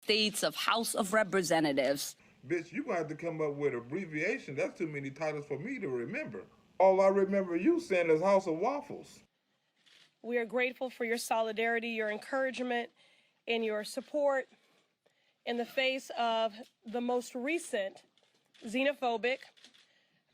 States of House of Representatives. Bitch, you gonna have to come up with an abbreviation. That's too many titles for me to remember. All I remember you saying is House of Waffles. We are grateful for your solidarity, your encouragement, and your support in the face of the most recent xenophobic,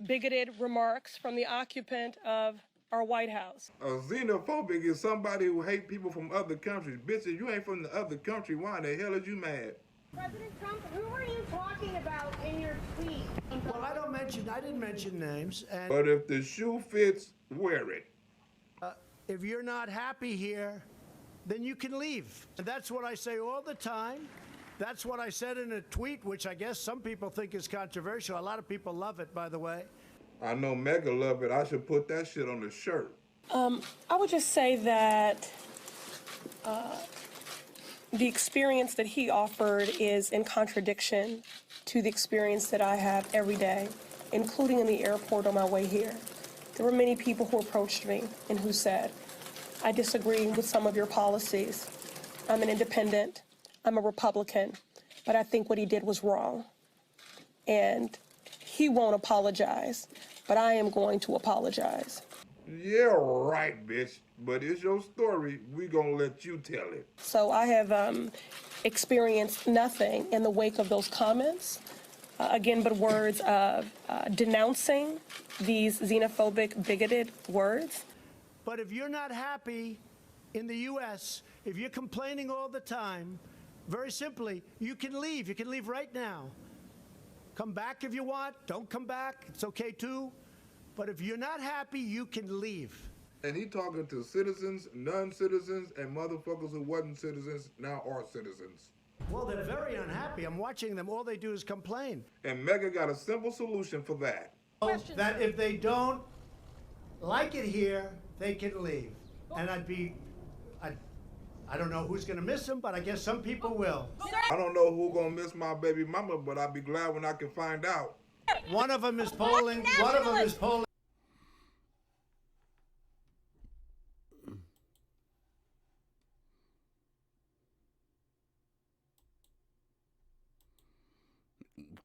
bigoted remarks from the occupant of our White House. A xenophobic is somebody who hate people from other countries. Bitch, if you ain't from the other country, why in the hell is you mad? President Trump, who are you talking about in your tweet? Well, I didn't mention names. And But if the shoe fits, wear it. if you're not happy here, then you can leave. And that's what I say all the time. That's what I said in a tweet, which I guess some people think is controversial. A lot of people love it, by the way. I know Mega love it. I should put that shit on the shirt. I would just say that the experience that he offered is in contradiction to the experience that I have every day, including in the airport on my way here. There were many people who approached me and who said, I disagree with some of your policies. I'm an independent, I'm a Republican, but I think what he did was wrong. And he won't apologize, but I am going to apologize. Yeah, right, bitch. But it's your story. We gonna let you tell it. So I have experienced nothing in the wake of those comments, again, but words of denouncing these xenophobic, bigoted words. But if you're not happy in the U.S., if you're complaining all the time, very simply, you can leave. You can leave right now. Come back if you want. Don't come back. It's okay, too. But if you're not happy, you can leave. And he talking to citizens, non-citizens, and motherfuckers who wasn't citizens, now are citizens. Well, they're very unhappy. I'm watching them. All they do is complain. And Mega got a simple solution for that. That if they don't like it here, they can leave. And I don't know who's going to miss them, but I guess some people will. I don't know who gonna miss my baby mama, but I'll be glad when I can find out. One of them is polling. One of them is polling.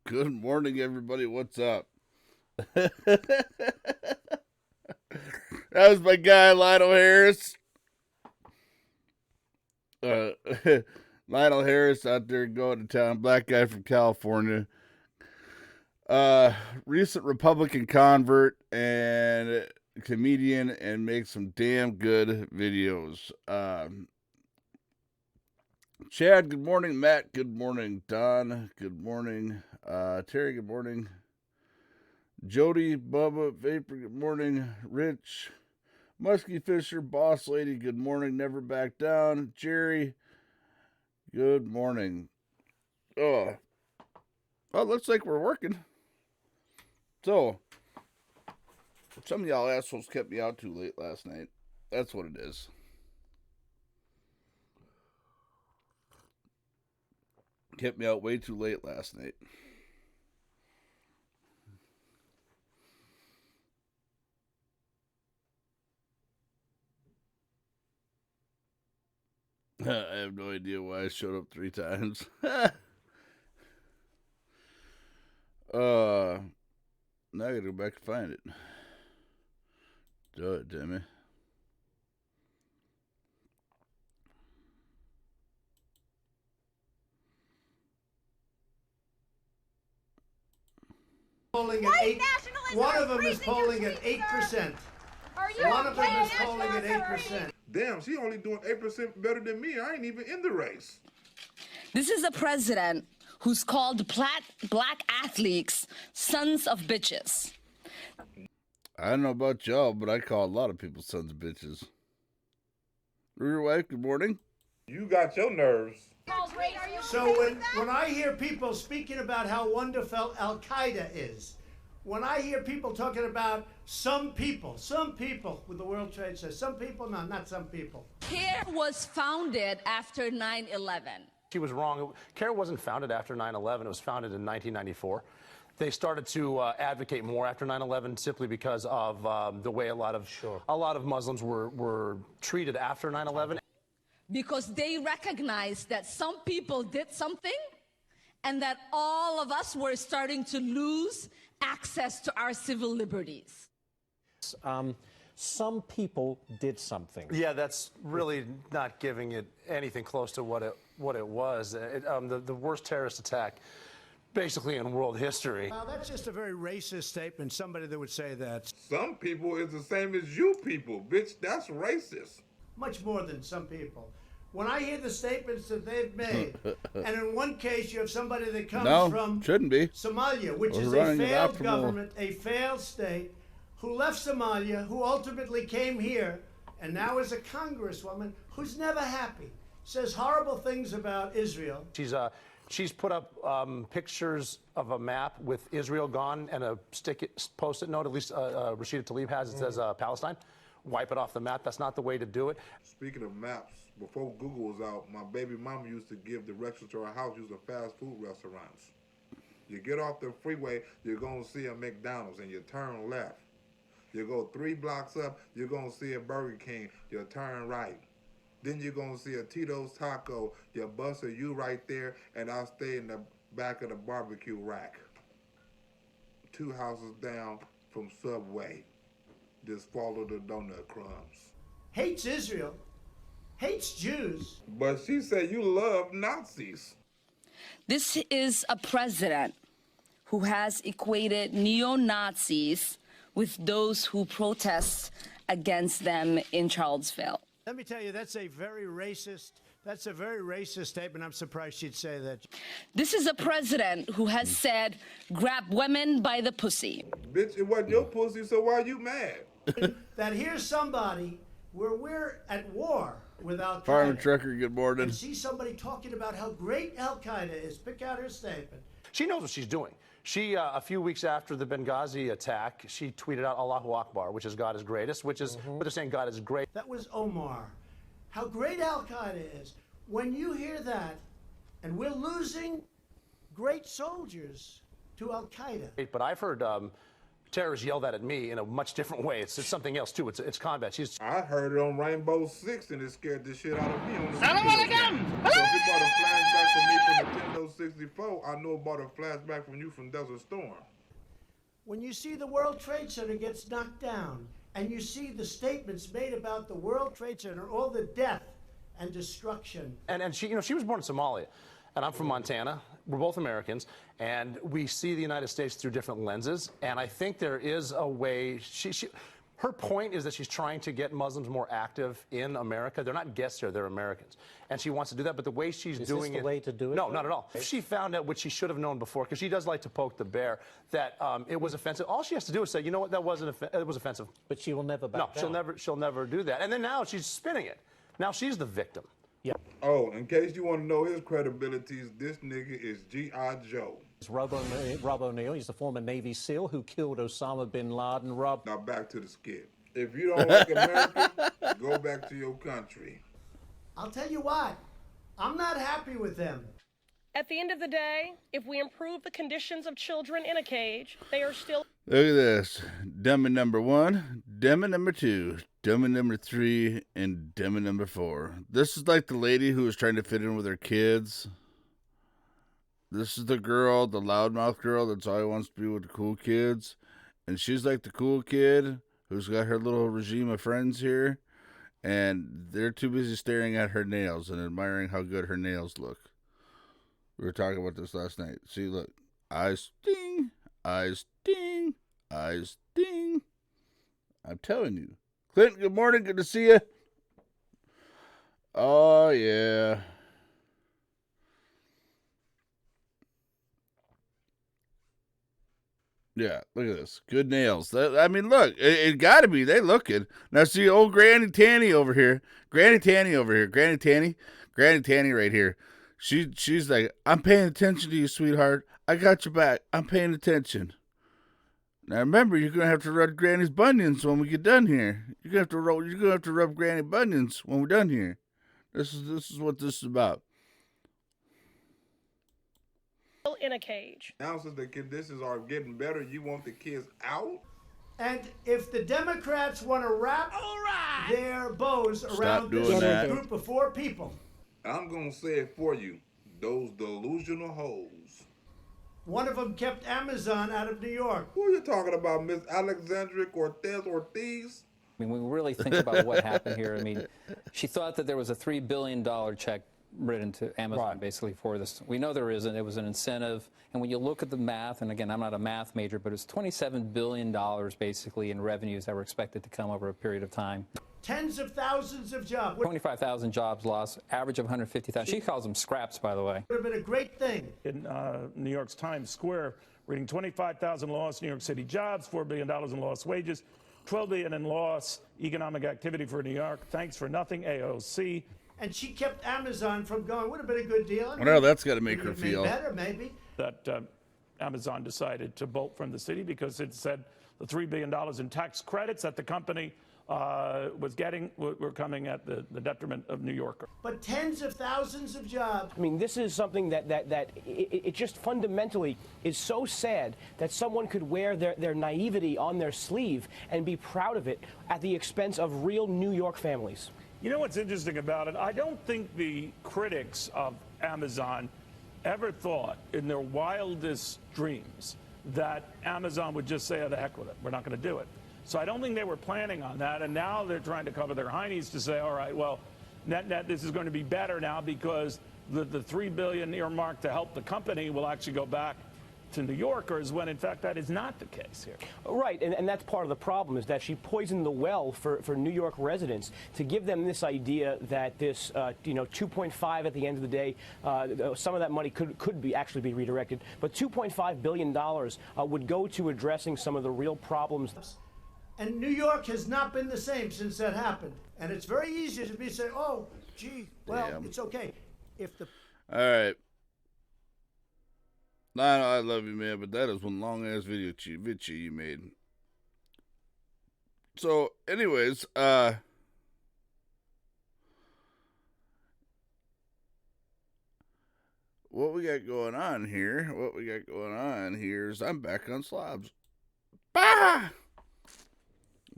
Good morning, everybody. What's up? That was my guy, Lionel Harris. Lionel Harris out there going to town. Black guy from California. Recent Republican convert and comedian, and makes some damn good videos. Chad, good morning. Matt, good morning. Don, good morning. Terry, good morning. Jody, Bubba, Vapor, good morning. Rich, Muskie Fisher, Boss Lady, good morning. Never back down. Jerry, good morning. Oh, looks like we're working. So, some of y'all assholes kept me out too late last night. That's what it is. Kept me out way too late last night. I have no idea why I showed up 3 times. Now I gotta go back and find it. Do it, damn it. Polling at 8. One of them is polling at 8%. One of them is polling at 8%. Damn, she only doing 8% better than me. I ain't even in the race. This is a president who's called black athletes sons of bitches. I don't know about y'all, but I call a lot of people sons of bitches. Your wife, good morning. You got your nerves. So when I hear people speaking about how wonderful Al-Qaeda is, when I hear people talking about some people with the World Trade Center, some people, no, not some people. CARE was founded after 9/11. She was wrong. CARE wasn't founded after 9/11. It was founded in 1994. They started to advocate more after 9/11 simply because of the way a lot of Muslims were treated after 9/11. because they recognized that some people did something and that all of us were starting to lose access to our civil liberties. Some people did something. Yeah, that's really not giving it anything close to what it was. The worst terrorist attack, basically in world history. Well, that's just a very racist statement. Somebody that would say that. Some people is the same as you people, bitch. That's racist. Much more than some people. When I hear the statements that they've made, and in one case you have somebody that comes from shouldn't be. Somalia, which We're is a running it failed optimal. government, a failed state, who left Somalia, who ultimately came here, and now is a congresswoman who's never happy, says horrible things about Israel. She's put up pictures of a map with Israel gone and a post-it note, at least Rashida Tlaib has, it says Palestine. Wipe it off the map. That's not the way to do it. Speaking of maps, before Google was out, my baby mama used to give directions to her house using fast food restaurants. You get off the freeway, you're going to see a McDonald's, and you turn left. You go 3 blocks up, you're going to see a Burger King, you turn right. Then you're going to see a Tito's Taco, you bust a U right there, and I'll stay in the back of the barbecue rack. 2 houses down from Subway. Just follow the donut crumbs. Hates Israel, hates Jews. But she said you love Nazis. This is a president who has equated neo-Nazis with those who protest against them in Charlottesville. Let me tell you, that's a very racist statement. I'm surprised she'd say that. This is a president who has said, grab women by the pussy. Bitch, it wasn't your pussy, so why are you mad? That here's somebody where we're at war with Al Qaeda. Farmer Trucker, good morning. And see somebody talking about how great Al Qaeda is. Pick out her statement. She knows what she's doing. She, a few weeks after the Benghazi attack, she tweeted out Allahu Akbar, which is God is greatest, which is what they're saying God is great. That was Omar. How great Al Qaeda is. When you hear that, and we're losing great soldiers to Al Qaeda. But I've heard terrorists yell that at me in a much different way. It's something else too. It's combat. I heard it on Rainbow Six and it scared the shit out of me on the So if you bought a flashback from me from Nintendo 64, I know about a flashback from you from Desert Storm. When you see the World Trade Center gets knocked down, and you see the statements made about the World Trade Center, all the death and destruction. And she, she was born in Somalia, and I'm from Montana. We're both Americans, and we see the United States through different lenses. And I think there is a way. Her point is that she's trying to get Muslims more active in America. They're not guests here; they're Americans, and she wants to do that. But the way she's doing it, the way to do it? No, not at all. If she found out what she should have known before, because she does like to poke the bear, that it was offensive. All she has to do is say, you know what, that wasn't. It was offensive. But she will never back down. No, she'll never do that. And then now she's spinning it. Now she's the victim. Yeah. Oh, in case you want to know his credibilities, this nigga is G.I. Joe. It's Rob O'Neill. He's the former Navy SEAL who killed Osama bin Laden. Rob. Now back to the skit. If you don't like America, go back to your country. I'll tell you what, I'm not happy with them. At the end of the day, if we improve the conditions of children in a cage, they are still. Look at this. Dummy number 1, dummy number 2, dummy number 3, and dummy number 4. This is like the lady who was trying to fit in with her kids. This is the girl, the loudmouth girl that's always wants to be with the cool kids. And she's like the cool kid who's got her little regime of friends here. And they're too busy staring at her nails and admiring how good her nails look. We were talking about this last night. See, look. Eyes sting. Eyes sting. Eyes sting. I'm telling you. Clinton, good morning. Good to see you. Oh, yeah. Yeah, look at this. Good nails. I mean, look, it got to be. They looking. Now, see, old Granny Tanny over here. Granny Tanny over here. Granny Tanny. Granny Tanny right here. She's like, I'm paying attention to you, sweetheart. I got your back. I'm paying attention. Now, remember, you're going to have to rub Granny's bunions when we get done here. You're going to have to rub Granny bunions when we're done here. This is what this is about. In a cage. Now since the conditions are getting better, you want the kids out? And if the Democrats want to wrap their bows around doing this that. group of 4 people, I'm gonna say it for you. Those delusional hoes. one of them kept Amazon out of New York. Who are you talking about, Miss Alexandria Cortez Ortiz? I mean, when we really think about what happened here, I mean, she thought that there was a $3 billion check written to Amazon basically for this. We know there isn't. It was an incentive. And when you look at the math, and again, I'm not a math major, but it's $27 billion basically in revenues that were expected to come over a period of time. Tens of thousands of jobs. 25,000 jobs lost, average of 150,000. She calls them scraps, by the way. Would have been a great thing. In New York's Times Square, reading 25,000 lost New York City jobs, $4 billion in lost wages, $12 billion in lost economic activity for New York. Thanks for nothing, AOC. And she kept Amazon from going. Would have been a good deal. I mean, Well, that's got to make would her have made feel. better, maybe. That Amazon decided to bolt from the city because it said the $3 billion in tax credits that the company was getting were coming at the detriment of New Yorkers. But tens of thousands of jobs. I mean, this is something that it just fundamentally is so sad that someone could wear their naivety on their sleeve and be proud of it at the expense of real New York families. You know what's interesting about it? I don't think the critics of Amazon ever thought in their wildest dreams that Amazon would just say, oh, the heck with it, we're not going to do it. So I don't think they were planning on that, and now they're trying to cover their heinies to say, all right, well, net, this is going to be better now because the $3 billion earmarked to help the company will actually go back to New Yorkers, when in fact that is not the case here. Right, and that's part of the problem, is that she poisoned the well for New York residents to give them this idea that this, 2.5 at the end of the day, some of that money could be actually be redirected, but $2.5 billion would go to addressing some of the real problems. And New York has not been the same since that happened. And it's very easy to be saying, oh, gee, well, Damn. it's okay. If the All right. I love you, man, but that is one long-ass video you made. So, anyways, what we got going on here is I'm back on slobs. Bah!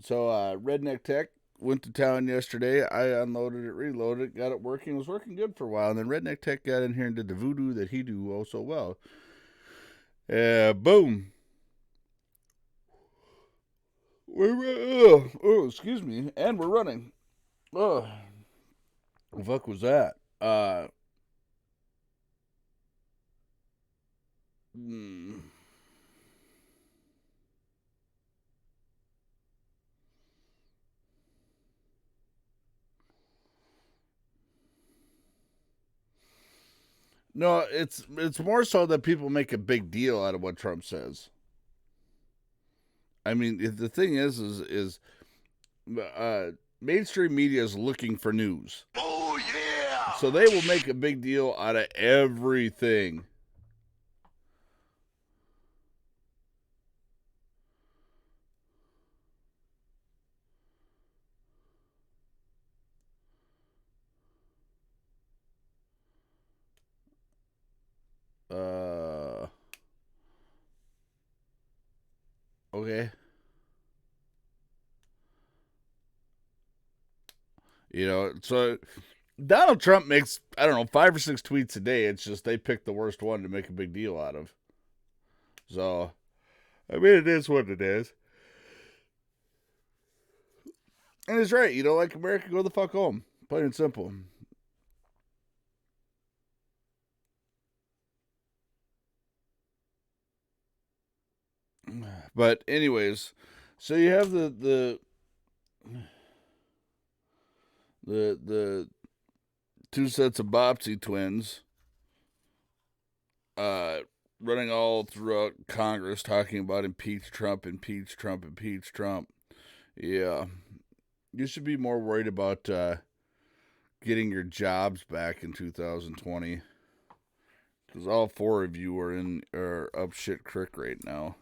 So, Redneck Tech went to town yesterday. I unloaded it, reloaded it, got it working. It was working good for a while. And then Redneck Tech got in here and did the voodoo that he do oh so well. Boom. Excuse me. And we're running. Oh, the fuck was that? No, it's more so that people make a big deal out of what Trump says. I mean, the thing is mainstream media is looking for news. Oh yeah! So they will make a big deal out of everything. Okay. So Donald Trump makes, 5 or 6 tweets a day. It's just they pick the worst one to make a big deal out of. So, I mean, it is what it is. And he's right. You don't like America, go the fuck home. Plain and simple. But anyways, so you have the two sets of Bopsy twins running all throughout Congress talking about impeach Trump, impeach Trump, impeach Trump. Yeah. You should be more worried about getting your jobs back in 2020. Because all 4 of you are up shit creek right now.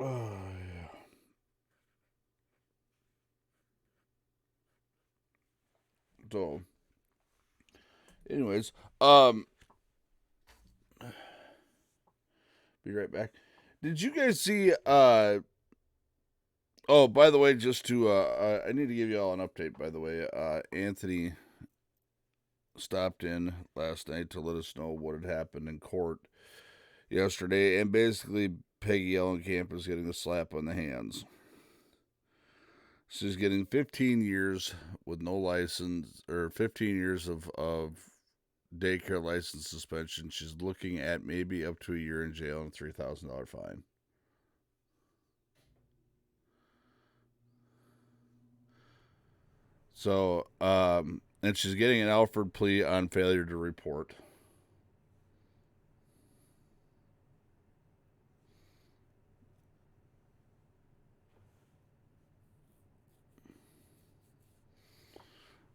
Oh, yeah. So, Anyways, be right back. Did you guys see, oh, by the way, just to, I need to give you all an update, by the way. Anthony stopped in last night to let us know what had happened in court yesterday, and basically Peggy Ellenkamp is getting a slap on the hands. She's getting 15 years with no license, or 15 years of daycare license suspension. She's looking at maybe up to a year in jail and a $3,000 fine. So, and she's getting an Alford plea on failure to report.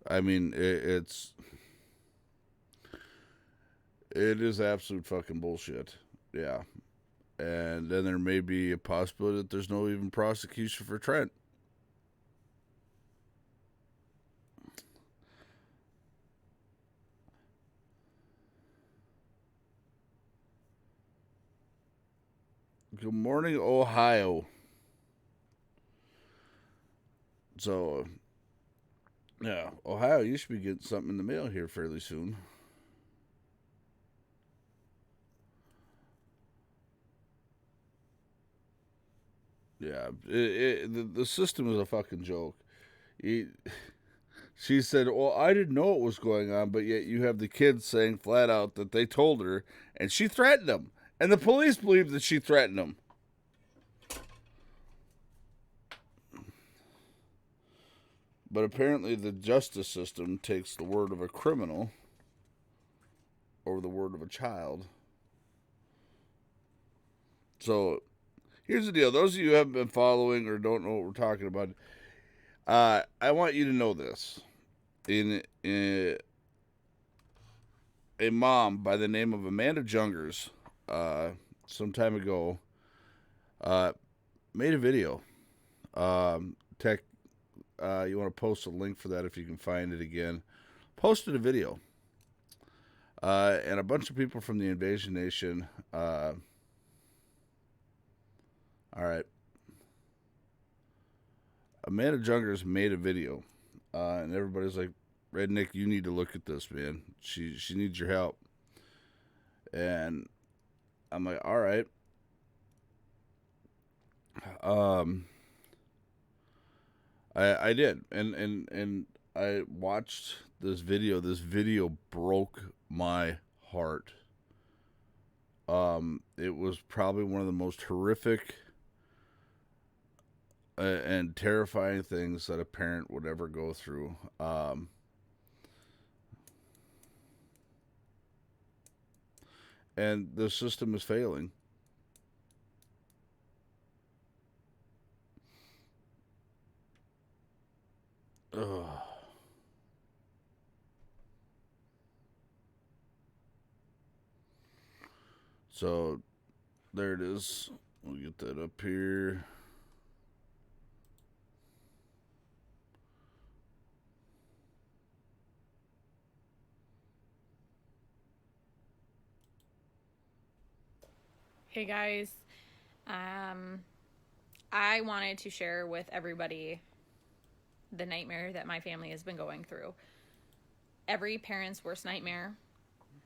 I mean, it is absolute fucking bullshit. Yeah. And then there may be a possibility that there's no even prosecution for Trent. Good morning, Ohio. So, yeah, Ohio, you should be getting something in the mail here fairly soon. Yeah, the system is a fucking joke. She said, well, I didn't know what was going on, but yet you have the kids saying flat out that they told her, and she threatened them. And the police believe that she threatened them. But apparently the justice system takes the word of a criminal over the word of a child. So, here's the deal. Those of you who haven't been following or don't know what we're talking about, I want you to know this. A mom by the name of Amanda Jungers, some time ago, made a video. You want to post a link for that if you can find it again. Posted a video. And a bunch of people from the Invasion Nation, all right. Amanda Jungers made a video, and everybody's like, Redneck, you need to look at this, man. She needs your help. And I'm like, all right. I did, and I watched this video. This video broke my heart. It was probably one of the most horrific and terrifying things that a parent would ever go through. And the system is failing. Ugh. So, there it is. We'll get that up here. Hey guys, I wanted to share with everybody the nightmare that my family has been going through. Every parent's worst nightmare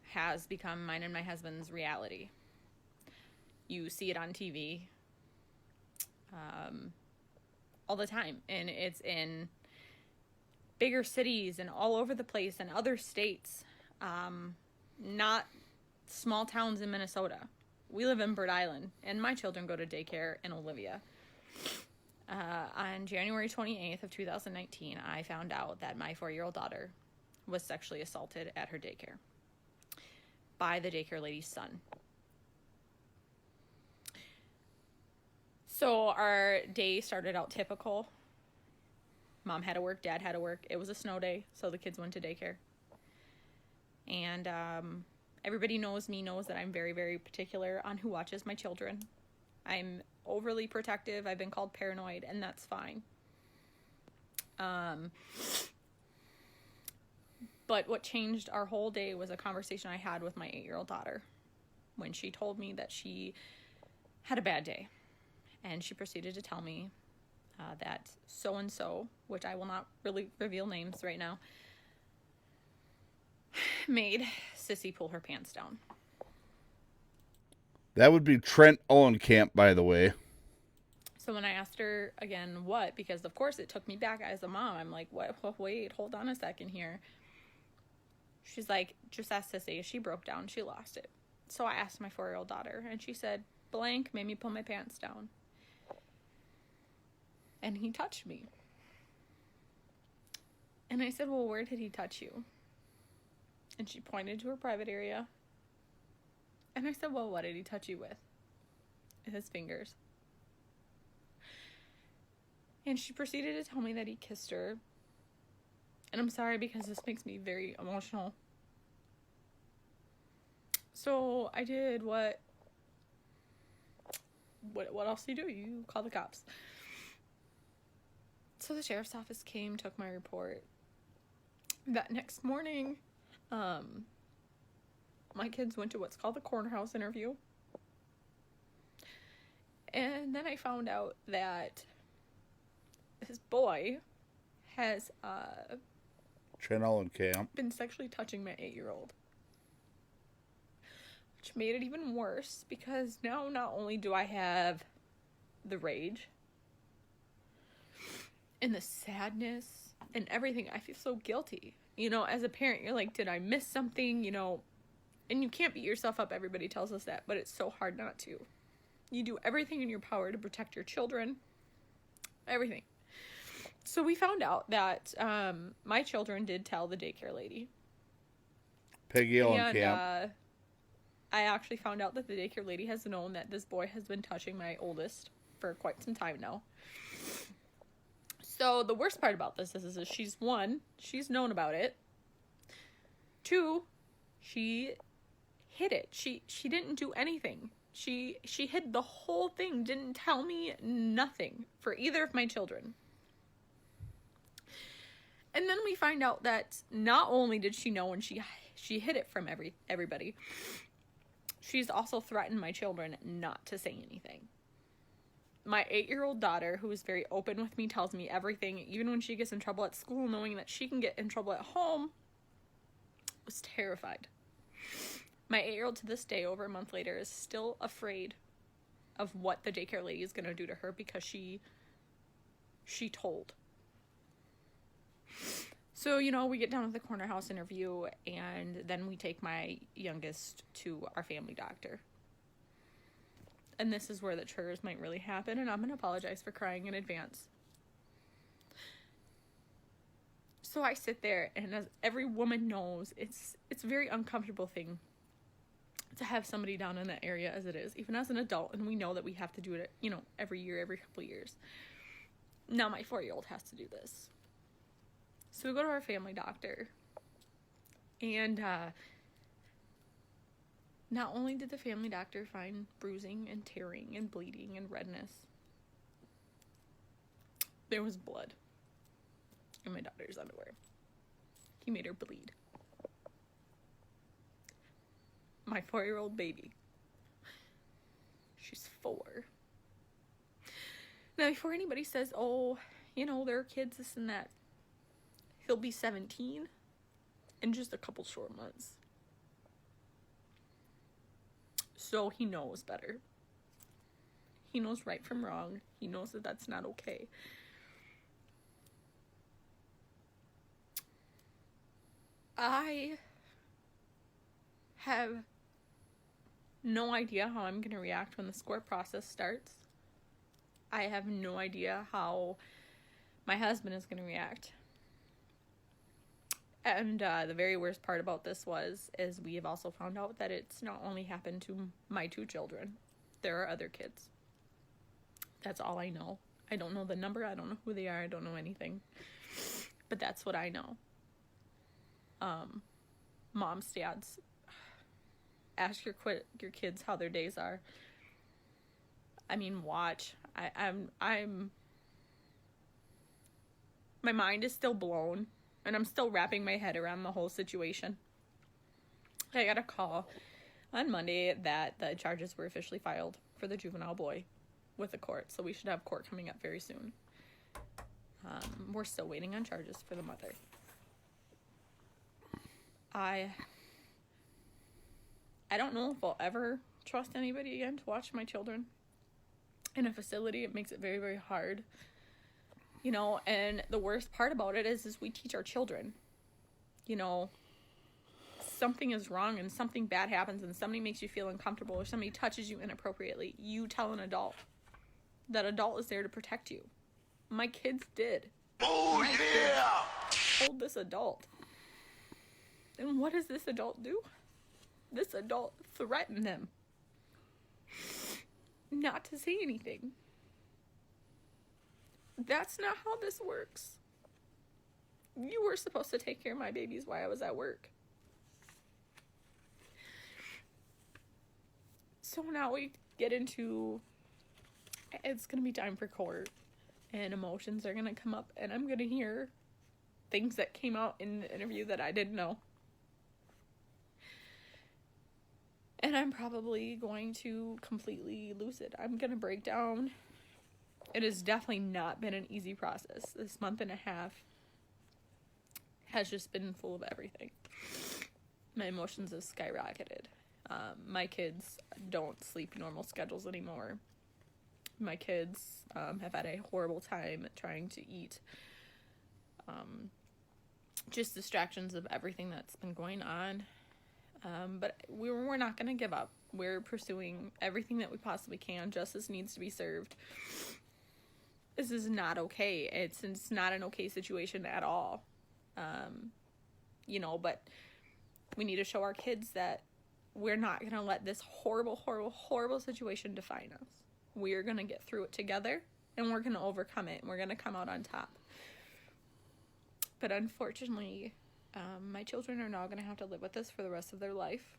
has become mine and my husband's reality. You see it on TV all the time, and it's in bigger cities and all over the place and other states, not small towns in Minnesota. We live in Bird Island, and my children go to daycare in Olivia. On January 28th of 2019, I found out that my 4-year-old daughter was sexually assaulted at her daycare by the daycare lady's son. So our day started out typical. Mom had to work, Dad had to work. It was a snow day, so the kids went to daycare. And everybody knows that I'm very, very particular on who watches my children. I'm overly protective. I've been called paranoid, and that's fine. But But what changed our whole day was a conversation I had with my 8-year-old daughter when she told me that she had a bad day. And she proceeded to tell me that so-and-so, which I will not really reveal names right now, made Sissy pull her pants down. That would be Trent Olenkamp, by the way. So when I asked her again what, because of course it took me back as a mom, I'm like, what? Wait, hold on a second here. She's like, just ask Sissy. She broke down. She lost it. So I asked my 4-year-old daughter, and she said, blank made me pull my pants down. And he touched me. And I said, well, where did he touch you? And she pointed to her private area. And I said, well, what did he touch you with? His fingers. And she proceeded to tell me that he kissed her. And I'm sorry because this makes me very emotional. So I did what else do you do? You call the cops. So the sheriff's office came, took my report. That next morning, my kids went to what's called the corner house interview. And then I found out that this boy has Trent Olenkamp been sexually touching my 8-year-old. Which made it even worse because now not only do I have the rage and the sadness and everything, I feel so guilty. You know, as a parent, you're like, did I miss something? You know, and you can't beat yourself up. Everybody tells us that, but it's so hard not to. You do everything in your power to protect your children. Everything. So we found out that my children did tell the daycare lady. Peggy Olenkamp. I actually found out that the daycare lady has known that this boy has been touching my oldest for quite some time now. So the worst part about this is she's known about it. 2, she hid it. She didn't do anything. She hid the whole thing, didn't tell me nothing for either of my children. And then we find out that not only did she know when she hid it from everybody, she's also threatened my children not to say anything. My 8-year-old daughter, who is very open with me, tells me everything, even when she gets in trouble at school, knowing that she can get in trouble at home, was terrified. My 8-year-old to this day, over a month later, is still afraid of what the daycare lady is going to do to her because she told. So, you know, we get done with the corner house interview, and then we take my youngest to our family doctor. And this is where the triggers might really happen, and I'm going to apologize for crying in advance. So I sit there, and as every woman knows, it's a very uncomfortable thing to have somebody down in that area as it is, even as an adult, and we know that we have to do it, you know, every year, every couple of years. Now my 4-year-old has to do this. So we go to our family doctor, and not only did the family doctor find bruising and tearing and bleeding and redness, there was blood in my daughter's underwear. He made her bleed. My 4-year-old baby. She's 4. Now, before anybody says, oh, you know, there are kids, this and that, he'll be 17 in just a couple short months. So he knows better. He knows right from wrong. He knows that that's not okay. I have no idea how I'm going to react when the court process starts. I have no idea how my husband is going to react. And the very worst part about this is we have also found out that it's not only happened to my 2 children. There are other kids. That's all I know. I don't know the number. I don't know who they are. I don't know anything. But that's what I know. Moms, dads, ask your kids how their days are. I mean, watch. I'm my mind is still blown And I'm still wrapping my head around the whole situation. I got a call on Monday that the charges were officially filed for the juvenile boy with the court. So we should have court coming up very soon. We're still waiting on charges for the mother. I don't know if I'll ever trust anybody again to watch my children in a facility. It makes it very, very hard. You know, and the worst part about it is we teach our children, you know, something is wrong and something bad happens and somebody makes you feel uncomfortable or somebody touches you inappropriately. You tell an adult. That adult is there to protect you. My kids did. Oh, yeah! Told this adult. And what does this adult do? This adult threatened them not to say anything. That's not how this works. You were supposed to take care of my babies while I was at work. So now we get into, it's going to be time for court, and emotions are going to come up, and I'm going to hear things that came out in the interview that I didn't know. And I'm probably going to completely lose it. I'm going to break down. It has definitely not been an easy process. This month and a half has just been full of everything. My emotions have skyrocketed. My kids don't sleep normal schedules anymore. My kids have had a horrible time trying to eat. Just distractions of everything that's been going on. But we're not going to give up. We're pursuing everything that we possibly can. Justice needs to be served. This is not okay. It's not an okay situation at all. You know, but we need to show our kids that we're not going to let this horrible, horrible, horrible situation define us. We're going to get through it together, and we're going to overcome it, and we're going to come out on top. But unfortunately, my children are now going to have to live with this for the rest of their life.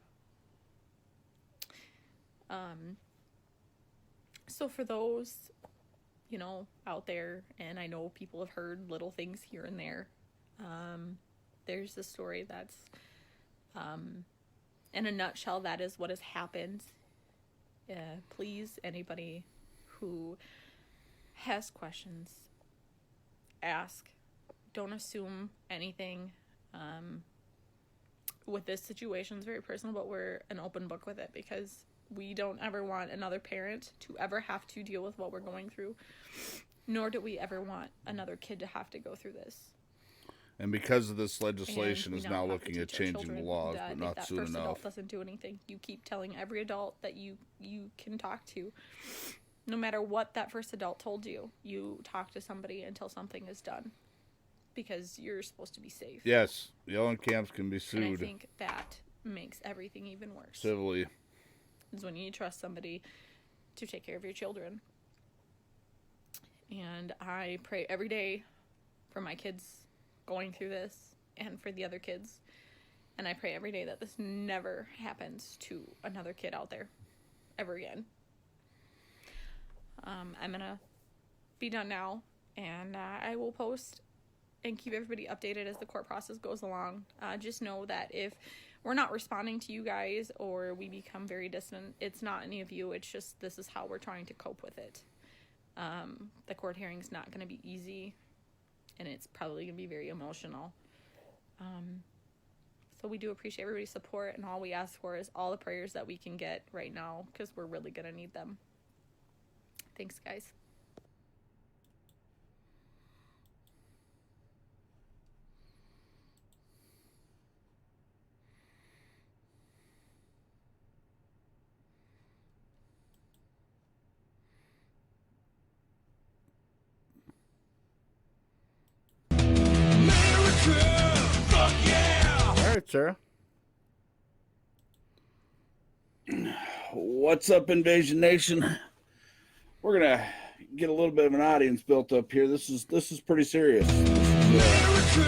So for those, you know, out there, and I know people have heard little things here and there, there's the story that's, in a nutshell, that is what has happened. Please, anybody who has questions, ask. Don't assume anything. With this situation, it's very personal, but we're an open book with it because we don't ever want another parent to ever have to deal with what we're going through, nor do we ever want another kid to have to go through this. And because of this legislation is now looking at changing the laws, but not soon enough. If that first adult doesn't do anything, you keep telling every adult that you can talk to. No matter what that first adult told you, you talk to somebody until something is done. Because you're supposed to be safe. Yes, yelling camps can be sued. And I think that makes everything even worse. Civilly. Is when you trust somebody to take care of your children. And I pray every day for my kids going through this and for the other kids. And I pray every day that this never happens to another kid out there ever again. I'm going to be done now, and I will post and keep everybody updated as the court process goes along. Just know that if we're not responding to you guys or we become very distant, it's not any of you. It's just this is how we're trying to cope with it. The court hearing's not going to be easy, and it's probably going to be very emotional. So we do appreciate everybody's support, and all we ask for is all the prayers that we can get right now because we're really going to need them. Thanks, guys. All right, Sarah. What's up, Invasion Nation? We're gonna get a little bit of an audience built up here. This is pretty serious. This is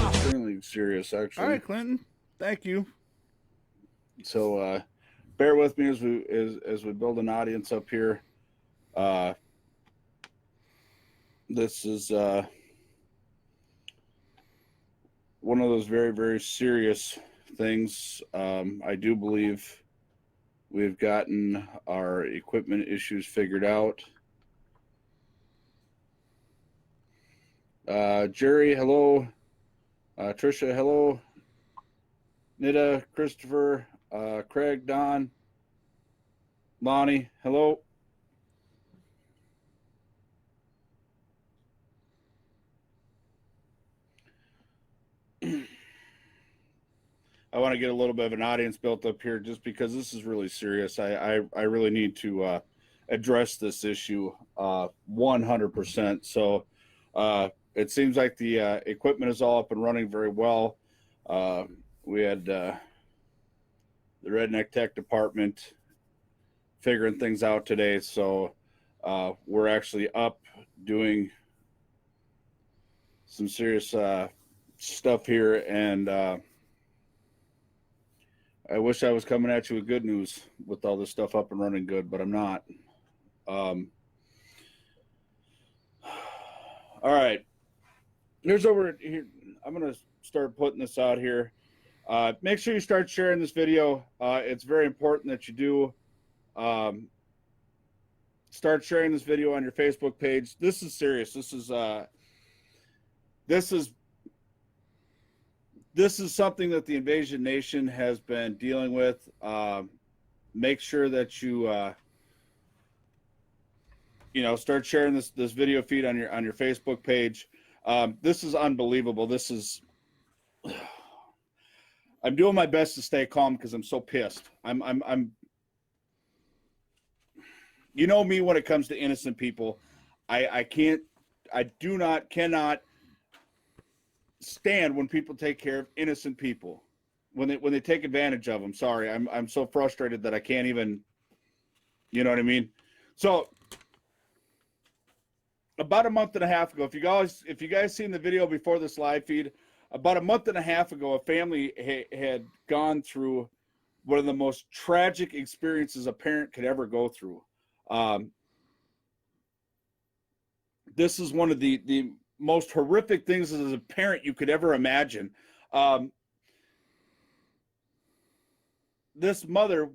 extremely serious, actually. All right, Clinton. Thank you. So, bear with me as we build an audience up here. This is one of those very, very serious things. I do believe we've gotten our equipment issues figured out. Jerry, hello. Trisha, hello. Nita, Christopher, Craig, Don, Lonnie, hello. I want to get a little bit of an audience built up here just because this is really serious. I really need to address this issue 100%. So it seems like the equipment is all up and running very well. We had the Redneck Tech Department figuring things out today. So we're actually up doing some serious stuff here. And I wish I was coming at you with good news with all this stuff up and running good, but I'm not. All right. Here's over here. I'm going to start putting this out here. Make sure you start sharing this video. It's very important that you do. Start sharing this video on your Facebook page. This is serious. This is something that the Invasion Nation has been dealing with. Make sure that you start sharing this video feed on your Facebook page. This is unbelievable. This is. I'm doing my best to stay calm because I'm so pissed. I'm. You know me when it comes to innocent people. I cannot stand when people take care of innocent people, when they take advantage of them. Sorry, I'm so frustrated that I can't even, you know what I mean? So about a month and a half ago, if you guys seen the video before this live feed, about a month and a half ago, a family had gone through one of the most tragic experiences a parent could ever go through. This is one of the most horrific things as a parent you could ever imagine. This mother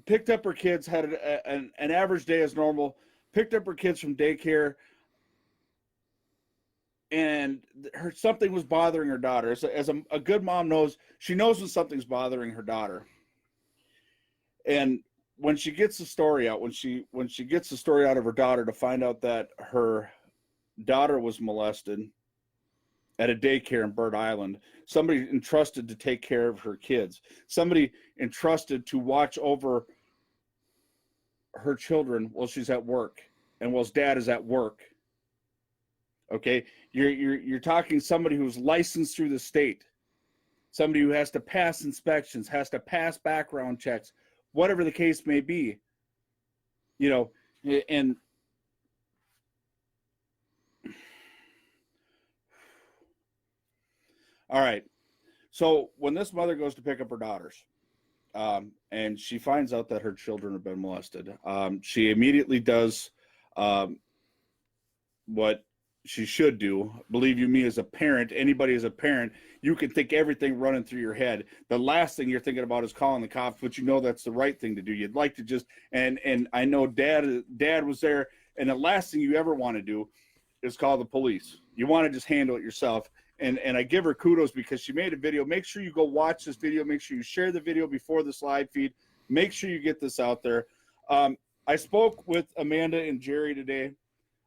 picked up her kids, had an average day as normal, picked up her kids from daycare, and something was bothering her daughter. As a good mom knows, she knows when something's bothering her daughter. And when she gets the story out, when she gets the story out of her daughter to find out that her daughter was molested at a daycare in Bird Island, somebody entrusted to take care of her kids, somebody entrusted to watch over her children while she's at work and while dad is at work. Okay, you're talking somebody who's licensed through the state, somebody who has to pass inspections, has to pass background checks, whatever the case may be, and all right. So when this mother goes to pick up her daughters, and she finds out that her children have been molested, she immediately does what she should do. Believe you me, as a parent, anybody as a parent, you can think everything running through your head. The last thing you're thinking about is calling the cops, but you know that's the right thing to do. You'd like to just, and I know dad was there, and the last thing you ever want to do is call the police. You want to just handle it yourself. And I give her kudos because she made a video. Make sure you go watch this video. Make sure you share the video before this live feed. Make sure you get this out there. I spoke with Amanda and Jerry today.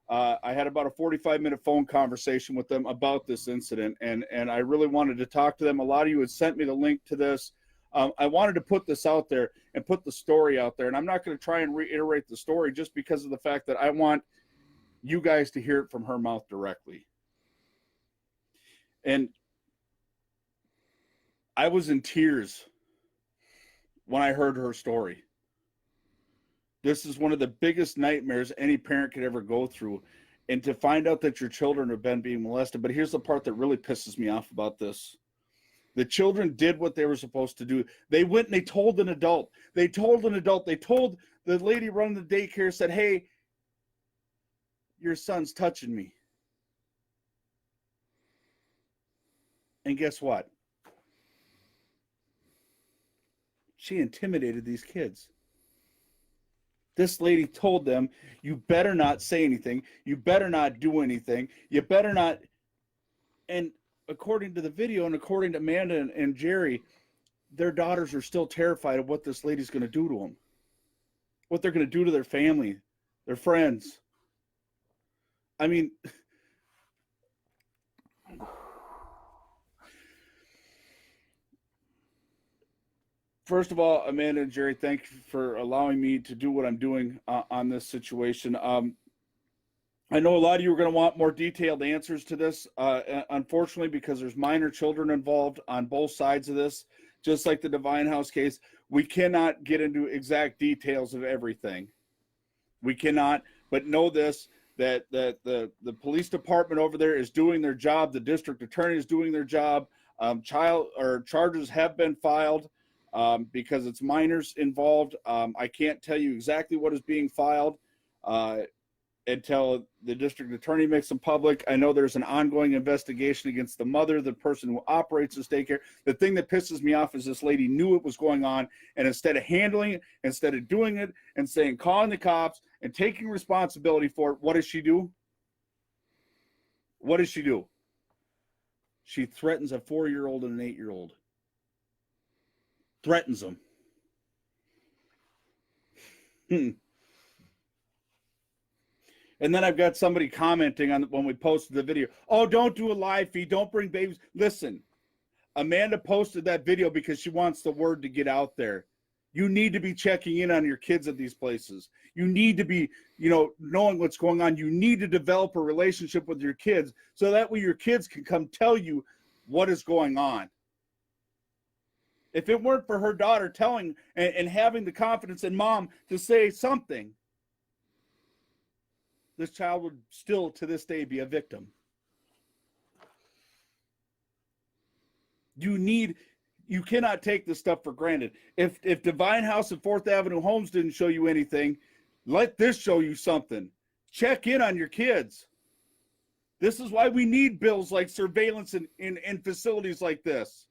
I had about a 45-minute phone conversation with them about this incident, and I really wanted to talk to them. A lot of you had sent me the link to this. I wanted to put this out there and put the story out there, and I'm not going to try and reiterate the story just because of the fact that I want you guys to hear it from her mouth directly. And I was in tears when I heard her story. This is one of the biggest nightmares any parent could ever go through. And to find out that your children have been being molested. But here's the part that really pisses me off about this. The children did what they were supposed to do. They went and they told an adult. They told the lady running the daycare, said, hey, your son's touching me. And guess what? She intimidated these kids. This lady told them, you better not say anything. You better not do anything. You better not. And according to the video and according to Amanda and Jerry, their daughters are still terrified of what this lady's going to do to them, what they're going to do to their family, their friends. I mean, first of all, Amanda and Jerry, thank you for allowing me to do what I'm doing on this situation. I know a lot of you are going to want more detailed answers to this, unfortunately, because there's minor children involved on both sides of this, just like the Divine House case. We cannot get into exact details of everything. We cannot, but know this, that the police department over there is doing their job. The district attorney is doing their job. Charges have been filed because it's minors involved. I can't tell you exactly what is being filed until the district attorney makes them public. I know there's an ongoing investigation against the mother, the person who operates this daycare. The thing that pisses me off is this lady knew it was going on, and instead of handling it, instead of doing it and saying, calling the cops and taking responsibility for it, what does she do? What does she do? She threatens a 4-year-old and an 8-year-old. Threatens them. And then I've got somebody commenting on when we posted the video. Oh, don't do a live feed. Don't bring babies. Listen, Amanda posted that video because she wants the word to get out there. You need to be checking in on your kids at these places. You need to be, knowing what's going on. You need to develop a relationship with your kids so that way your kids can come tell you what is going on. If it weren't for her daughter telling and having the confidence in mom to say something, this child would still, to this day, be a victim. You cannot take this stuff for granted. If Divine House and 4th Avenue Homes didn't show you anything, let this show you something. Check in on your kids. This is why we need bills like surveillance in facilities like this.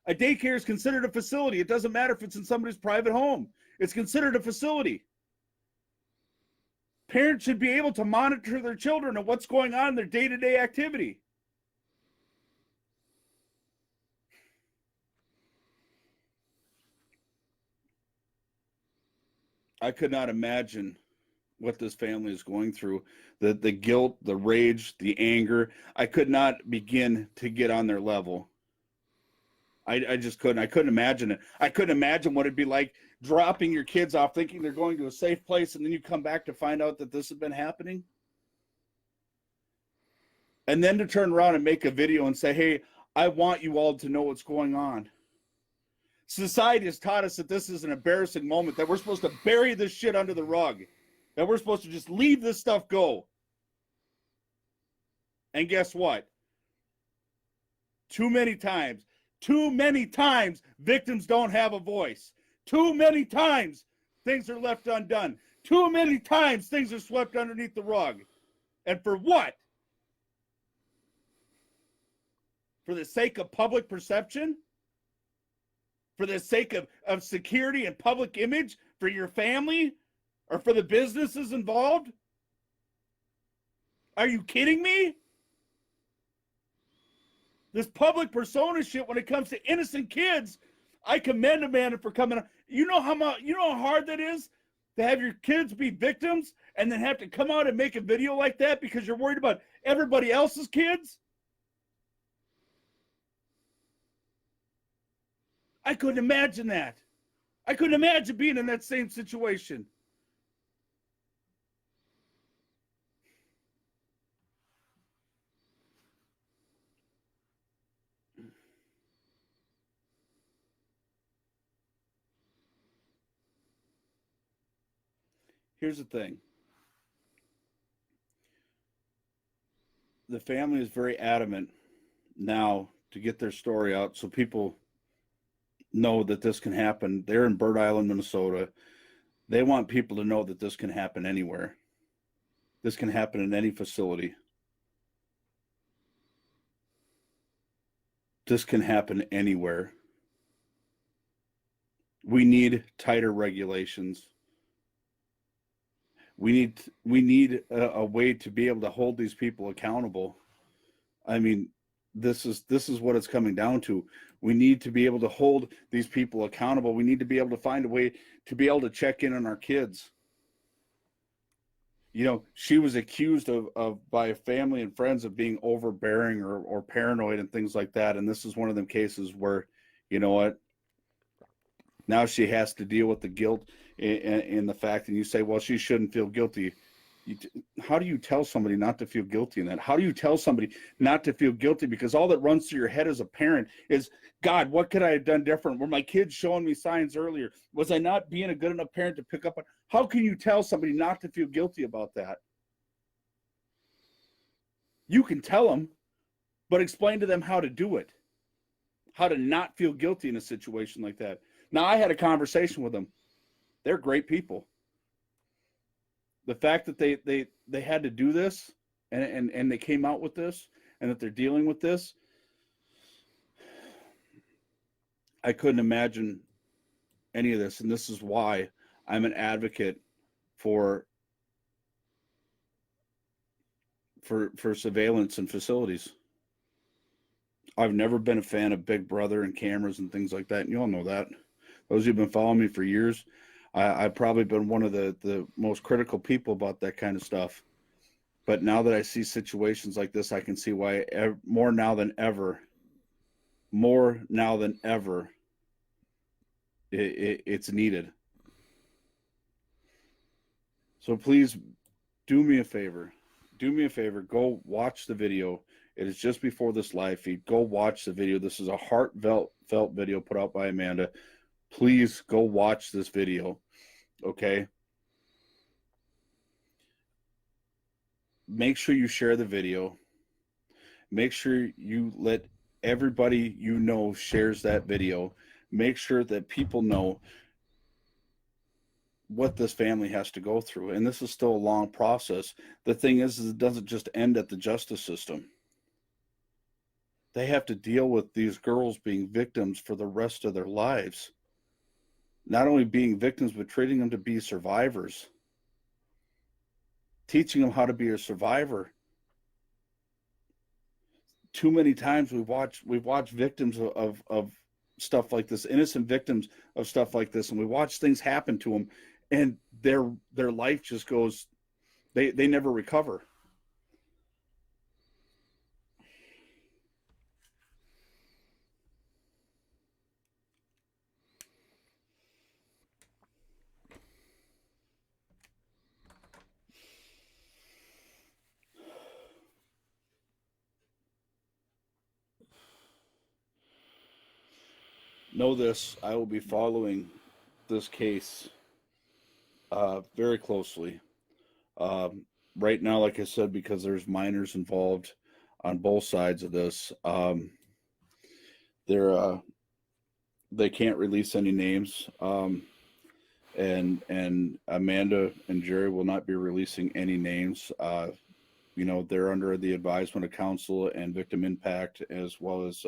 A daycare is considered a facility. It doesn't matter if it's in somebody's private home. It's considered a facility. Parents should be able to monitor their children and what's going on in their day-to-day activity. I could not imagine what this family is going through. The guilt, the rage, the anger. I could not begin to get on their level. I just couldn't. I couldn't imagine it. I couldn't imagine what it'd be like dropping your kids off thinking they're going to a safe place, and then you come back to find out that this has been happening. And then to turn around and make a video and say, hey, I want you all to know what's going on. Society has taught us that this is an embarrassing moment, that we're supposed to bury this shit under the rug, that we're supposed to just leave this stuff go. And guess what? Too many times, victims don't have a voice. Too many times, things are left undone. Too many times, things are swept underneath the rug. And for what? For the sake of public perception? For the sake of security and public image? For your family? Or for the businesses involved? Are you kidding me? This public persona shit when it comes to innocent kids, I commend Amanda for coming on. You know how hard that is to have your kids be victims and then have to come out and make a video like that because you're worried about everybody else's kids? I couldn't imagine that. I couldn't imagine being in that same situation. Here's the thing. The family is very adamant now to get their story out so people know that this can happen. They're in Bird Island, Minnesota. They want people to know that this can happen anywhere. This can happen in any facility. this can happen anywhere. We need tighter regulations. We need a way to be able to hold these people accountable. I mean, this is what it's coming down to. We need to be able to hold these people accountable. We need to be able to find a way to be able to check in on our kids. You know, she was accused of by family and friends of being overbearing or paranoid and things like that. And this is one of them cases where, you know what, now she has to deal with the guilt in the fact, and you say, well, she shouldn't feel guilty. How do you tell somebody not to feel guilty in that? How do you tell somebody not to feel guilty? Because all that runs through your head as a parent is, God, what could I have done different? Were my kids showing me signs earlier? Was I not being a good enough parent to pick up on? How can you tell somebody not to feel guilty about that? You can tell them, but explain to them how to do it, how to not feel guilty in a situation like that. Now, I had a conversation with them. They're great people. The fact that they had to do this and they came out with this and that they're dealing with this, I couldn't imagine any of this. And this is why I'm an advocate for surveillance in facilities. I've never been a fan of Big Brother and cameras and things like that. And you all know that. Those who've been following me for years, I've probably been one of the most critical people about that kind of stuff. But now that I see situations like this, I can see why more now than ever, it's needed. So please do me a favor. Go watch the video. It is just before this live feed. Go watch the video. This is a heartfelt video put out by Amanda. Please go watch this video, okay? Make sure you share the video. Make sure you let everybody you know shares that video. Make sure that people know what this family has to go through. And this is still a long process. The thing is it doesn't just end at the justice system. They have to deal with these girls being victims for the rest of their lives. Not only being victims, but treating them to be survivors. Teaching them how to be a survivor. Too many times we've watched victims of stuff like this, innocent victims of stuff like this, and we watch things happen to them, and their life just goes, they never recover. Know this, I will be following this case very closely. Right now, like I said, because there's minors involved on both sides of this, they can't release any names, and Amanda and Jerry will not be releasing any names. You know, they're under the advisement of counsel and victim impact, as well as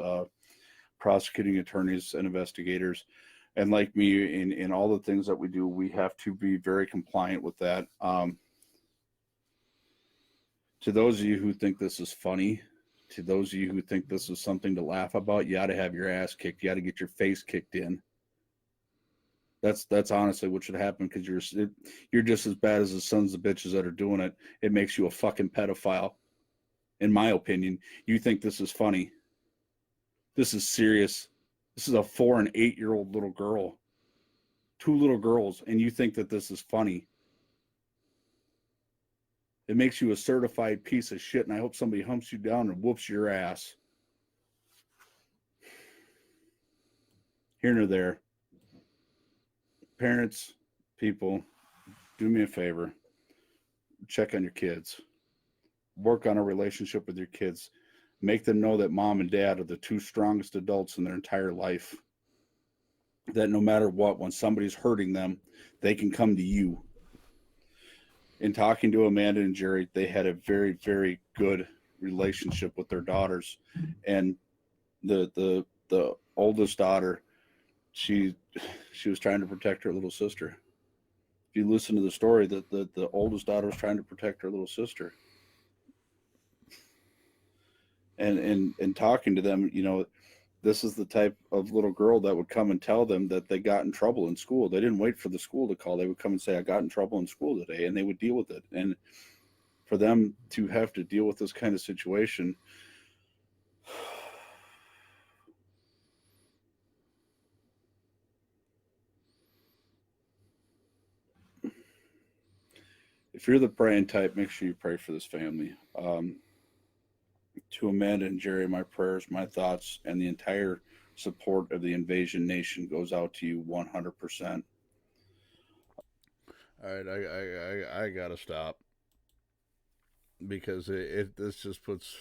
prosecuting attorneys and investigators. And like me, in all the things that we do, we have to be very compliant with that. To those of you who think this is funny, to those of you who think this is something to laugh about, you ought to have your ass kicked. You ought to get your face kicked in. That's honestly what should happen, because you're just as bad as the sons of bitches that are doing it. It makes you a fucking pedophile, in my opinion. You think this is funny. This is serious. This is a 4 and 8-year-old little girl. 2 little girls, and you think that this is funny. It makes you a certified piece of shit, and I hope somebody humps you down and whoops your ass. Here nor there. Parents, people, do me a favor. Check on your kids. Work on a relationship with your kids. Make them know that mom and dad are the 2 strongest adults in their entire life. That no matter what, when somebody's hurting them, they can come to you. In talking to Amanda and Jerry, they had a very, very good relationship with their daughters. And the oldest daughter, she was trying to protect her little sister. If you listen to the story, that the oldest daughter was trying to protect her little sister. And talking to them, you know, this is the type of little girl that would come and tell them that they got in trouble in school. They didn't wait for the school to call. They would come and say, I got in trouble in school today, and they would deal with it. And for them to have to deal with this kind of situation, if you're the praying type, make sure you pray for this family. To Amanda and Jerry, my prayers, my thoughts, and the entire support of the Invasion Nation goes out to you 100%. All right, I gotta stop because this just puts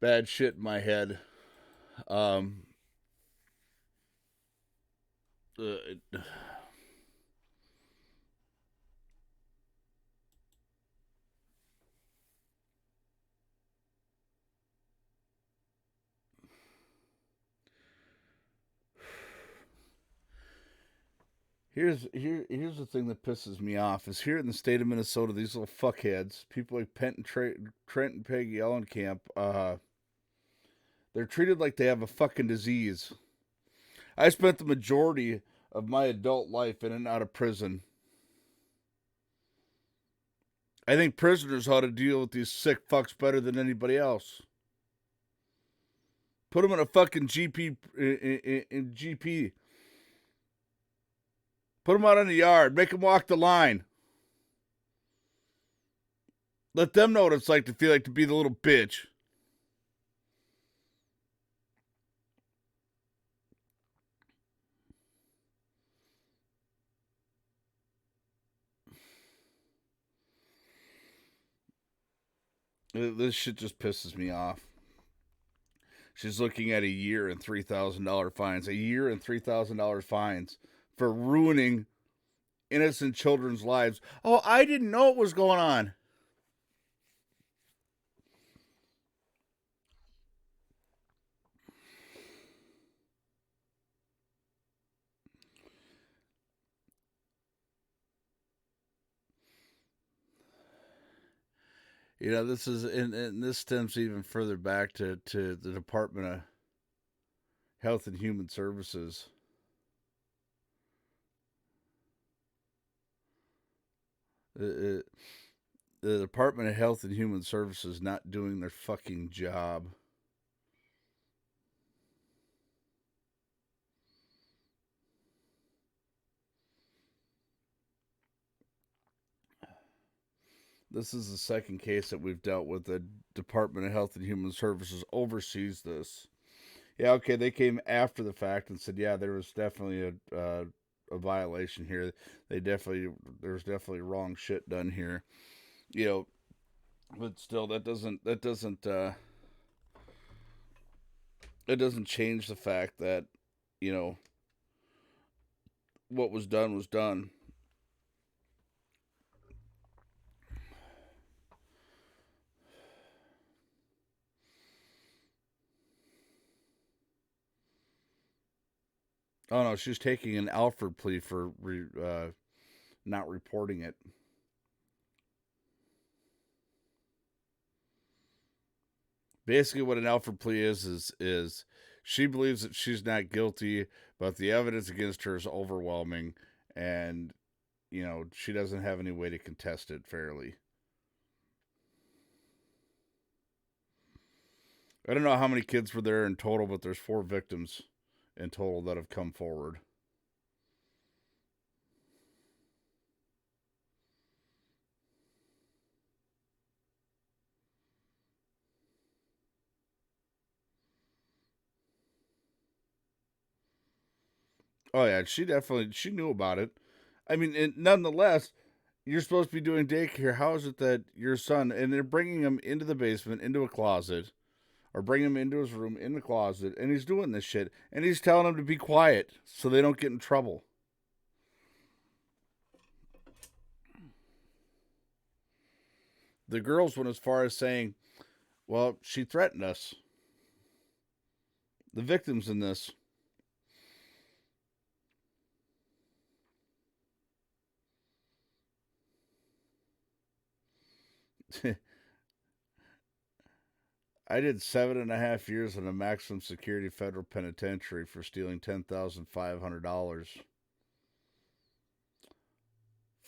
bad shit in my head. Here's the thing that pisses me off is here in the state of Minnesota, these little fuckheads, people like Trent and Peggy Ellenkamp, they're treated like they have a fucking disease. I spent the majority of my adult life in and out of prison. I think prisoners ought to deal with these sick fucks better than anybody else. Put them in a fucking GP. Put them out in the yard. Make them walk the line. Let them know what it's like to be the little bitch. This shit just pisses me off. She's looking at a year and $3,000 fines. A year and $3,000 fines for ruining innocent children's lives. Oh, I didn't know what was going on. You know, this is, and this stems even further back to the Department of Health and Human Services. The Department of Health and Human Services not doing their fucking job. This is the second case that we've dealt with. The Department of Health and Human Services oversees this. Yeah, okay, they came after the fact and said, yeah, there was definitely a violation here. There's definitely wrong shit done here. You know, but still, that doesn't change the fact that, you know, what was done was done. Oh no, she's taking an Alford plea for not reporting it. Basically, what an Alford plea is she believes that she's not guilty, but the evidence against her is overwhelming, and you know she doesn't have any way to contest it fairly. I don't know how many kids were there in total, but there's 4 victims in total that have come forward. Oh yeah, she knew about it. I mean, nonetheless, you're supposed to be doing daycare. How is it that your son, and they're bringing him into the basement, into a closet, or bring him into his room in the closet, and he's doing this shit, and he's telling them to be quiet so they don't get in trouble. The girls went as far as saying, well, she threatened us. The victims in this. I did 7.5 years in a maximum security federal penitentiary for stealing $10,500.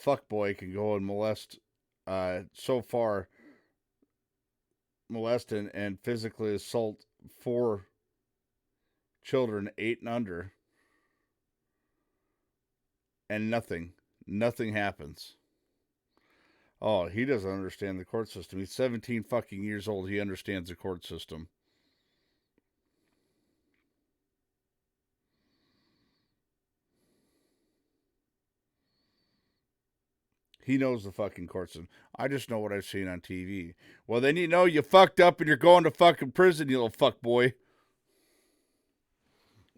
Fuckboy can go and molest, so far, molest and physically assault 4 children 8 and under, and nothing happens. Oh, he doesn't understand the court system. He's 17 fucking years old. He understands the court system. He knows the fucking court system. I just know what I've seen on TV. Well, then you know you fucked up and you're going to fucking prison, you little fuck boy.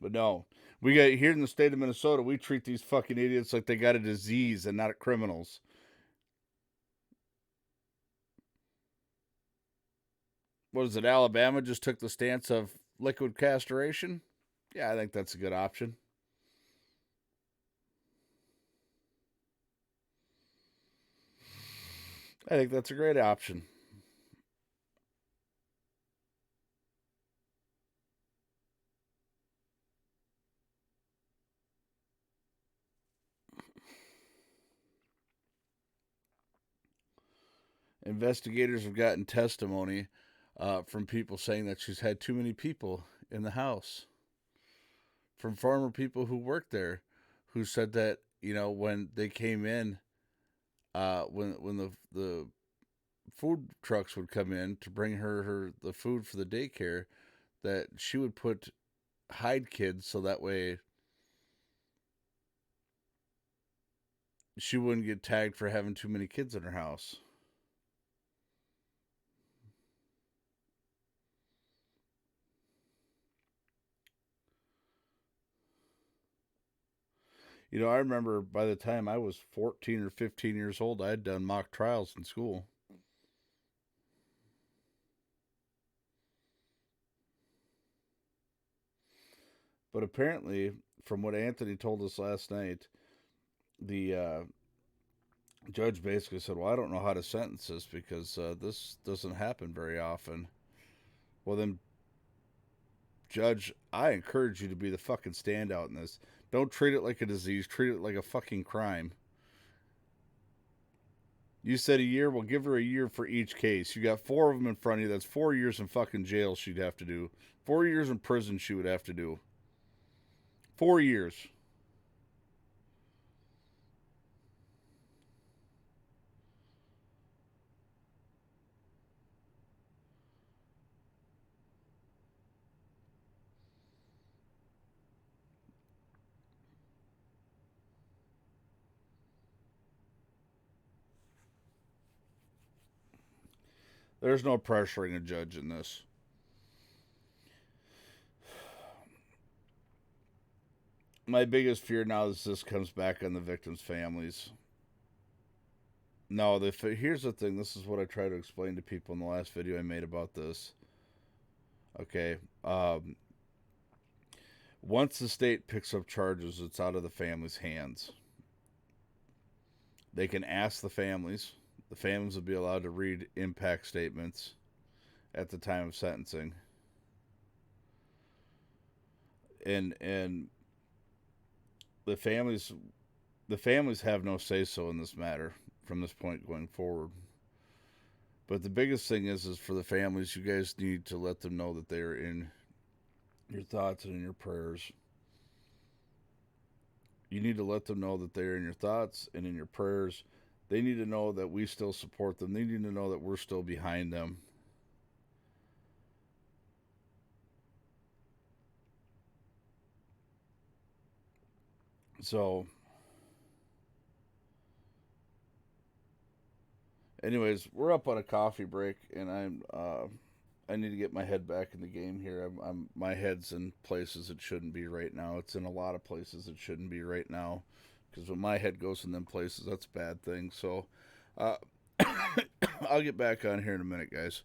But no. We got here in the state of Minnesota, we treat these fucking idiots like they got a disease and not criminals. What is it, Alabama just took the stance of liquid castration? Yeah, I think that's a good option. I think that's a great option. Investigators have gotten testimony from people saying that she's had too many people in the house. From former people who worked there, who said that, you know, when they came in, when the food trucks would come in to bring her the food for the daycare, that she would hide kids so that way she wouldn't get tagged for having too many kids in her house. You know, I remember by the time I was 14 or 15 years old, I had done mock trials in school. But apparently, from what Anthony told us last night, the judge basically said, well, I don't know how to sentence this because this doesn't happen very often. Well, then, Judge, I encourage you to be the fucking standout in this. Don't treat it like a disease. Treat it like a fucking crime. You said a year. Well, give her a year for each case. You got 4 of them in front of you. That's 4 years in fucking jail she'd have to do. 4 years in prison she would have to do. 4 years. There's no pressuring a judge in this. My biggest fear now is this comes back on the victims' families. No, here's the thing. This is what I try to explain to people in the last video I made about this. Okay. Once the state picks up charges, it's out of the family's hands. They can ask the families. The families will be allowed to read impact statements at the time of sentencing. And the families have no say-so in this matter from this point going forward. But the biggest thing is for the families, you guys need to let them know that they are in your thoughts and in your prayers. You need to let them know that they are in your thoughts and in your prayers. They need to know that we still support them. They need to know that we're still behind them. So, anyways, we're up on a coffee break, and I need to get my head back in the game here. My head's in places it shouldn't be right now. It's in a lot of places it shouldn't be right now. Because when my head goes in them places, that's a bad thing. So, I'll get back on here in a minute, guys.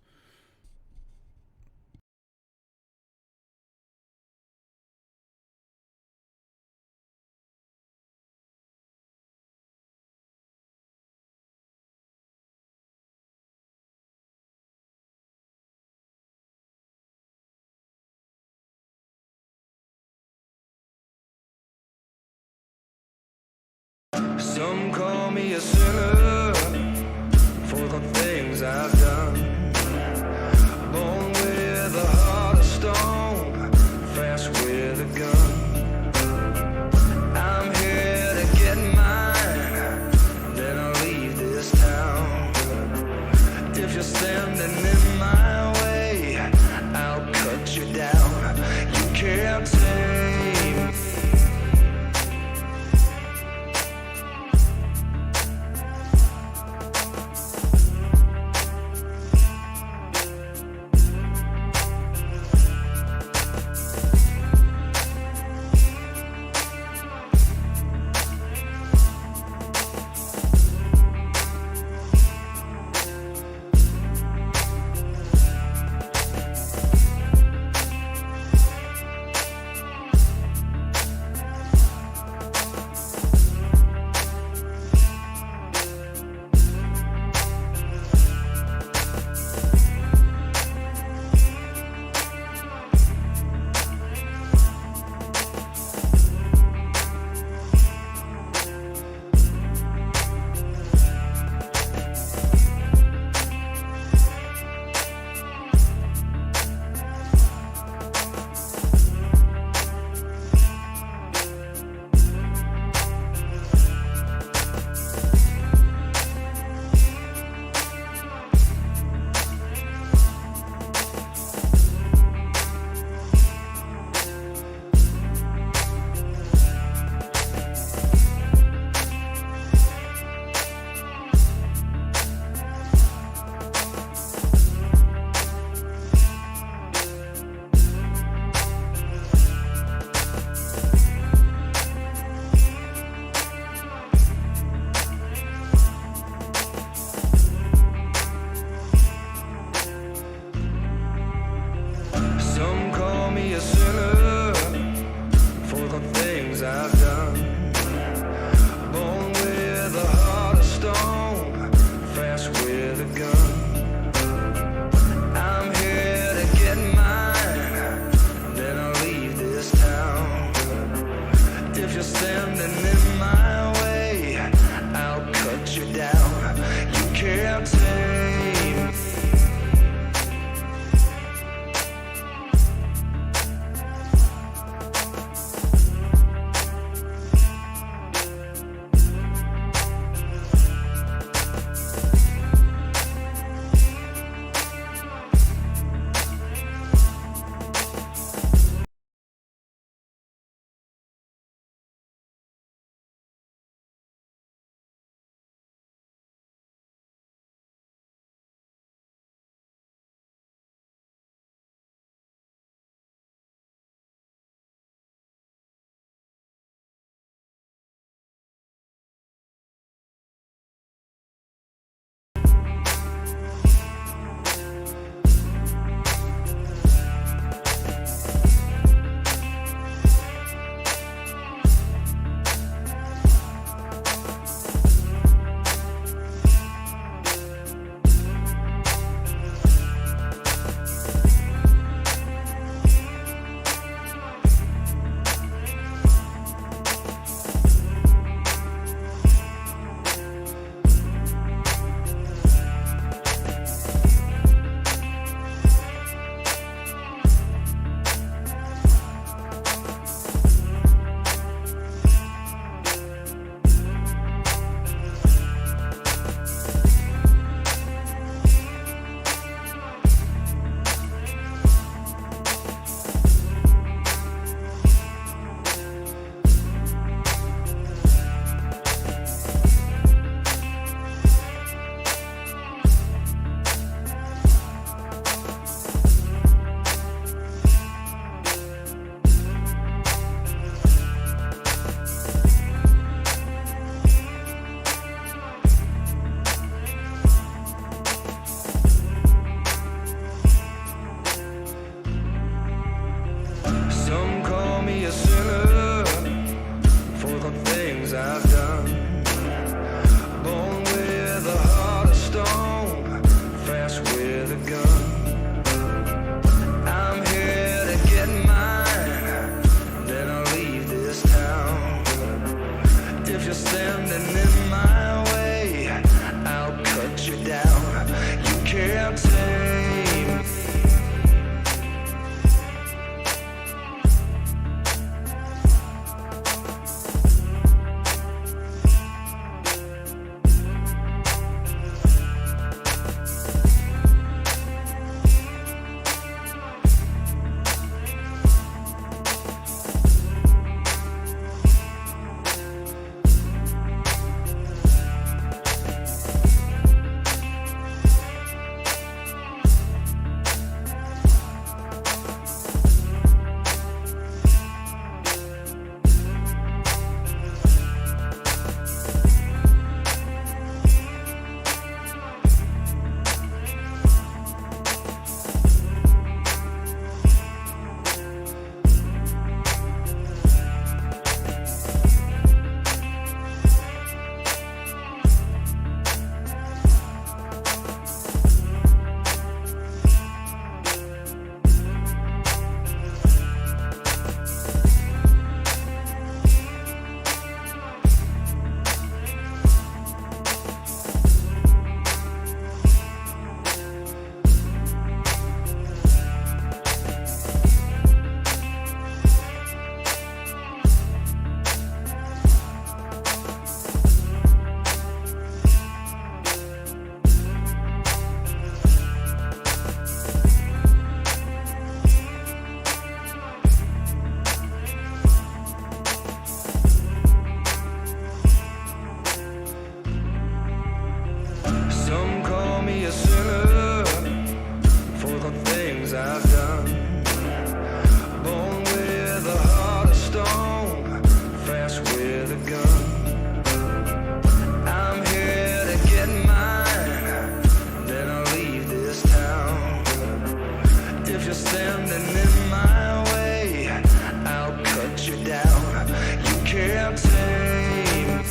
Some call me a sinner for the things I've done. Born with a heart of stone, fast with a gun. I'm here to get mine, then I'll leave this town. If you're standing in my way, I'll cut you down. You can't tame me. Some call me a sinner for the things I've done. Born with a heart of stone, fast with a gun. I'm here to get mine, then I'll leave this town. If you're standing in my way, I'll cut you down. You can't tame me. Some call me a sinner for the things I've done. Born with a heart of stone, fast with a gun. I'm here to get mine, then I'll leave this town. If you're standing things I've done. Born with a heart of stone, fast with a gun. I'm here to get mine, then I'll leave this town. If you're standing in my way, I'll cut you down. You can't tame me.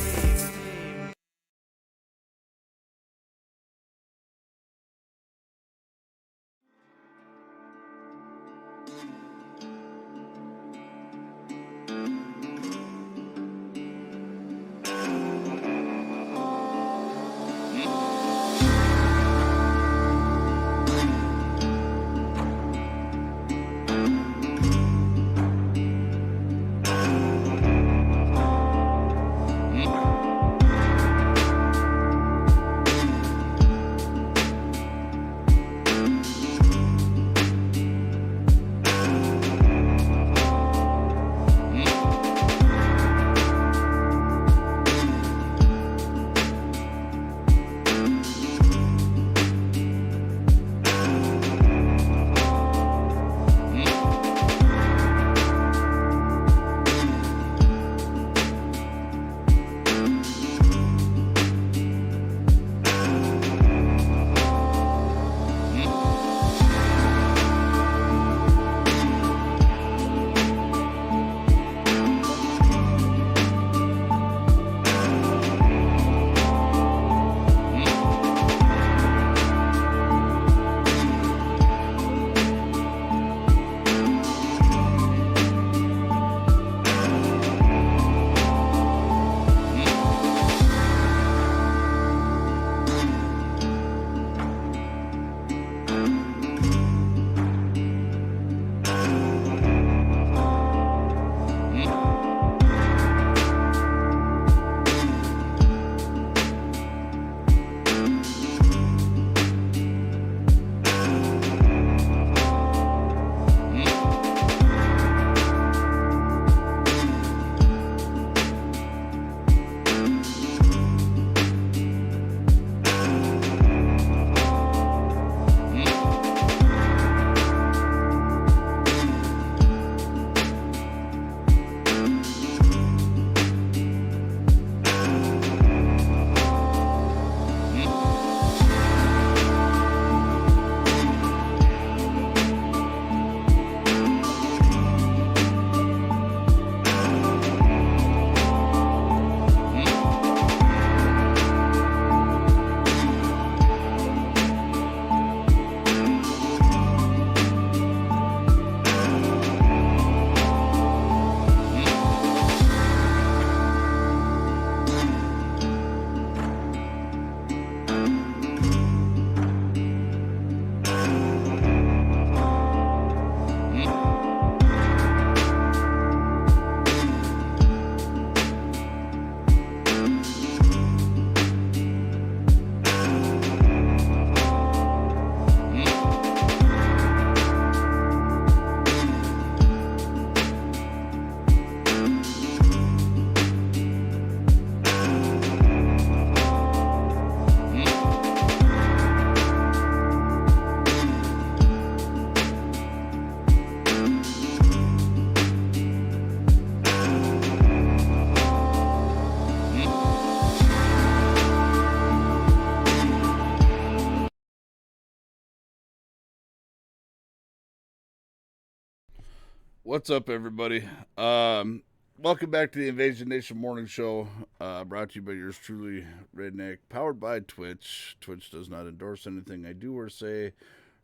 What's up, everybody? Welcome back to the Invasion Nation Morning Show, brought to you by yours truly, Redneck, powered by Twitch. Twitch does not endorse anything I do or say,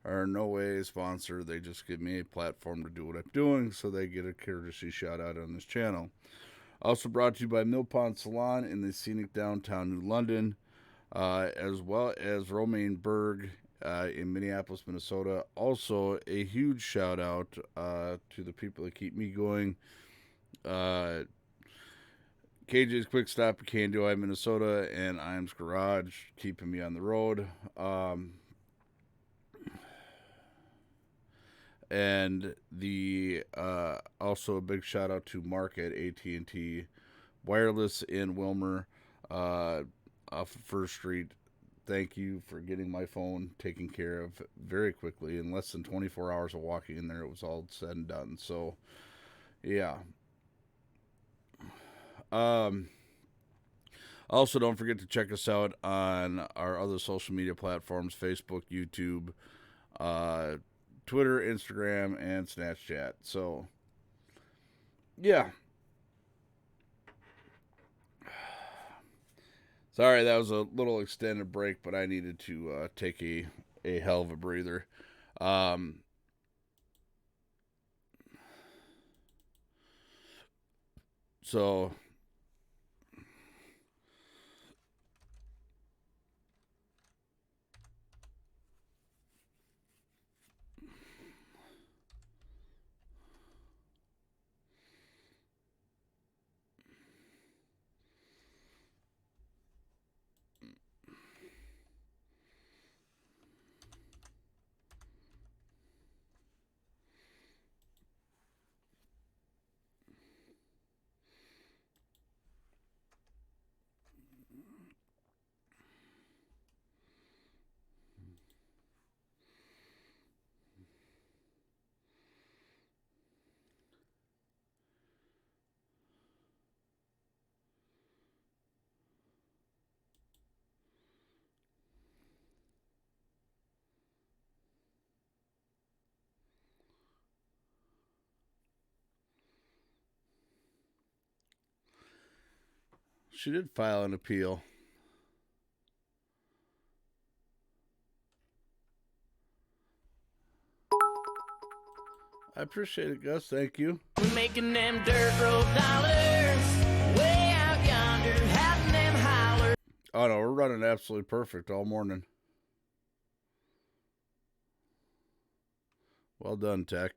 are no way a sponsor. They just give me a platform to do what I'm doing, so they get a courtesy shout out on this channel. Also brought to you by Mill Pond Salon in the scenic downtown New London, as well as Romaine Berg in Minneapolis, Minnesota. Also, a huge shout out to the people that keep me going. KJ's Quick Stop in Candy, Minnesota, and Iams Garage, keeping me on the road. And the also a big shout out to Mark at AT&T Wireless in Wilmer, off of First Street. thank you for getting my phone taken care of very quickly. In less than 24 hours of walking in there, it was all said and done. So, yeah. Also, don't forget to check us out on our other social media platforms, Facebook, YouTube, Twitter, Instagram, and Snapchat. So, yeah. Sorry, that was a little extended break, but I needed to take a hell of a breather. So, she did file an appeal. I appreciate it, Gus. Thank you. Making them dirt road dollars, way out yonder, having them holler. Oh no, we're running absolutely perfect all morning. Well done, Tech.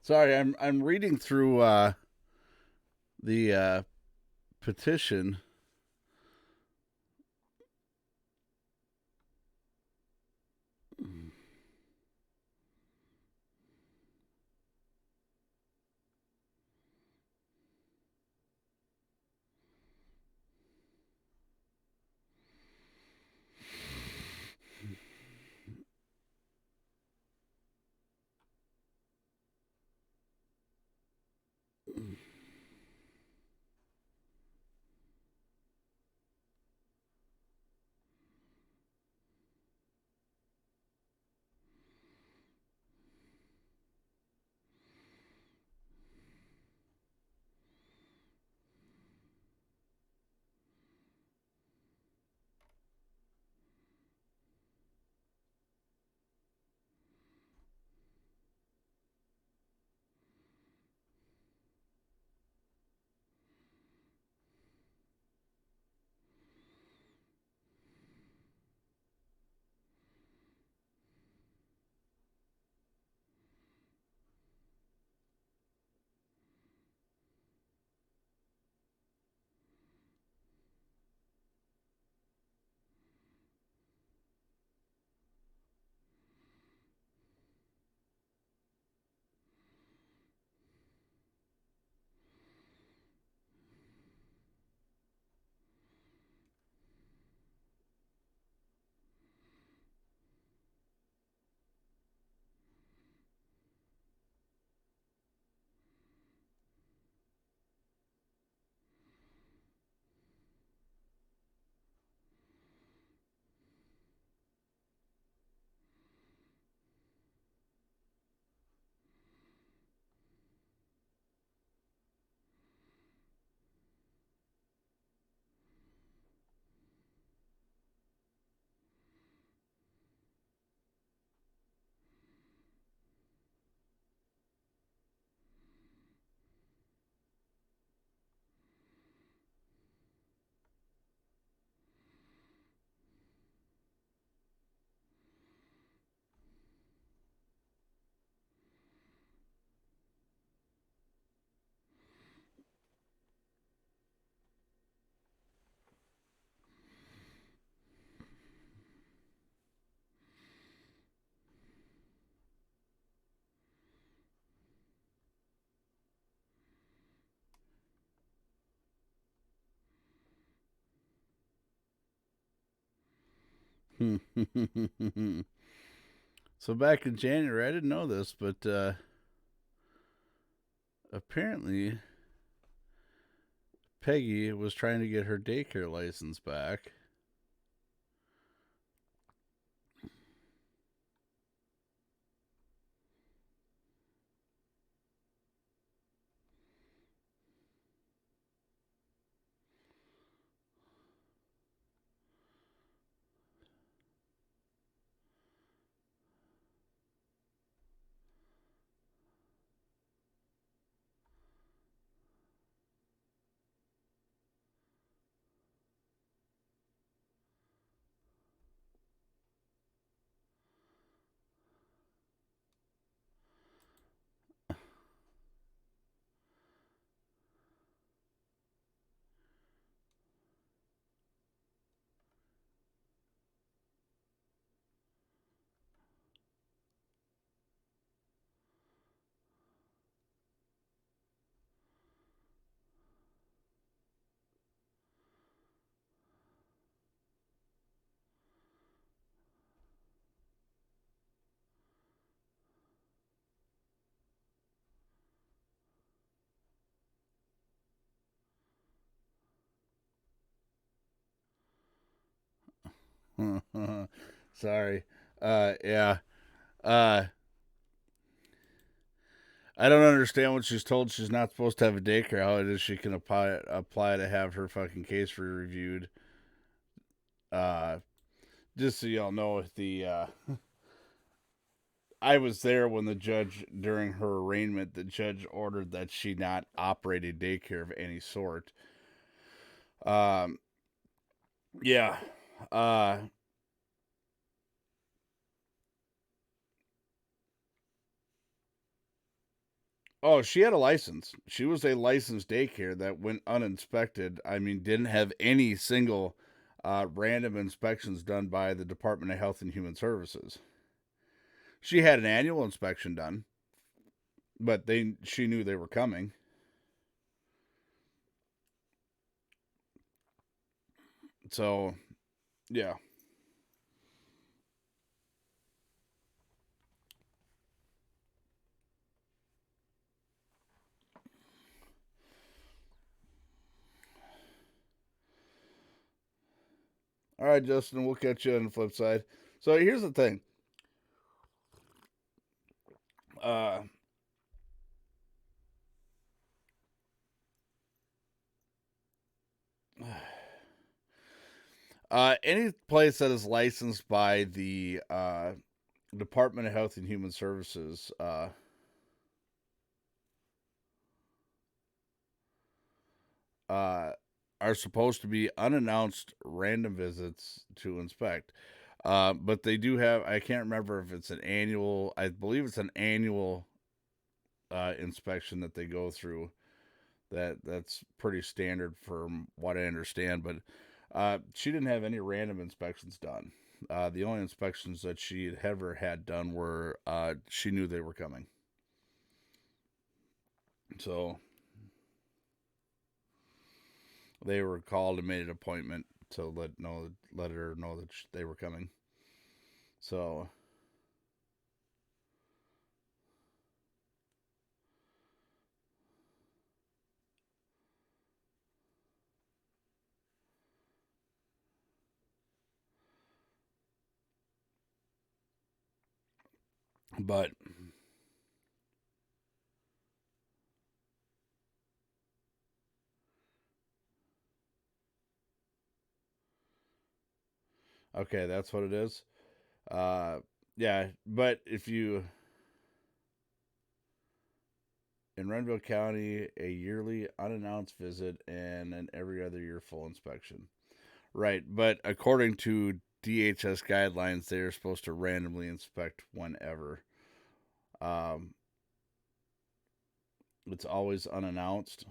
Sorry, I'm reading through the petition. So back in January, I didn't know this, but apparently Peggy was trying to get her daycare license back. Sorry. Yeah. I don't understand what she's told. She's not supposed to have a daycare. How it is she can apply to have her fucking case reviewed. Just so y'all know, I was there when the judge, during her arraignment, the judge ordered that she not operate a daycare of any sort. Yeah. Oh, she had a license. She was a licensed daycare that went uninspected. I mean, didn't have any single random inspections done by the Department of Health and Human Services. She had an annual inspection done, but she knew they were coming. So, yeah. All right, Justin, we'll catch you on the flip side. So here's the thing. Any place that is licensed by the Department of Health and Human Services are supposed to be unannounced random visits to inspect. But they do have, I can't remember if it's an annual, I believe it's an annual inspection that they go through. That's pretty standard from what I understand, but she didn't have any random inspections done. The only inspections that she had ever had done were she knew they were coming. So they were called and made an appointment to let her know that they were coming. So but okay, that's what it is. Yeah, but if you in Renville County, a yearly unannounced visit and an every other year full inspection. Right, but according to DHS guidelines, they're supposed to randomly inspect whenever. It's always unannounced.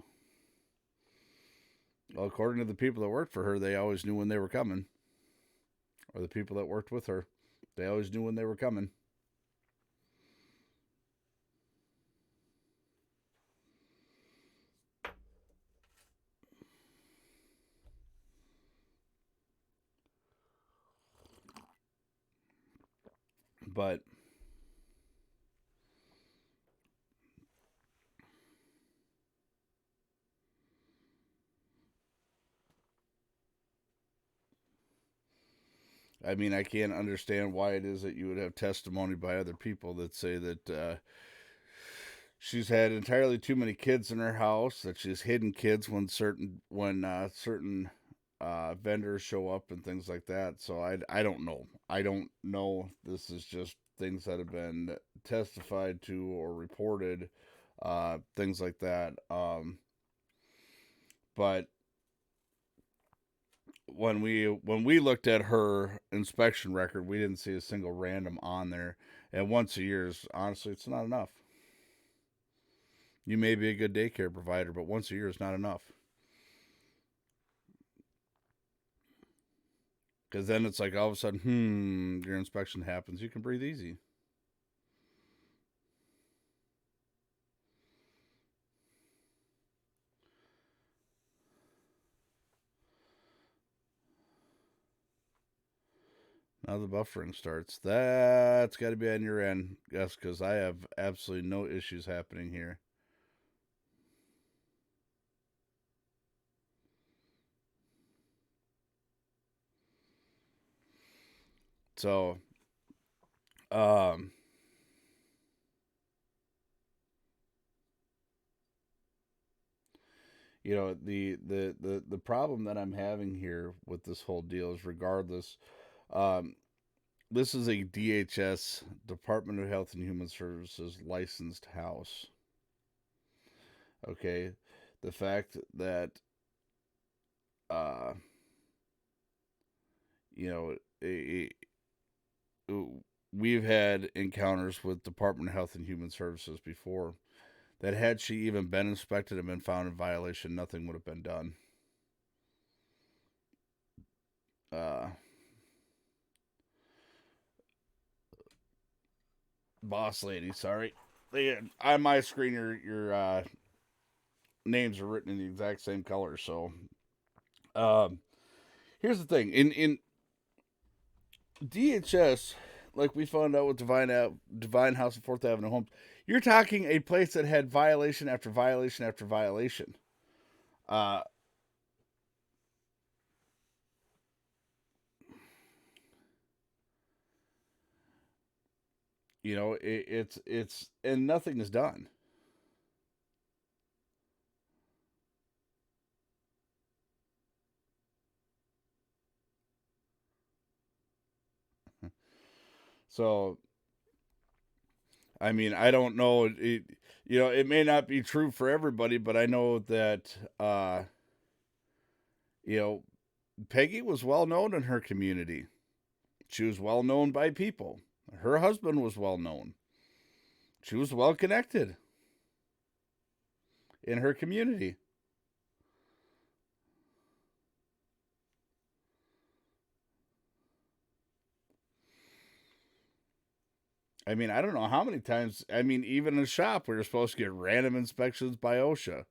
Well, according to the people that worked for her, they always knew when they were coming. Or the people that worked with her, they always knew when they were coming. But I mean, I can't understand why it is that you would have testimony by other people that say that she's had entirely too many kids in her house, that she's hidden kids when certain vendors show up and things like that. So I don't know. I don't know. This is just things that have been testified to or reported, things like that. But when we looked at her inspection record, we didn't see a single random on there. And once a year is, honestly, it's not enough. You may be a good daycare provider, but once a year is not enough. Because then it's like all of a sudden, your inspection happens. You can breathe easy. Now the buffering starts. That's got to be on your end, Gus, because I have absolutely no issues happening here. So, you know, the problem that I'm having here with this whole deal is, regardless, this is a DHS, Department of Health and Human Services, licensed house. Okay, the fact that, you know, we've had encounters with Department of Health and Human Services before, that had she even been inspected and been found in violation, nothing would have been done. Boss lady, sorry. On my screen, your names are written in the exact same color. So, here's the thing: in DHS, like we found out with Divine House of 4th Avenue Homes, you're talking a place that had violation after violation after violation. You know, it's and nothing is done. So, I mean, I don't know. You know, it may not be true for everybody, but I know that, you know, Peggy was well known in her community. She was well known by people. Her husband was well known. She was well connected in her community. I mean, I don't know how many times. I mean, even in the shop, we were supposed to get random inspections by OSHA.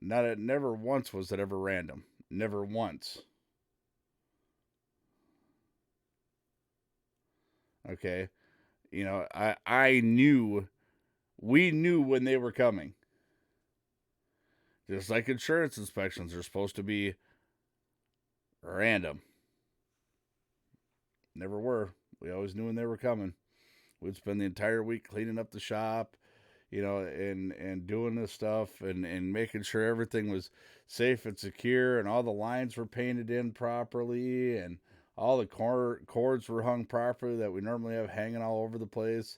Never once was it ever random. Never once. Okay. You know, we knew when they were coming. Just like insurance inspections are supposed to be random. Never were. We always knew when they were coming. We'd spend the entire week cleaning up the shop, you know, and doing this stuff and making sure everything was safe and secure, and all the lines were painted in properly, and all the cords were hung properly that we normally have hanging all over the place.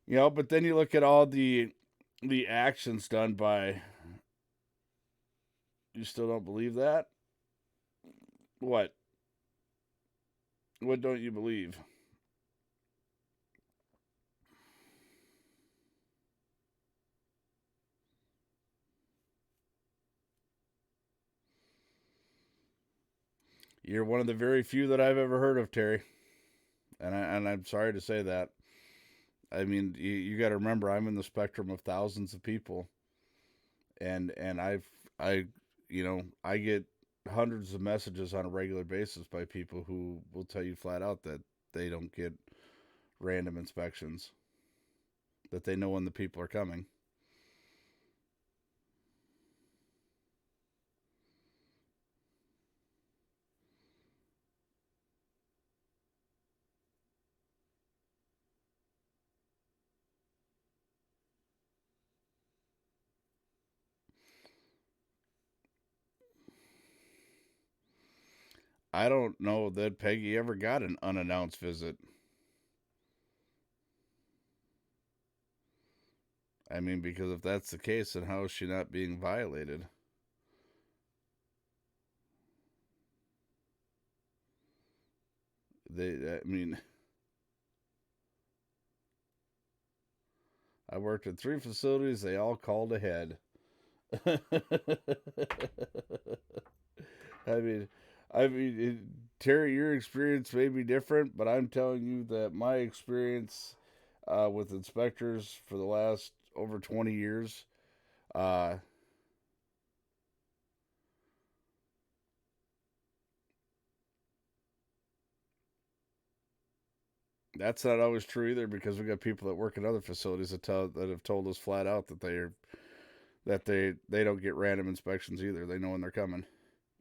You know, but then you look at all the actions done by... You still don't believe that? What? What don't you believe? You're one of the very few that I've ever heard of, Terry. And I'm sorry to say that. I mean, you got to remember, I'm in the spectrum of thousands of people. And I get hundreds of messages on a regular basis by people who will tell you flat out that they don't get random inspections, that they know when the people are coming. I don't know that Peggy ever got an unannounced visit. I mean, because if that's the case, then how is she not being violated? I mean, I worked at 3 facilities. They all called ahead. Terry, your experience may be different, but I'm telling you that my experience with inspectors for the last over 20 years, that's not always true either, because we got people that work in other facilities that have told us flat out that they don't get random inspections either. They know when they're coming,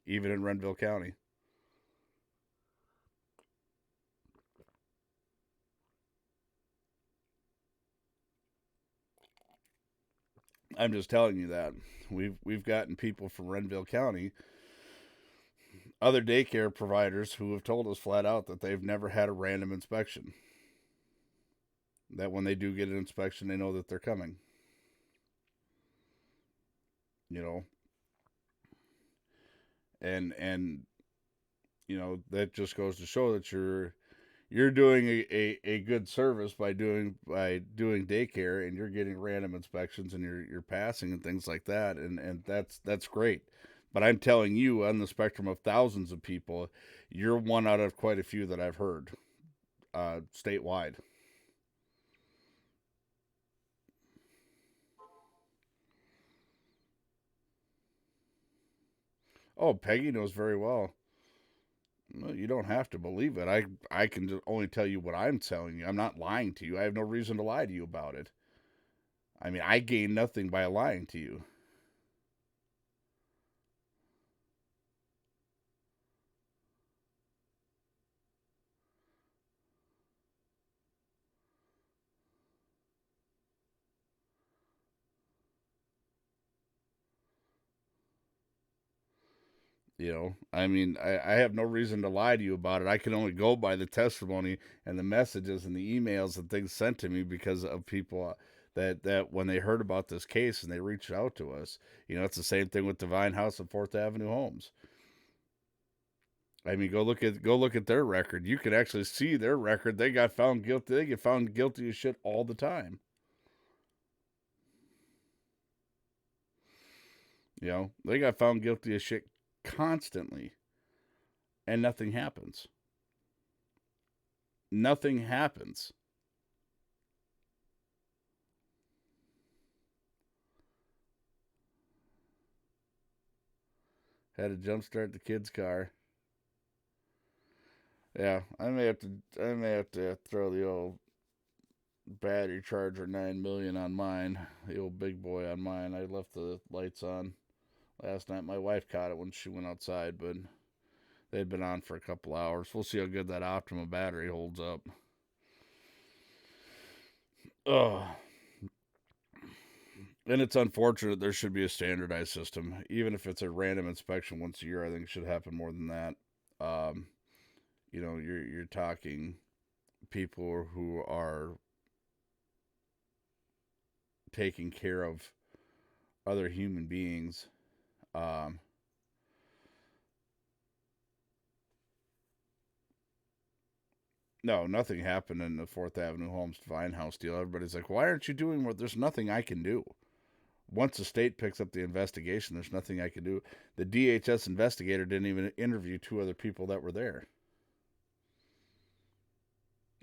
even in Renville County. I'm just telling you that we've gotten people from Renville County, other daycare providers, who have told us flat out that they've never had a random inspection. That when they do get an inspection, they know that they're coming. You know, and you know, that just goes to show that you're doing a good service by doing daycare, and you're getting random inspections, and you're passing and things like that, and that's great. But I'm telling you, on the spectrum of thousands of people, you're one out of quite a few that I've heard statewide. Oh, Peggy knows very well. No, you don't have to believe it. I can just only tell you what I'm telling you. I'm not lying to you. I have no reason to lie to you about it. I mean, I gain nothing by lying to you. You know, I mean, I have no reason to lie to you about it. I can only go by the testimony and the messages and the emails and things sent to me because of people that when they heard about this case and they reached out to us. You know, it's the same thing with Divine House and 4th Avenue Homes. I mean, go look at their record. You can actually see their record. They got found guilty. They get found guilty of shit all the time. You know, they got found guilty of shit constantly, and nothing happens. Nothing happens. Had to jumpstart the kid's car. Yeah, I may have to throw the old battery charger 9 million on mine, the old big boy on mine. I left the lights on last night. My wife caught it when she went outside, but they'd been on for a couple hours. We'll see how good that Optima battery holds up. And it's unfortunate. There should be a standardized system. Even if it's a random inspection once a year, I think it should happen more than that. You know, you're talking people who are taking care of other human beings. No, nothing happened in the 4th Avenue Homes Divine House deal. Everybody's like, why aren't you doing more? There's nothing I can do. Once the state picks up the investigation, there's nothing I can do. The DHS investigator didn't even interview 2 other people that were there.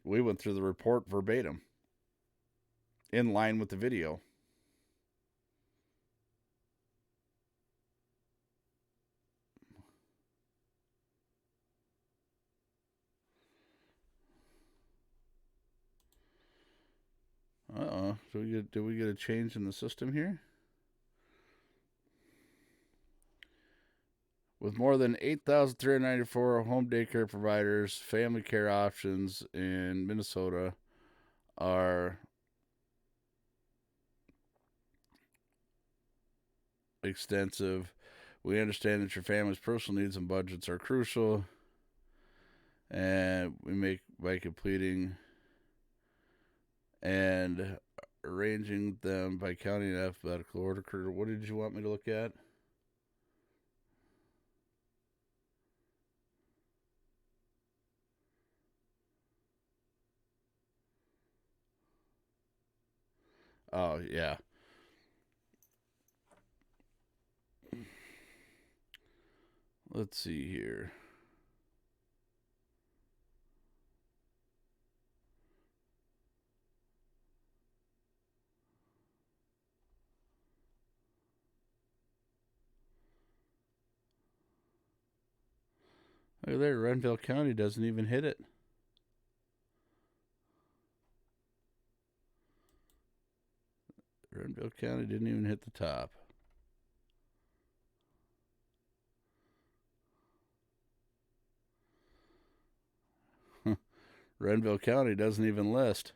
We went through the report verbatim, in line with the video. Did we get a change in the system here? With more than 8,394 home daycare providers, family care options in Minnesota are extensive. We understand that your family's personal needs and budgets are crucial, and we make by completing and arranging them by county in alphabetical order. What did you want me to look at? Oh, yeah. Let's see here. Look there, Renville County doesn't even hit it. Renville County didn't even hit the top. Renville County doesn't even list.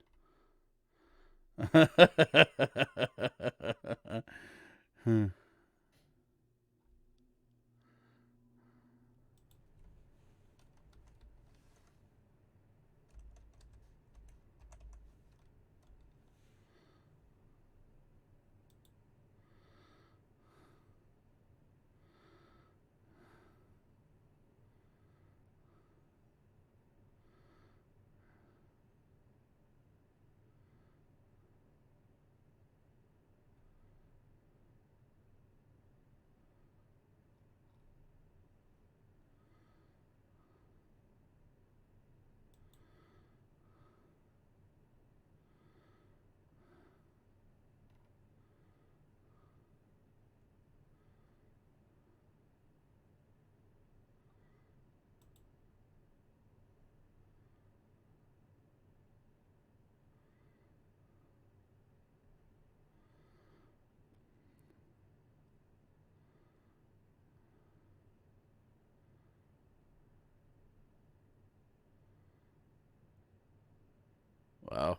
Wow.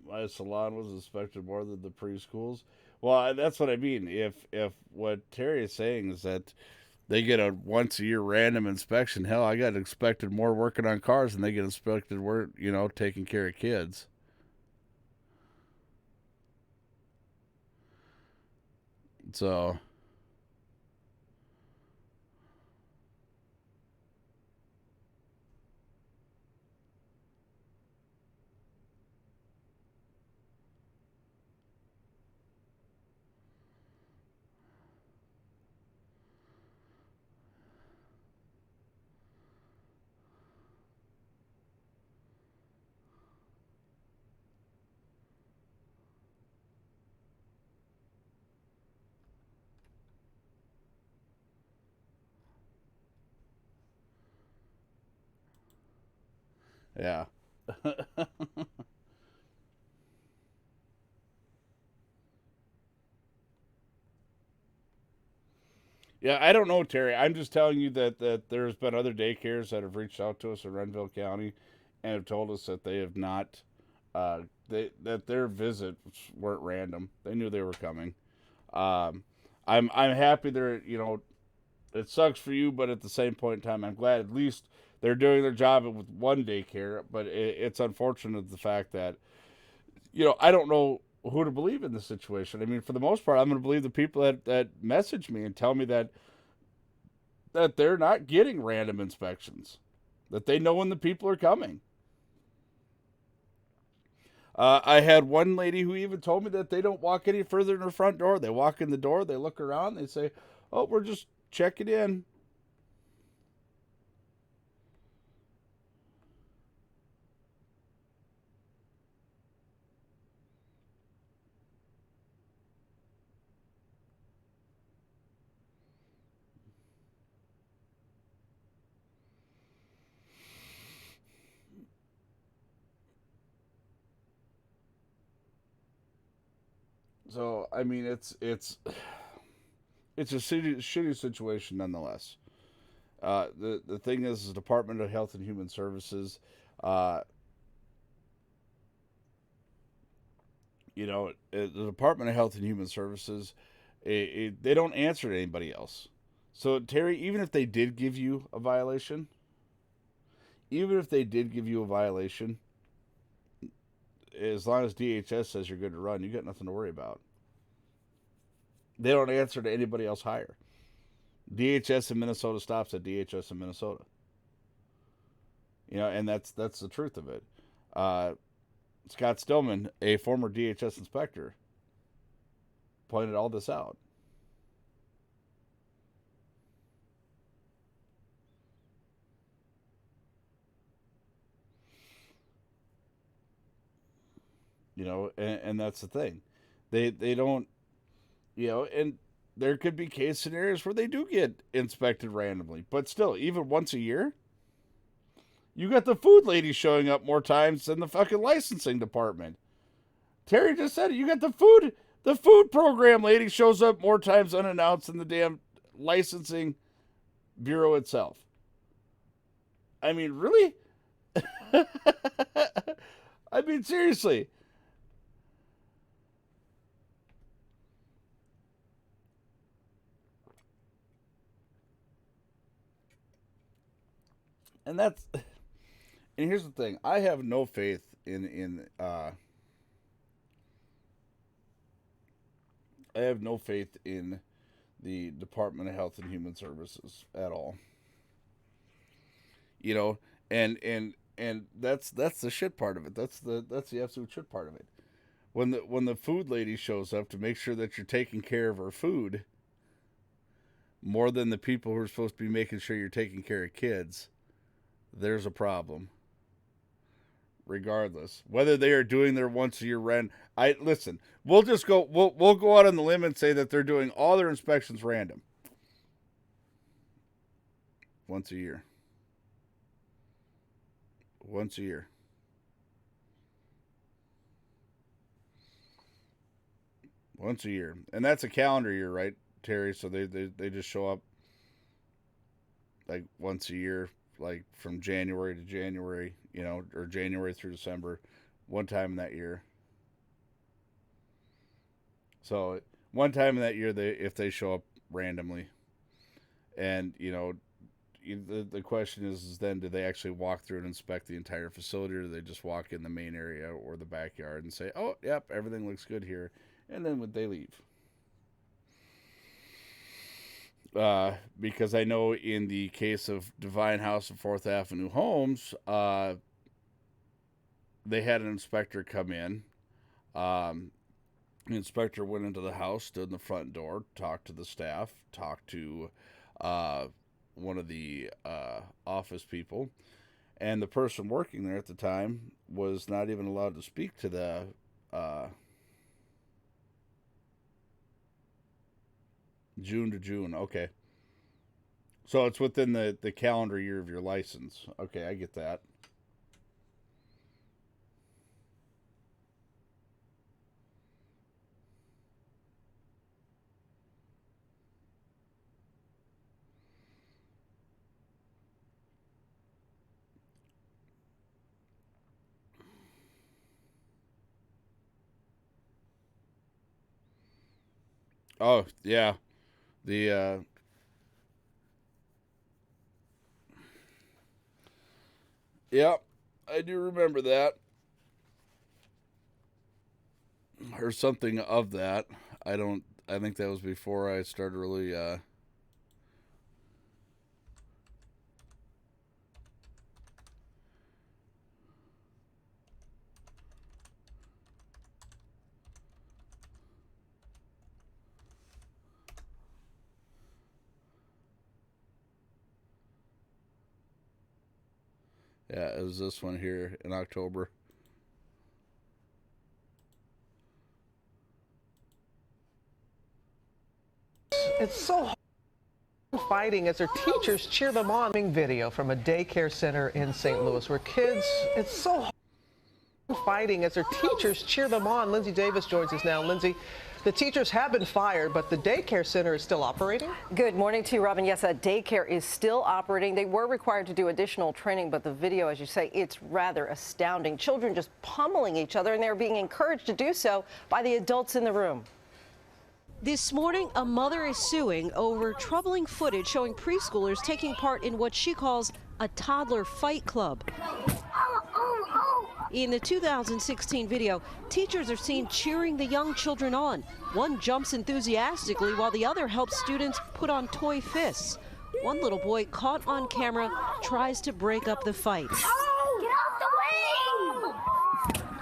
My salon was inspected more than the preschools. Well, that's what I mean. If what Terry is saying is that they get a once a year random inspection, hell, I got inspected more working on cars than they get inspected work, taking care of kids. So, yeah. Yeah, I don't know, Terry. I'm just telling you that there's been other daycares that have reached out to us in Renville County and have told us that they have not, that their visits weren't random. They knew they were coming. I'm happy they're, it sucks for you, but at the same point in time, I'm glad at least they're doing their job with one daycare. But it's unfortunate the fact that, I don't know who to believe in this situation. I mean, for the most part, I'm going to believe the people that message me and tell me that they're not getting random inspections, that they know when the people are coming. I had one lady who even told me that they don't walk any further than her front door. They walk in the door, they look around, they say, "Oh, we're just checking in." So I mean, it's a shitty situation nonetheless. The thing is, the Department of Health and Human Services, the Department of Health and Human Services, they don't answer to anybody else. So Terry, even if they did give you a violation, as long as DHS says you're good to run, you got nothing to worry about. They don't answer to anybody else higher. DHS in Minnesota stops at DHS in Minnesota. And that's the truth of it. Scott Stillman, a former DHS inspector, pointed all this out. And that's the thing. They don't, and there could be case scenarios where they do get inspected randomly, but still, even once a year, you got the food lady showing up more times than the fucking licensing department. Terry just said it. You got the food program lady shows up more times unannounced than the damn licensing bureau itself. I mean, really? I mean, seriously. And here's the thing. I have no faith in the Department of Health and Human Services at all. And that's the shit part of it. That's the absolute shit part of it. When the food lady shows up to make sure that you're taking care of her food more than the people who are supposed to be making sure you're taking care of kids, there's a problem. Regardless, whether they are doing their once a year random, we'll go out on the limb and say that they're doing all their inspections random. Once a year. And that's a calendar year, right, Terry? So they just show up like once a year, like from January to January, or January through December, one time in that year. So one time in that year, if they show up randomly, and the question is then, do they actually walk through and inspect the entire facility, or do they just walk in the main area or the backyard and say, oh, yep, everything looks good here, and then would they leave? Because I know in the case of Divine House of 4th Avenue Homes, they had an inspector come in. The inspector went into the house, stood in the front door, talked to the staff, talked to one of the office people, and the person working there at the time was not even allowed to speak to the June to June. Okay. So it's within the calendar year of your license. Okay, I get that. Oh, yeah. The yep, I do remember that, or something of that. I think that was before I started really yeah, it was this one here in October. It's so hard fighting as their teachers cheer them on. Video from a daycare center in St. Louis where kids, it's so fighting as their teachers cheer them on. Lindsay Davis joins us now. Lindsay, the teachers have been fired, but the daycare center is still operating? Good morning to you, Robin. Yes, that daycare is still operating. They were required to do additional training, but the video, as you say, it's rather astounding. Children just pummeling each other, and they're being encouraged to do so by the adults in the room. This morning, a mother is suing over troubling footage showing preschoolers taking part in what she calls a toddler fight club. In the 2016 video, teachers are seen cheering the young children on. One jumps enthusiastically while the other helps students put on toy fists. One little boy caught on camera tries to break up the fight.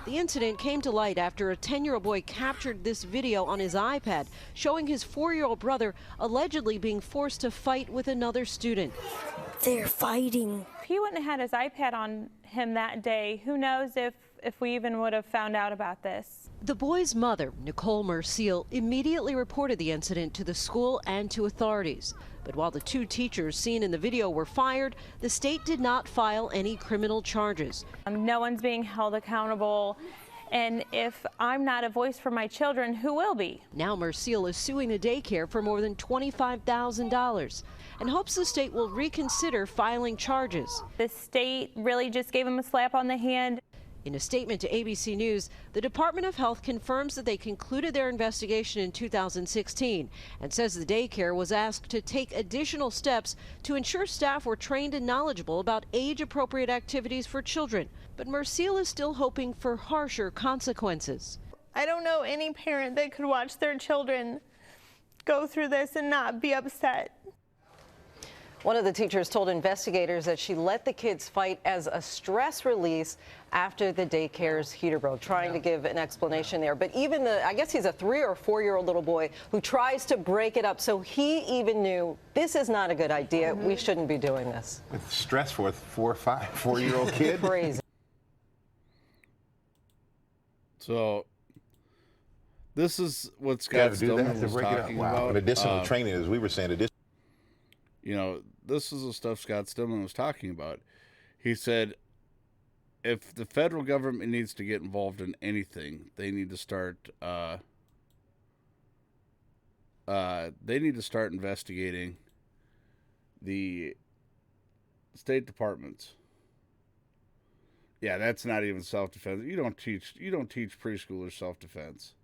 The incident came to light after a 10-year-old boy captured this video on his iPad, showing his 4-year-old brother allegedly being forced to fight with another student. They're fighting. If he wouldn't have had his iPad on him that day, who knows if we even would have found out about this. The boy's mother, Nicole Merciel, immediately reported the incident to the school and to authorities. But while the 2 teachers seen in the video were fired, the state did not file any criminal charges. No one's being held accountable. And if I'm not a voice for my children, who will be? Now Merciel is suing the daycare for more than $25,000 and hopes the state will reconsider filing charges. The state really just gave him a slap on the hand. In a statement to ABC News, the Department of Health confirms that they concluded their investigation in 2016 and says the daycare was asked to take additional steps to ensure staff were trained and knowledgeable about age-appropriate activities for children. But Merciel is still hoping for harsher consequences. I don't know any parent that could watch their children go through this and not be upset. One of the teachers told investigators that she let the kids fight as a stress release after the daycare's heater broke, trying to give an explanation there. But even I guess he's a 3 or 4-year-old little boy who tries to break it up. So he even knew this is not a good idea. We shouldn't be doing this. With stress for a 4 or 4-year-old kid? Crazy. So this is what Scott Stillman was talking about. Additional training, as we were saying, you know, this is the stuff Scott Stillman was talking about. He said, if the federal government needs to get involved in anything, they need to start. They need to start investigating the state departments. Yeah, that's not even self-defense. You don't teach preschoolers self-defense.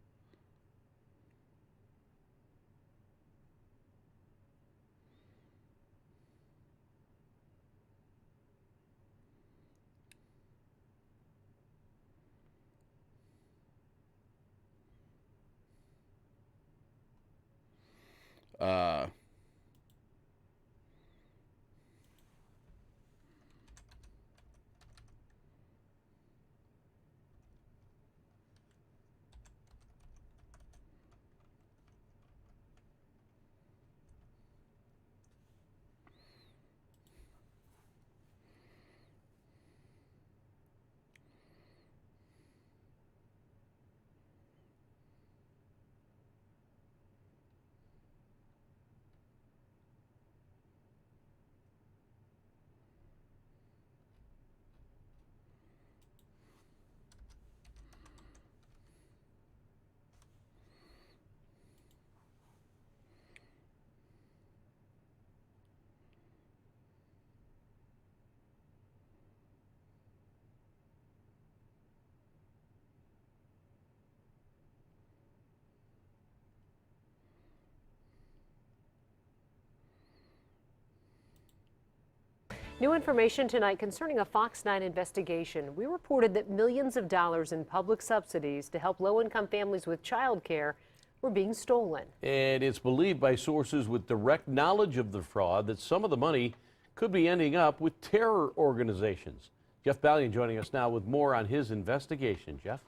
New information tonight concerning a Fox 9 investigation. We reported that millions of dollars in public subsidies to help low-income families with child care were being stolen. And it's believed by sources with direct knowledge of the fraud that some of the money could be ending up with terror organizations. Jeff Ballion joining us now with more on his investigation. Jeff?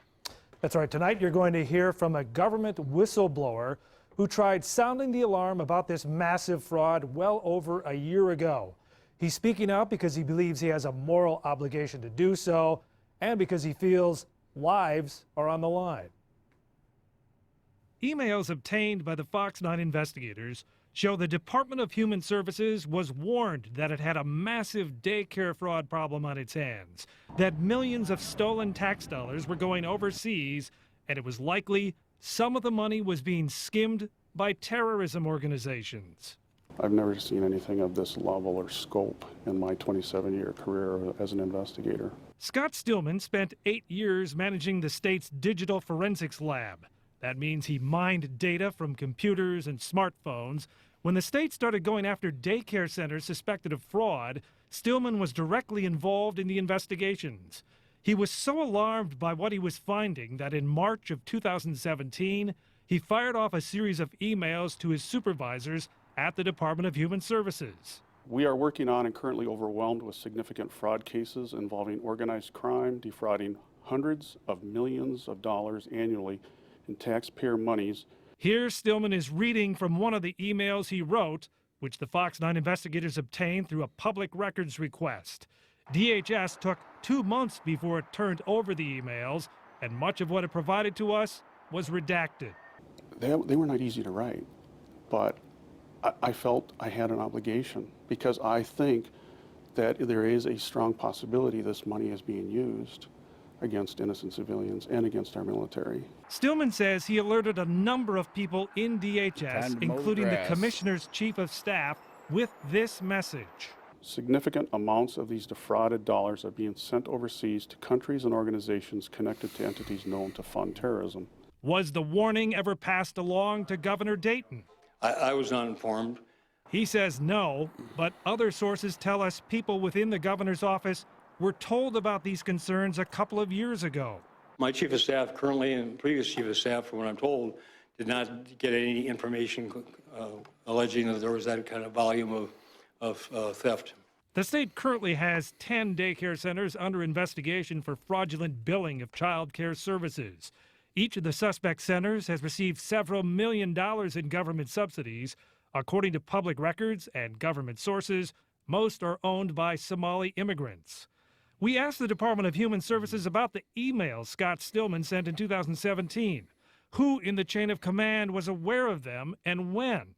That's right. Tonight you're going to hear from a government whistleblower who tried sounding the alarm about this massive fraud well over a year ago. He's speaking out because he believes he has a moral obligation to do so and because he feels lives are on the line. Emails obtained by the Fox 9 investigators show the Department of Human Services was warned that it had a massive daycare fraud problem on its hands, that millions of stolen tax dollars were going overseas, and it was likely some of the money was being skimmed by terrorism organizations. I've never seen anything of this level or scope in my 27-year career as an investigator. Scott Stillman spent 8 years managing the state's digital forensics lab. That means he mined data from computers and smartphones. When the state started going after daycare centers suspected of fraud, Stillman was directly involved in the investigations. He was so alarmed by what he was finding that in March of 2017, he fired off a series of emails to his supervisors at the Department of Human Services. We are working on and currently overwhelmed with significant fraud cases involving organized crime, defrauding hundreds of millions of dollars annually in taxpayer monies. Here, Stillman is reading from one of the emails he wrote, which the Fox 9 investigators obtained through a public records request. DHS took 2 months before it turned over the emails, and much of what it provided to us was redacted. They were not easy to write, but I felt I had an obligation because I think that there is a strong possibility this money is being used against innocent civilians and against our military. Stillman says he alerted a number of people in Time DHS, to mow including the grass. commissioner's chief of staff, with this message. Significant amounts of these defrauded dollars are being sent overseas to countries and organizations connected to entities known to fund terrorism. Was the warning ever passed along to Governor Dayton? I was not informed. He says no, but other sources tell us people within the governor's office were told about these concerns a couple of years ago. My chief of staff currently and previous chief of staff, from what I'm told, did not get any information alleging that there was that kind of volume of theft. The state currently has 10 daycare centers under investigation for fraudulent billing of child care services. Each of the suspect centers has received several $1 million in government subsidies. According to public records and government sources, most are owned by Somali immigrants. We asked the Department of Human Services about the emails Scott Stillman sent in 2017. Who in the chain of command was aware of them and when?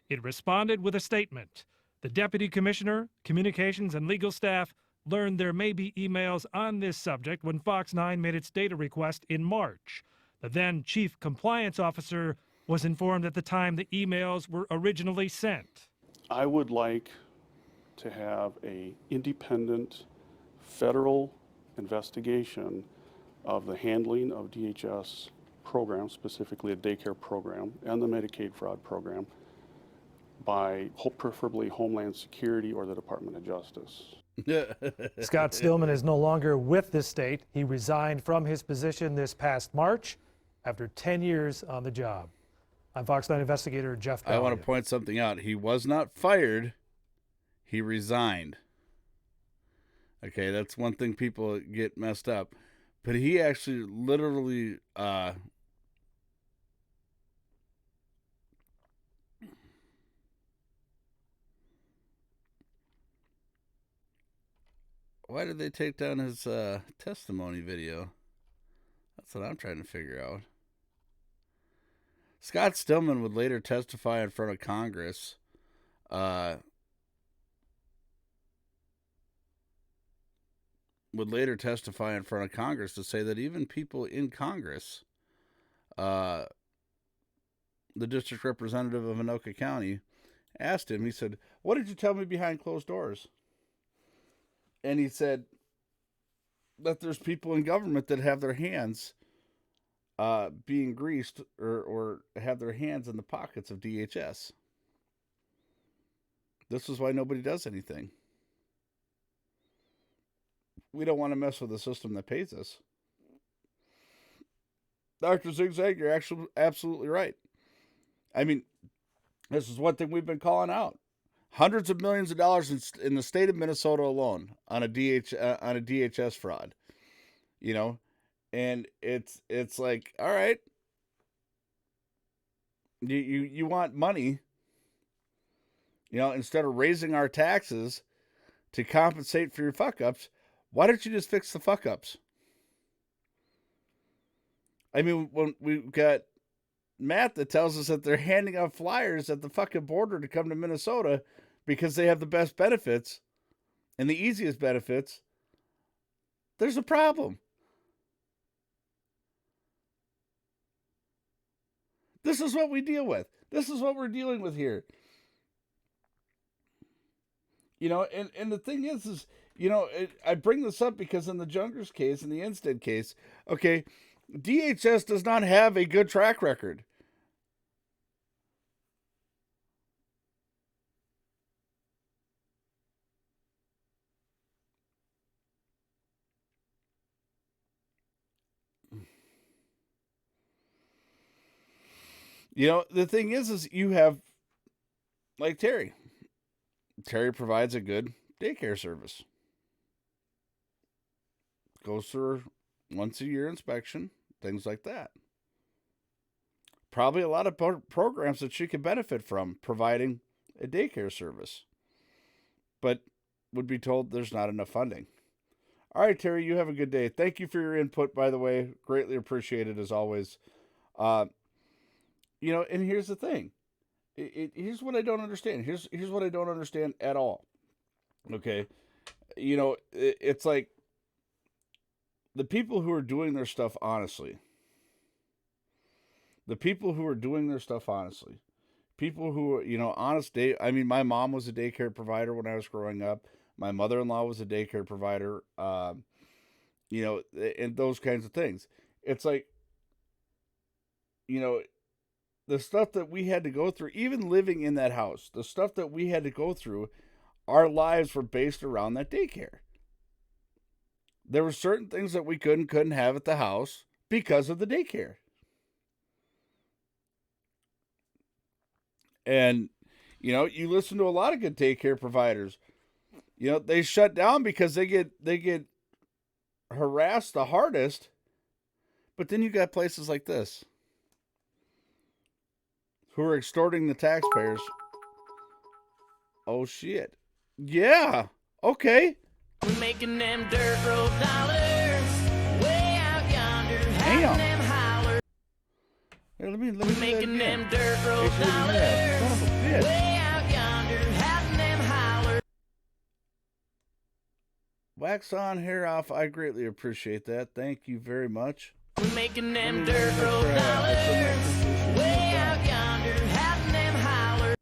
It responded with a statement. The Deputy Commissioner, Communications and Legal Staff learned there may be emails on this subject when Fox 9 made its data request in March. The then Chief Compliance Officer was informed at the time the emails were originally sent. I would like to have an independent federal investigation of the handling of DHS programs, specifically a daycare program and the Medicaid fraud program, by preferably Homeland Security or the Department of Justice. Scott Stillman is no longer with the state. He resigned from his position this past March after 10 years on the job. I'm Fox 9 investigator Jeff Balliet. I want to point something out. He was not fired. He resigned. Okay, that's one thing people get messed up. But he actually literally why did they take down his testimony video? That's what I'm trying to figure out. Scott Stillman would later testify in front of Congress. Would later testify in front of Congress to say that even people in Congress, the district representative of Anoka County, asked him, he said, "What did you tell me behind closed doors?" And he said that there's people in government that have their hands being greased or have their hands in the pockets of DHS. This is why nobody does anything. We don't want to mess with the system that pays us. Dr. Zigzag, you're actually absolutely right. I mean, this is one thing we've been calling out. Hundreds of millions of dollars in the state of Minnesota alone on a DHS fraud. You know, and it's like, all right, you want money, you know, instead of raising our taxes to compensate for your fuck ups, why don't you just fix the fuck ups? I mean, when we've got Matt that tells us that they're handing out flyers at the fucking border to come to Minnesota because they have the best benefits and the easiest benefits, there's a problem. This is what we deal with. This is what we're dealing with here. You know, and the thing is, you know, I bring this up because in the Jungers case, in the Instead case, okay, DHS does not have a good track record. You know, the thing is you have, like Terry. Terry provides a good daycare service. Goes through once a year inspection, things like that. Probably a lot of programs that she could benefit from providing a daycare service. But would be told there's not enough funding. All right, Terry, you have a good day. Thank you for your input, by the way. Greatly appreciated as always. You know, and here's the thing. Here's what I don't understand. Here's what I don't understand at all. Okay. You know, it's like the people who are doing their stuff honestly. People who are, you know, honest day. I mean, my mom was a daycare provider when I was growing up. My mother-in-law was a daycare provider. You know, and those kinds of things. It's like, you know, the stuff that we had to go through, even living in that house, the stuff that we had to go through, our lives were based around that daycare. There were certain things that we couldn't have at the house because of the daycare. And, you know, you listen to a lot of good daycare providers. You know, they shut down because they get harassed the hardest. But then you got places like this who are extorting the taxpayers. Oh, shit. Yeah. Okay. We're making them dirt road dollars way out yonder. Damn. Them holler. Here, let me making them dirt road dollars Son of a bitch. way out yonder. Having them holler. Wax on, hair off. I greatly appreciate that. Thank you very much. We're making them dirt road dollars way out yonder. Having them holler.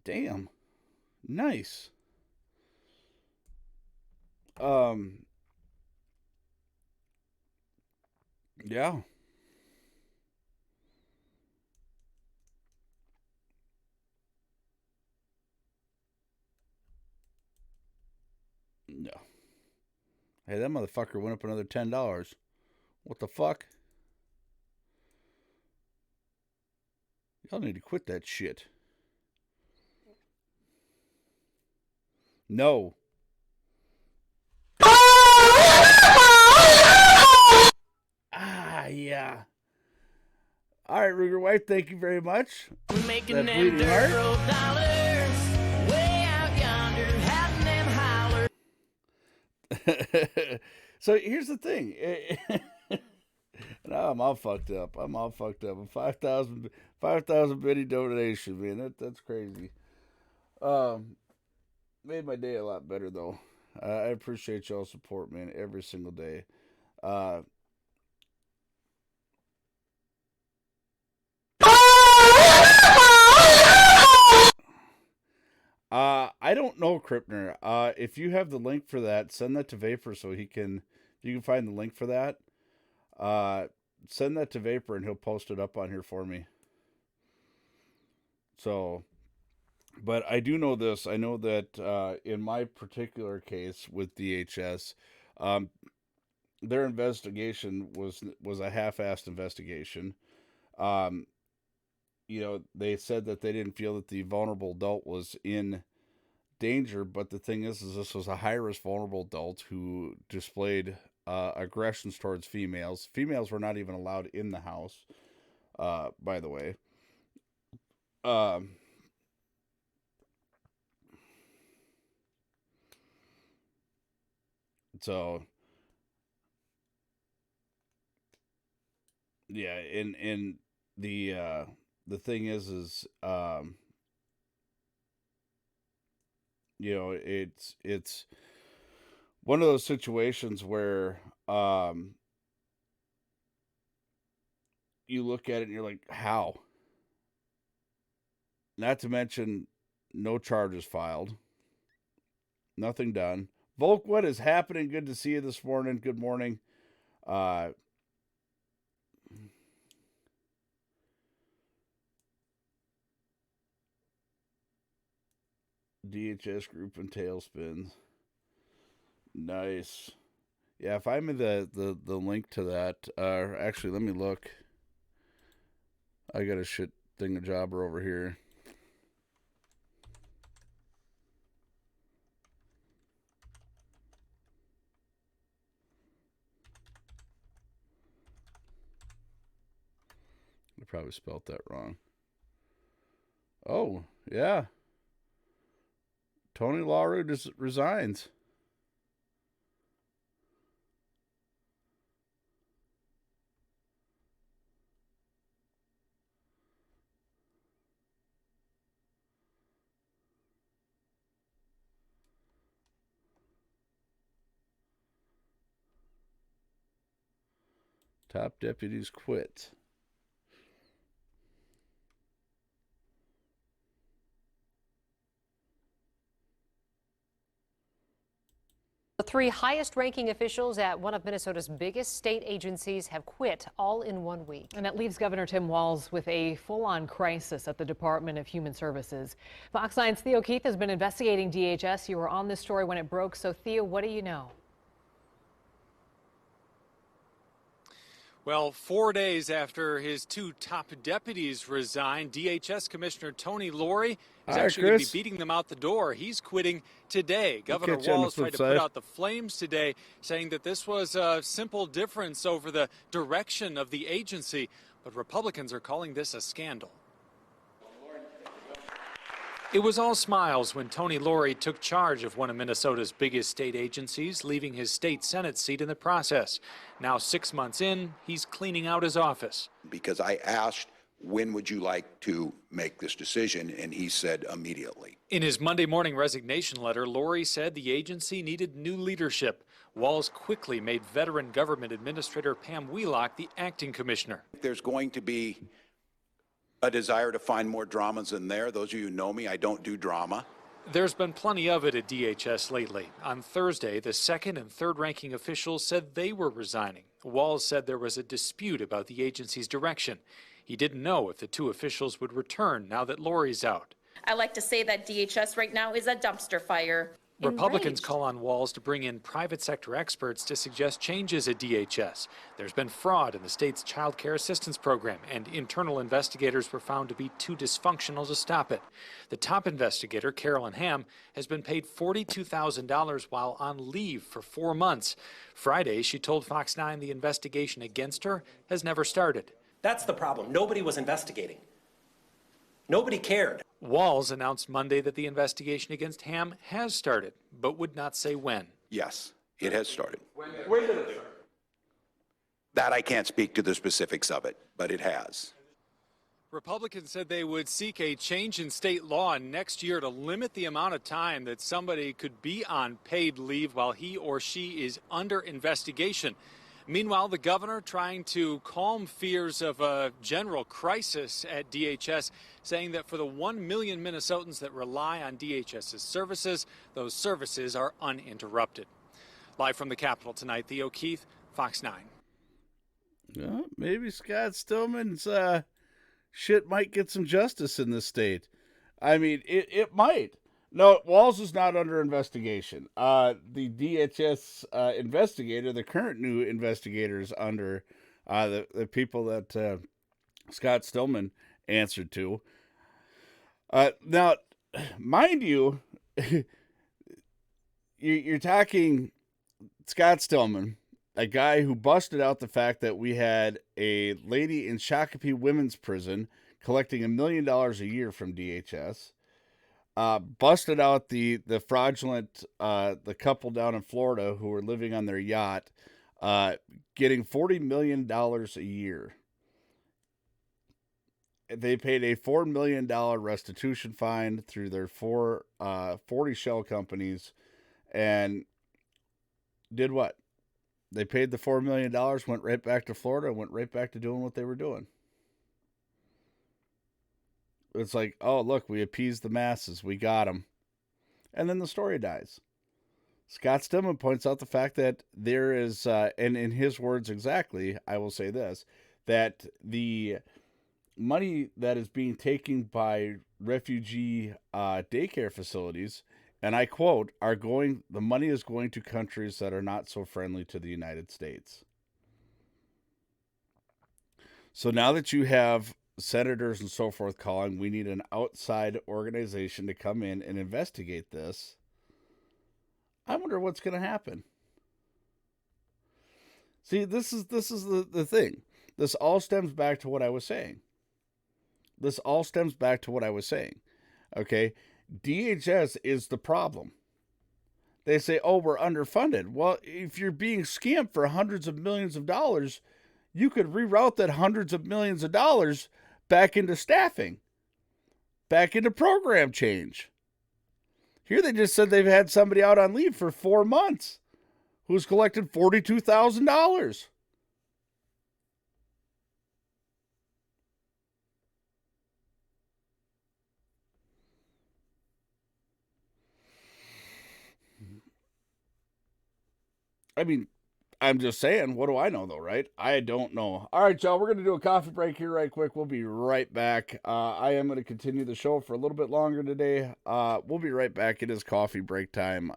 Damn. Nice. Yeah. No. Hey, that motherfucker went up another $10. What the fuck? Y'all need to quit that shit. No. Yeah. All right, Ruger White, thank you very much. We're making That them bleeding dirt heart. road dollars way out yonder. Having them holler. So here's the thing. No, I'm all fucked up. A 5,000 bitty donation, man. That's crazy. Made my day a lot better though. I appreciate y'all's support, man, every single day. I don't know, Krippner. If you have the link for that, send that to Vapor so you can find the link for that. Send that to Vapor and he'll post it up on here for me. So, but I do know this. I know that in my particular case with DHS, their investigation was a half-assed investigation. You know, they said that they didn't feel that the vulnerable adult was in danger, but the thing is this was a high-risk vulnerable adult who displayed aggressions towards females. Females were not even allowed in the house, by the way. So, yeah, and the thing is you know, it's one of those situations where you look at it and you're like, how? Not to mention no charges filed. Nothing done. Volk, what is happening? Good to see you this morning. Good morning. DHS group and tailspins. Nice. Yeah, find me the link to that. Actually, let me look. I got a shit thingajobber over here. I probably spelt that wrong. Oh, yeah. Tony LaRue just resigns. Top deputies quit. The 3 highest-ranking officials at one of Minnesota's biggest state agencies have quit all in 1 week. And it leaves Governor Tim Walz with a full-on crisis at the Department of Human Services. Fox 9's Theo Keith has been investigating DHS. You were on this story when it broke. So, Theo, what do you know? Well, 4 days after his 2 top deputies resigned, DHS Commissioner Tony Laurie is actually going to be beating them out the door. He's quitting today. Governor Walz tried to put out the flames today, saying that this was a simple difference over the direction of the agency. But Republicans are calling this a scandal. It was all smiles when Tony Laurie took charge of one of Minnesota's biggest state agencies, leaving his state Senate seat in the process. Now, 6 months in, he's cleaning out his office. Because I asked, when would you like to make this decision? And he said immediately. In his Monday morning resignation letter, Laurie said the agency needed new leadership. Walz quickly made veteran government administrator Pam Wheelock the acting commissioner. There's going to be a desire to find more dramas in there. Those of you who know me, I don't do drama. There's been plenty of it at DHS lately. On Thursday, the second and third ranking officials said they were resigning. Walz said there was a dispute about the agency's direction. He didn't know if the 2 officials would return now that Laurie's out. I like to say that DHS right now is a dumpster fire. Republicans call on Walz to bring in private sector experts to suggest changes at DHS. There's been fraud in the state's child care assistance program, and internal investigators were found to be too dysfunctional to stop it. The top investigator, Carolyn Ham, has been paid $42,000 while on leave for 4 months. Friday, she told Fox 9 the investigation against her has never started. That's the problem. Nobody was investigating. Nobody cared. Walz announced Monday that the investigation against Ham has started, but would not say when. Yes, it has started. When did it start? That I can't speak to the specifics of it, but it has. Republicans said they would seek a change in state law next year to limit the amount of time that somebody could be on paid leave while he or she is under investigation. Meanwhile, the governor trying to calm fears of a general crisis at DHS, saying that for the 1 million Minnesotans that rely on DHS's services, those services are uninterrupted. Live from the Capitol tonight, Theo Keith, Fox 9. Yeah, maybe Scott Stillman's shit might get some justice in this state. I mean, it might. No, Walz is not under investigation. The DHS investigator, the current new investigators under the people that Scott Stillman answered to. Now, mind you, you're talking Scott Stillman, a guy who busted out the fact that we had a lady in Shakopee Women's Prison collecting $1 million a year from DHS. Busted out the fraudulent, the couple down in Florida who were living on their yacht, getting $40 million a year. they paid a $4 million restitution fine through their 40 shell companies, and did what? They paid the $4 million, went right back to Florida, and went right back to doing what they were doing. It's like, oh, look, we appeased the masses. We got them. And then the story dies. Scott Stillman points out the fact that there is, and in his words exactly, I will say this, that the money that is being taken by refugee daycare facilities, and I quote, the money is going to countries that are not so friendly to the United States. So now that you have senators and so forth calling, we need an outside organization to come in and investigate this, I wonder what's going to happen. See, this is the thing. This all stems back to what I was saying. Okay? DHS is the problem. They say, oh, we're underfunded. Well, if you're being scammed for hundreds of millions of dollars, you could reroute that hundreds of millions of dollars back into staffing, back into program change. Here they just said they've had somebody out on leave for 4 months who's collected $42,000. I mean, I'm just saying, what do I know, though, right? I don't know. All right, y'all, we're going to do a coffee break here right quick. We'll be right back. I am going to continue the show for a little bit longer today. We'll be right back. It is coffee break time.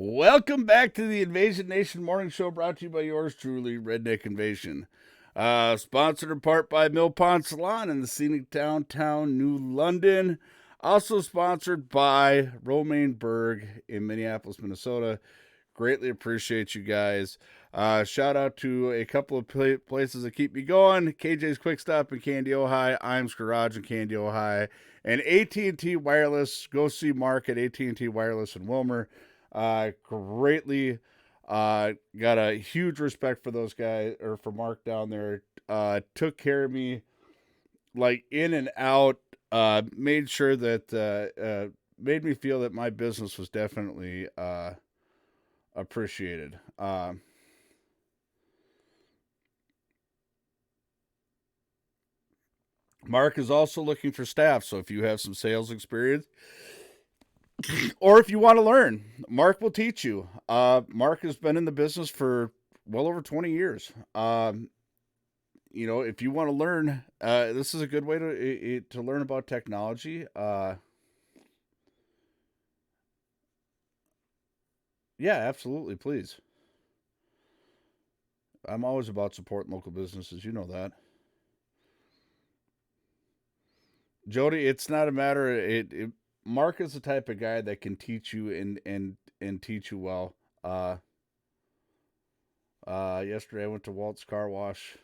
Welcome back to the Invasion Nation Morning Show, brought to you by yours truly, Redneck Invasion. Sponsored in part by Mill Pond Salon in the scenic downtown New London. Also sponsored by Romaine Berg in Minneapolis, Minnesota. Greatly appreciate you guys. Shout out to a couple of places that keep me going. KJ's Quick Stop in Candy, Ohio. Iams Garage in Candy, Ohio. And AT&T Wireless. Go see Mark at AT&T Wireless in Wilmer. Greatly got a huge respect for those guys, or for Mark down there. Took care of me like in and out. Made sure that made me feel that my business was definitely appreciated. Mark is also looking for staff, so if you have some sales experience or if you want to learn, Mark will teach you. Mark has been in the business for well over 20 years. You know, if you want to learn, this is a good way to learn about technology. Yeah, absolutely, please. I'm always about supporting local businesses. You know that. Jody, it's not a matter. Mark is the type of guy that can teach you and teach you well. Yesterday I went to Walt's Car Wash.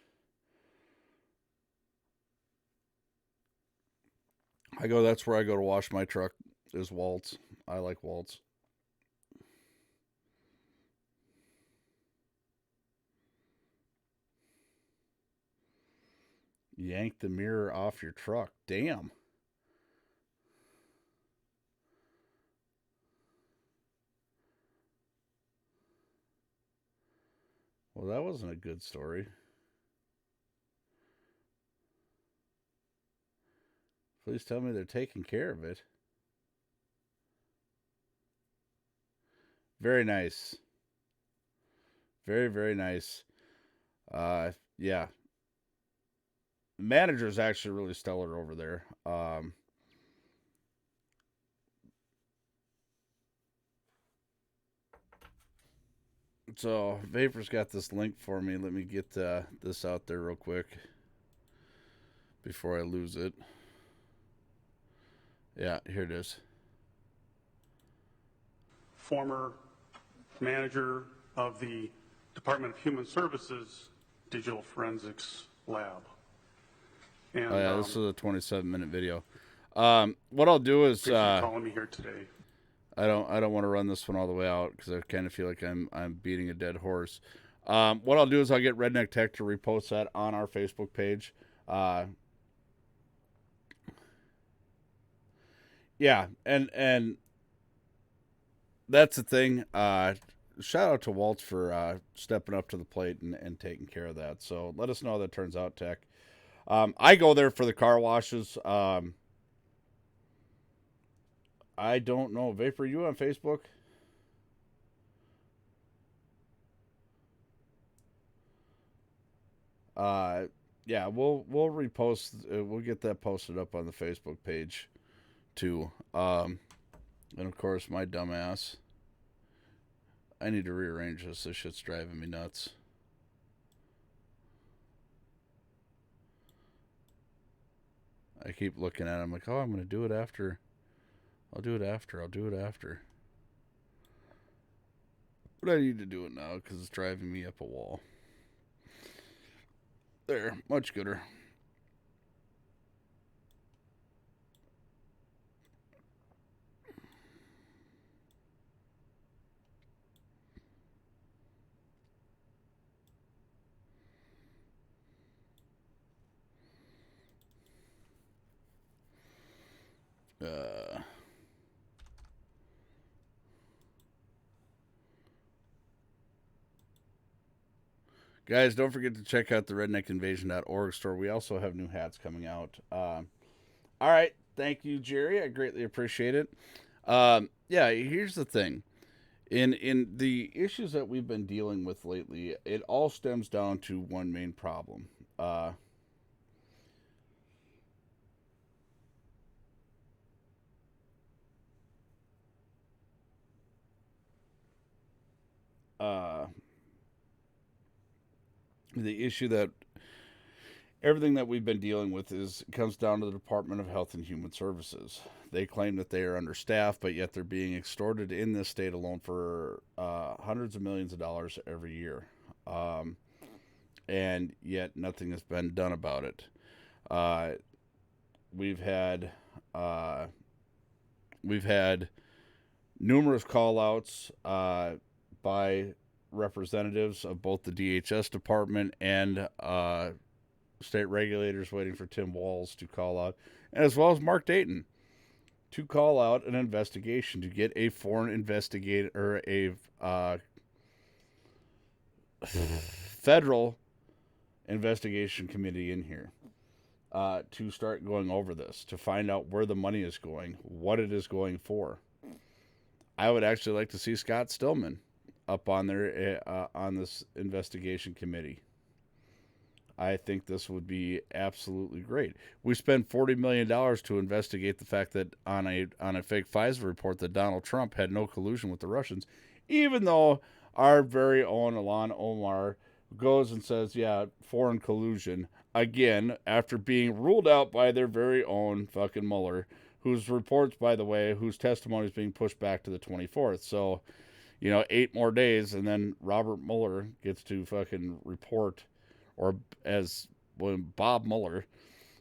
That's where I go to wash my truck, is Walt's. I like Walt's. Yank the mirror off your truck. Damn. Well, that wasn't a good story. Please tell me they're taking care of it. Very nice. Very, very nice. Yeah. The manager's actually really stellar over there. So Vapor's got this link for me. Let me get this out there real quick before I lose it. Yeah, here it is. Former manager of the Department of Human Services Digital Forensics Lab. And, oh yeah, this is a 27-minute video. What I'll do is calling me here today. I don't want to run this one all the way out because I kind of feel like I'm beating a dead horse. What I'll do is I'll get Redneck Tech to repost that on our Facebook page. Yeah, and that's the thing. Shout out to Waltz for stepping up to the plate and taking care of that. So let us know how that turns out, Tech. I go there for the car washes. I don't know. Vapor, are you on Facebook? Yeah, we'll repost. We'll get that posted up on the Facebook page too. And of course, my dumbass. I need to rearrange this. This shit's driving me nuts. I keep looking at it. I'm like, oh, I'm going to do it after. I'll do it after. But I need to do it now because it's driving me up a wall. There, much gooder. Guys, don't forget to check out the redneckinvasion.org store. We also have new hats coming out. All right. Thank you, Jerry. I greatly appreciate it. Yeah, here's the thing. In the issues that we've been dealing with lately, it all stems down to one main problem. issue that everything that we've been dealing with comes down to the Department of Health and Human Services. They claim that they are understaffed, but yet they're being extorted in this state alone for hundreds of millions of dollars every year. And yet nothing has been done about it. We've had numerous call-outs by representatives of both the DHS department and state regulators waiting for Tim Walz to call out, as well as Mark Dayton to call out an investigation, to get a foreign investigator or a federal investigation committee in here to start going over this, to find out where the money is going, what it is going for. I would actually like to see Scott Stillman up on there on this investigation committee. I think this would be absolutely great. We spent $40 million to investigate the fact that on a fake FISA report that Donald Trump had no collusion with the Russians, even though our very own Ilhan Omar goes and says, yeah, foreign collusion, again, after being ruled out by their very own fucking Mueller, whose reports, by the way, whose testimony is being pushed back to the 24th. So, 8 more days, and then Robert Mueller gets to fucking report, or Bob Mueller.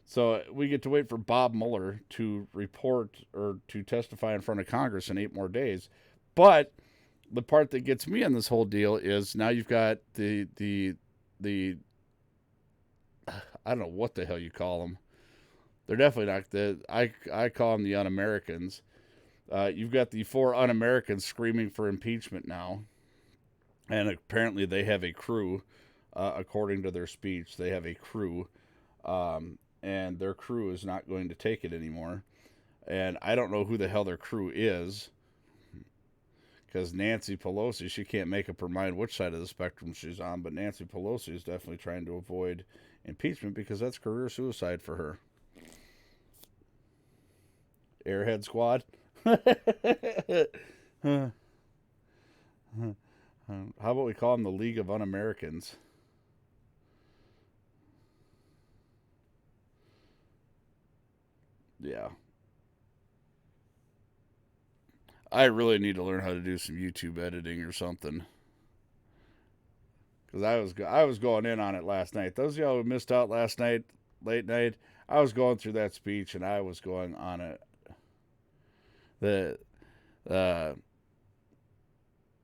So we get to wait for Bob Mueller to report or to testify in front of Congress in 8 more days. But the part that gets me on this whole deal is now you've got the I don't know what the hell you call them. They're definitely not I call them the un-Americans. You've got the 4 un-Americans screaming for impeachment now. And apparently they have a crew, according to their speech. They have a crew, and their crew is not going to take it anymore. And I don't know who the hell their crew is, because Nancy Pelosi, she can't make up her mind which side of the spectrum she's on, but Nancy Pelosi is definitely trying to avoid impeachment because that's career suicide for her. Airhead Squad. How about we call them the League of Un-Americans? Yeah. I really need to learn how to do some YouTube editing or something. Because I was going in on it last night. Those of y'all who missed out last night, late night, I was going through that speech and I was going on it. The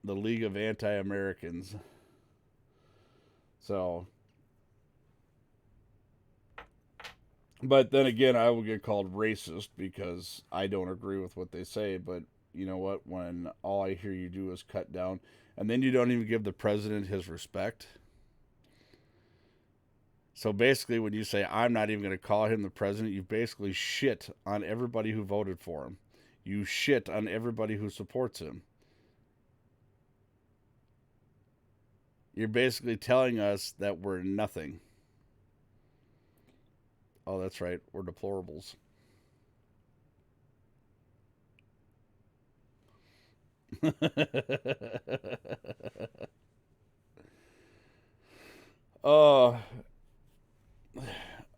League of Anti-Americans. So, but then again, I will get called racist because I don't agree with what they say. But you know what? When all I hear you do is cut down, and then you don't even give the president his respect. So basically, when you say, I'm not even going to call him the president, you basically shit on everybody who voted for him. You shit on everybody who supports him. You're basically telling us that we're nothing. Oh, that's right. We're deplorables.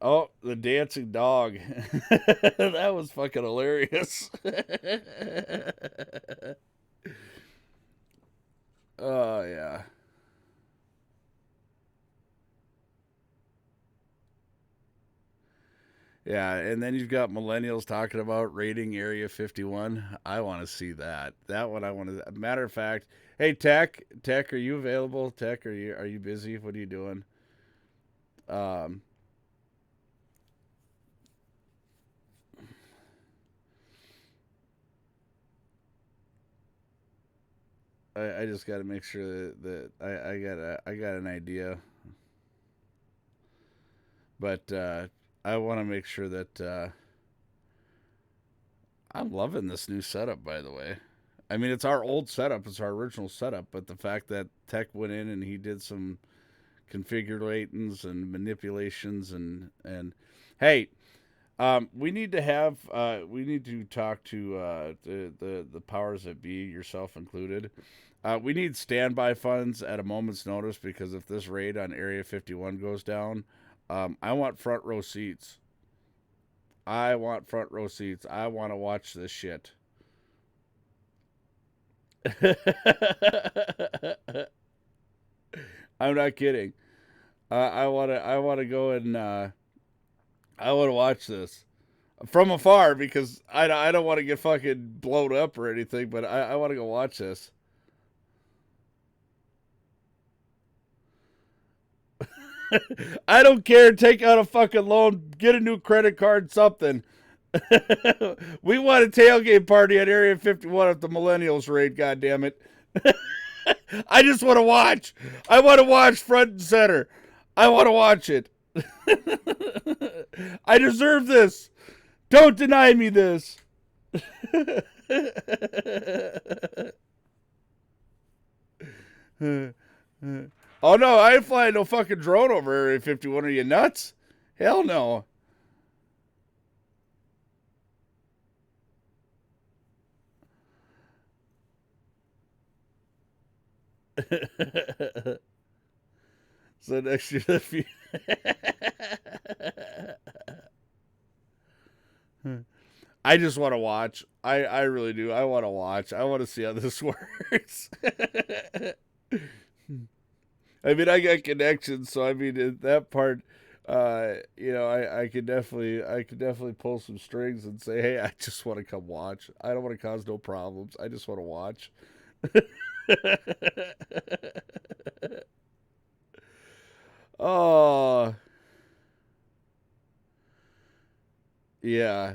Oh, the dancing dog. That was fucking hilarious. Oh, yeah. Yeah, and then you've got millennials talking about raiding Area 51. I want to see that. That one I want to. Matter of fact, hey Tech, are you available? Tech, are you busy? What are you doing? I just got to make sure that I got an idea, but I want to make sure that I'm loving this new setup. By the way, I mean it's our old setup, it's our original setup, but the fact that Tech went in and he did some configurations and manipulations and hey, We need to talk to the powers that be, yourself included. We need standby funds at a moment's notice, because if this raid on Area 51 goes down, I want front row seats. I want to watch this shit. I'm not kidding. I want to go and I want to watch this from afar, because I don't want to get fucking blown up or anything, but I want to go watch this. I don't care. Take out a fucking loan, get a new credit card, something. We want a tailgate party at Area 51 at the Millennials raid, goddammit. I just want to watch. I want to watch front and center. I want to watch it. I deserve this. Don't deny me this. Oh no, I ain't flying no fucking drone over Area 51. Are you nuts? Hell no. So next year, I just want to watch. I really do. I want to watch. I want to see how this works. I mean, I got connections, so I mean, in that part, I could definitely pull some strings and say, hey, I just want to come watch. I don't want to cause no problems. I just want to watch. Oh, yeah.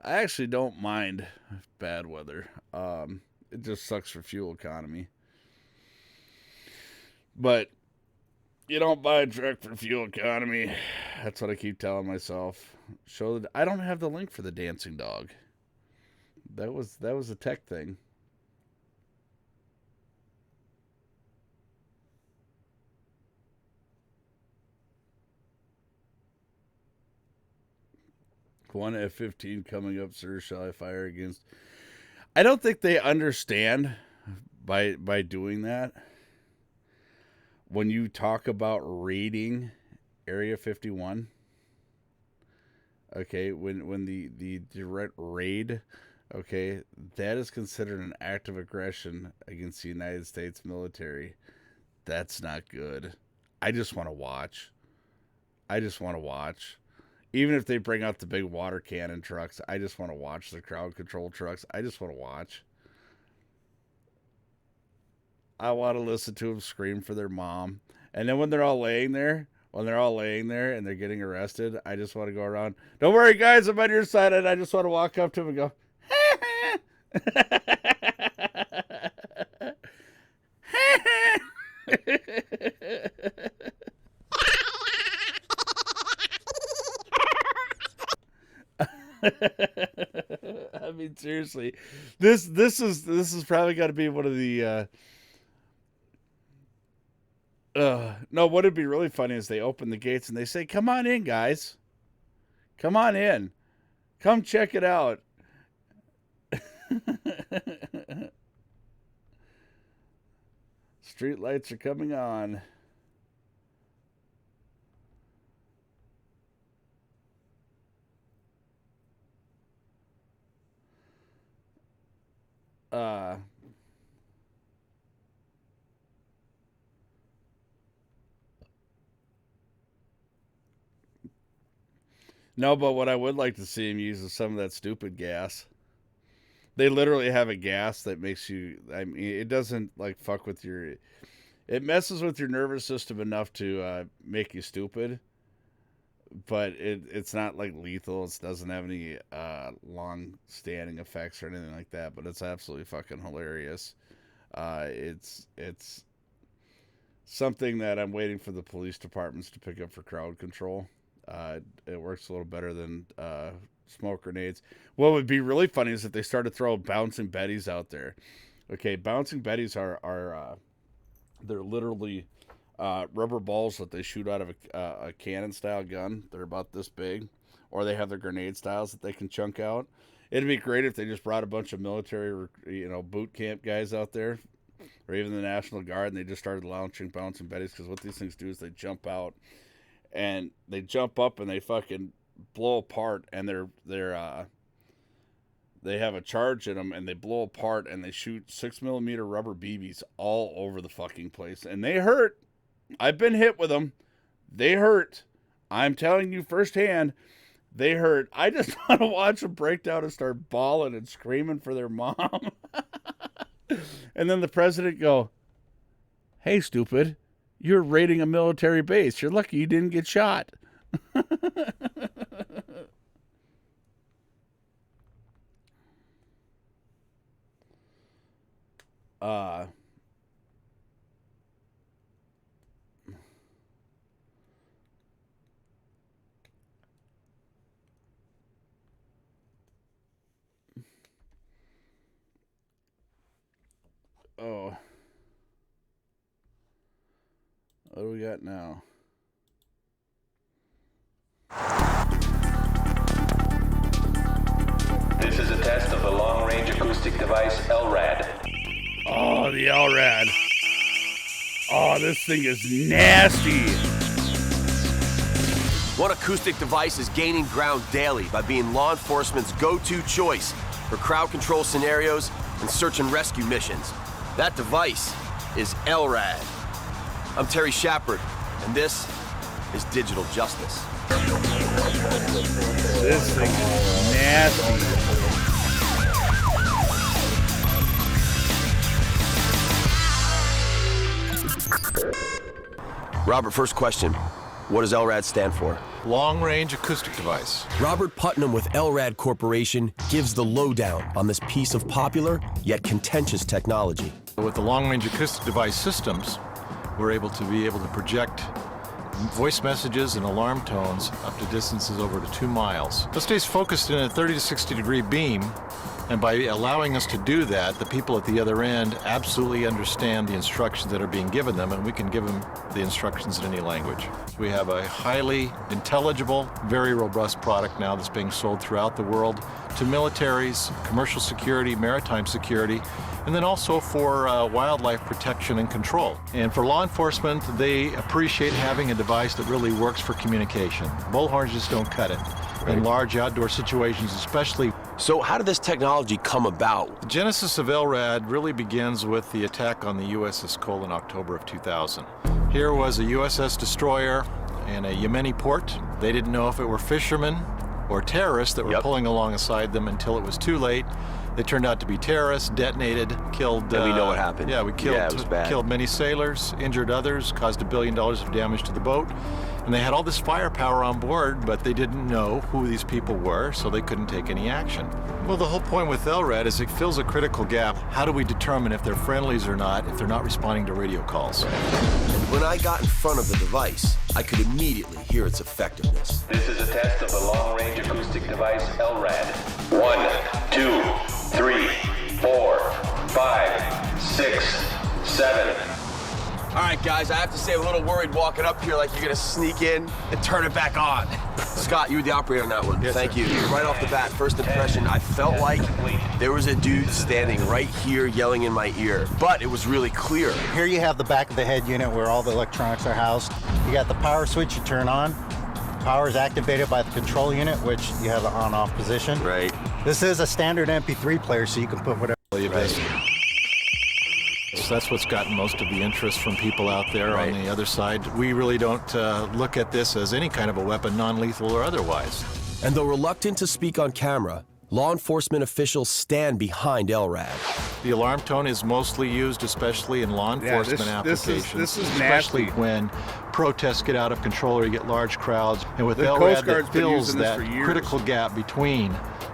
I actually don't mind bad weather. It just sucks for fuel economy. But you don't buy a truck for fuel economy. That's what I keep telling myself. I don't have the link for the dancing dog. That was a tech thing. One F-15 coming up, sir. Shall I fire against? I don't think they understand by doing that. When you talk about raiding Area 51, okay, when the direct raid, okay, that is considered an act of aggression against the United States military. That's not good. I just want to watch. Even if they bring out the big water cannon trucks, I just want to watch the crowd control trucks. I just want to watch. I want to listen to them scream for their mom. And then when they're all laying there and they're getting arrested, I just want to go around. Don't worry, guys, I'm on your side. And I just want to walk up to them and go, I mean, seriously, this is probably got to be one of the. No, what would be really funny is they open the gates and they say, "Come on in, guys. Come on in. Come check it out." Street lights are coming on. No, but what I would like to see him use is some of that stupid gas. They literally have a gas that makes you, I mean, it doesn't like fuck with your, it messes with your nervous system enough to make you stupid, but it's not like lethal. It doesn't have any long-standing effects or anything like that, but it's absolutely fucking hilarious. It's something that I'm waiting for the police departments to pick up for crowd control. It works a little better than smoke grenades. What would be really funny is if they started throwing bouncing betties out there. Okay, bouncing betties are They're literally rubber balls that they shoot out of a cannon-style gun. They're about this big. Or they have the grenade styles that they can chunk out. It'd be great if they just brought a bunch of military, boot camp guys out there, or even the National Guard, and they just started launching bouncing betties, because what these things do is they jump out, and they jump up and they fucking blow apart, and they have a charge in them, and they blow apart, and they shoot 6mm rubber BBs all over the fucking place, and they hurt. I've been hit with them. They hurt. I'm telling you firsthand, they hurt. I just want to watch them break down and start bawling and screaming for their mom. And then the president go, "Hey, stupid, you're raiding a military base. You're lucky you didn't get shot." Oh. What do we got now? This is a test of the long-range acoustic device LRAD. Oh, the LRAD. Oh, this thing is nasty. One acoustic device is gaining ground daily by being law enforcement's go-to choice for crowd control scenarios and search and rescue missions. That device is LRAD. I'm Terry Shepard, and this is Digital Justice. This thing is nasty. Robert, first question. What does LRAD stand for? Long-range acoustic device. Robert Putnam with LRAD Corporation gives the lowdown on this piece of popular yet contentious technology. With the long-range acoustic device systems, we're able to project voice messages and alarm tones up to distances over to 2 miles. It stays focused in a 30 to 60 degree beam, and by allowing us to do that, the people at the other end absolutely understand the instructions that are being given them, and we can give them the instructions in any language. We have a highly intelligible, very robust product now that's being sold throughout the world to militaries, commercial security, maritime security, and then also for wildlife protection and control. And for law enforcement, they appreciate having a device that really works for communication. Bullhorns just don't cut it. In large outdoor situations especially. So how did this technology come about? The genesis of LRAD really begins with the attack on the USS Cole in October of 2000. Here was a USS destroyer in a Yemeni port. They didn't know if it were fishermen or terrorists that were pulling alongside them until it was too late. They turned out to be terrorists, detonated, killed... And we know what happened. Yeah, we killed, it was bad. Killed many sailors, injured others, caused $1 billion of damage to the boat. And they had all this firepower on board, but they didn't know who these people were, so they couldn't take any action. Well, the whole point with LRAD is it fills a critical gap. How do we determine if they're friendlies or not, if they're not responding to radio calls? And when I got in front of the device, I could immediately hear its effectiveness. This is a test of the long-range acoustic device LRAD. 1, 2, 3, 4, 5, 6, 7. All right, guys, I have to say I'm a little worried walking up here like you're gonna sneak in and turn it back on. Scott, you were the operator on that one. Yes, Thank sir. you. Right off the bat, first impression, I felt like there was a dude standing right here yelling in my ear, but it was really clear. Here you have the back of the head unit where all the electronics are housed. You got the power switch you turn on. Power is activated by the control unit, which you have the on-off position. Right. This is a standard MP3 player, so you can put whatever you right. That's what's gotten most of the interest from people out there on the other side. We really don't look at this as any kind of a weapon, non-lethal or otherwise. And though reluctant to speak on camera, law enforcement officials stand behind LRAD. The alarm tone is mostly used, especially in law enforcement applications. This is especially nasty. when protests get out of control or you get large crowds. And with The LRAD, Coast Guard's that been fills using this that for years. critical gap between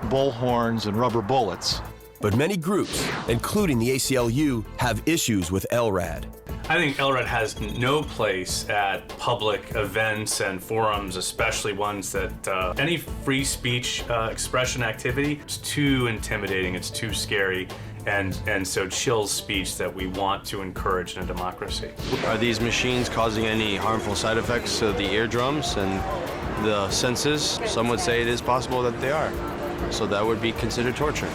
bullhorns and rubber bullets. But many groups, including the ACLU, have issues with LRAD. I think LRAD has no place at public events and forums, especially ones that any free speech expression activity is too intimidating, it's too scary, and so chills speech that we want to encourage in a democracy. Are these machines causing any harmful side effects to the eardrums and the senses? Some would say it is possible that they are. So that would be considered torture.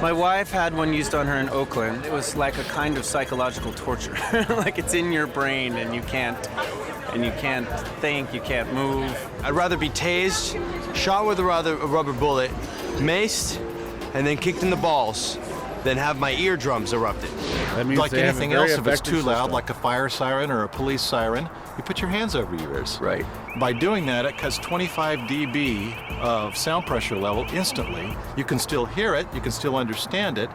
My wife had one used on her in Oakland. It was like a kind of psychological torture. Like it's in your brain and you can't think, you can't move. I'd rather be tased, shot with a rubber bullet, maced, and then kicked in the balls than have my eardrums erupted. That means Like they have a anything very else, if it's effective too loud, system. like a fire siren or a police siren, you put your hands over your ears. Right. By doing that, it cuts 25 dB of sound pressure level instantly. You can still hear it, you can still understand it,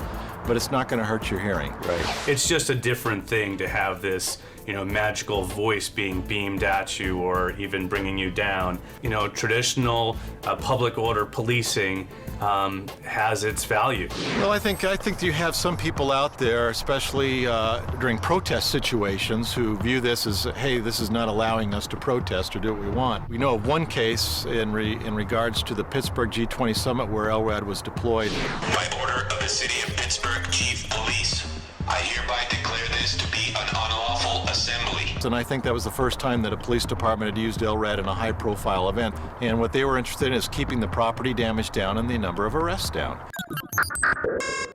but it's not going to hurt your hearing. Right. It's just a different thing to have this, magical voice being beamed at you or even bringing you down. Traditional public order policing has its value. Well, I think you have some people out there, especially during protest situations, who view this as, hey, this is not allowing us to protest or do what we want. We know of one case in regards to the Pittsburgh G20 summit where LRAD was deployed. By order of the City of Pittsburgh Chief Police, I hereby declare this to be an unlawful assembly. And I think that was the first time that a police department had used LRAD in a high-profile event. And what they were interested in is keeping the property damage down and the number of arrests down.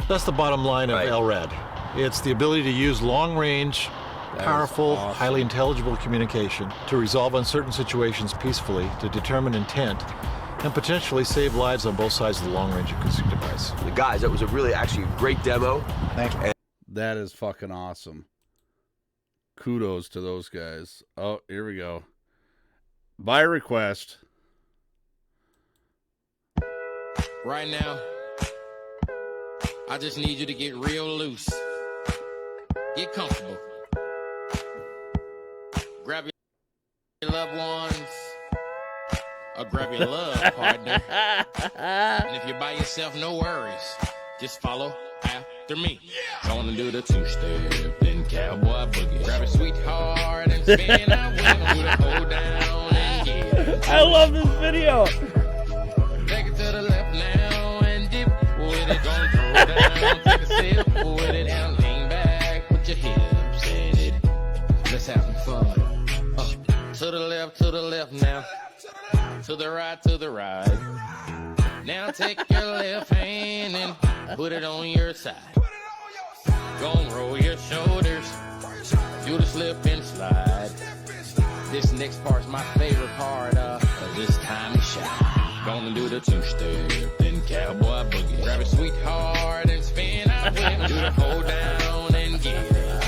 That's the bottom line of LRAD. It's the ability to use long-range, powerful, highly intelligible communication to resolve uncertain situations peacefully, to determine intent, and potentially save lives on both sides of the long-range acoustic device. Guys, that was actually a great demo. Thank you. That is fucking awesome. Kudos to those guys. Oh, here we go. By request. Right now, I just need you to get real loose. Get comfortable. Grab your loved ones. Or grab your love partner. And if you're by yourself, no worries. Just follow after me. Gonna do the two-step, then cowboy boogie. Grab a sweetheart and spin out. We're gonna do the hold down and get. I love this video. Take it to the left now and dip with it. Gonna throw down, take a sip with it. Now lean back, put your hips in it. Let's have some fun. To the left now. To the right. Now take your left hand and put it on your side. Gonna roll your shoulders, do the slip and slide. This next part's my favorite part of this time to shine. Gonna do the two-step, then cowboy boogie. Grab a sweetheart and spin out with it. Do the hold down and get it.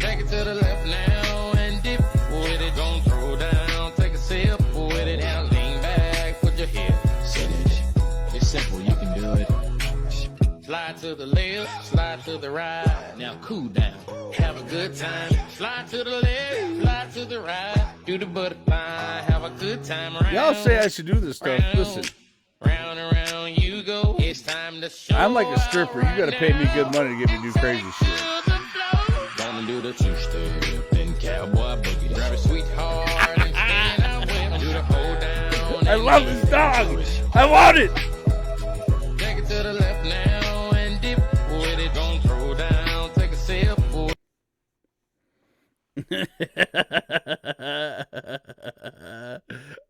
Take it to the left now and dip with it. Gonna throw down, take a sip with it. Now lean back, put your hips in it. It's simple, you can do it. Slide to the left, slide to the right. Now cool down, have a good time. Slide to the left, slide to the right. Do the butterfly, have a good time. Round, Y'all say I should do this stuff. Listen. Round and round you go. It's time to show. I'm like a stripper. You gotta pay me good money to get me to do crazy shit. Gonna do the two-step, then cowboy boogie. Grab a sweetheart and stand out with. Do the hold down. I love this dog. I want it. Take it to the left now and dip with it. Gonna throw down, take a sip.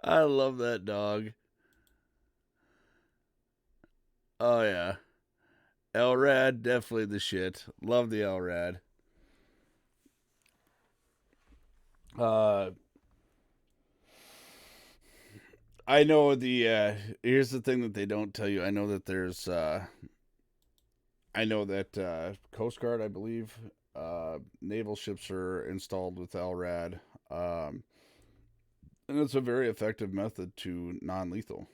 I love that dog. Oh yeah. LRAD, definitely the shit. Love the LRAD. I know here's the thing that they don't tell you. I know that there's Coast Guard, I believe, naval ships are installed with LRAD. And it's a very effective method to non-lethal.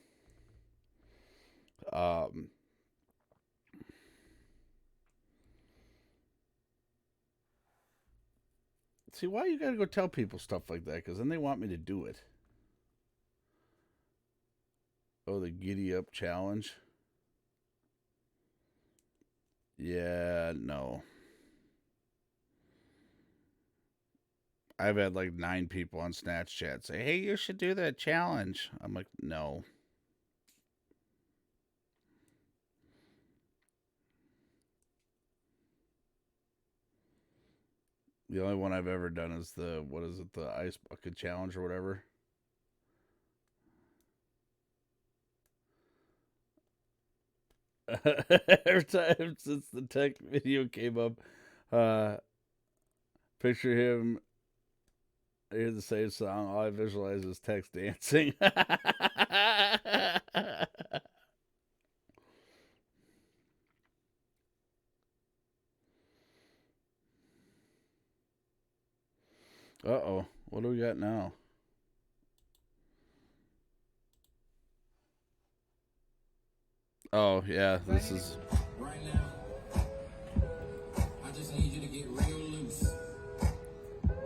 See, why you gotta go tell people stuff like that? Because then they want me to do it. Oh, the Giddy Up Challenge. Yeah, no. I've had like 9 people on Snatch Chat say, hey, you should do that challenge. I'm like, no. The only one I've ever done is the ice bucket challenge or whatever. Every time since the tech video came up, picture him, I hear the same song, all I visualize is Tex dancing. Uh-oh, what do we got now? Oh, yeah, this is... Right now, I just need you to get real loose.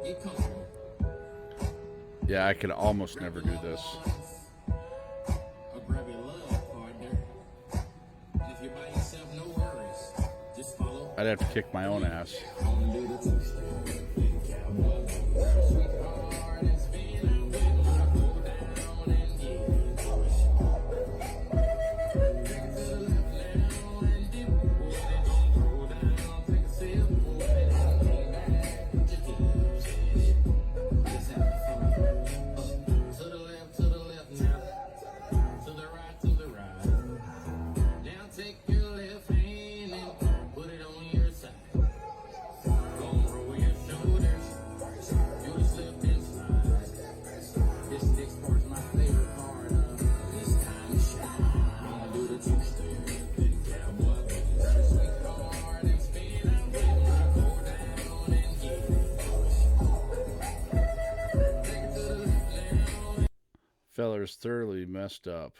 Get comfortable. Yeah, I could almost never do this. I'll grab your love partner. And if you're by yourself, no worries. Just follow. I'd have to kick my own ass. Feller's thoroughly messed up.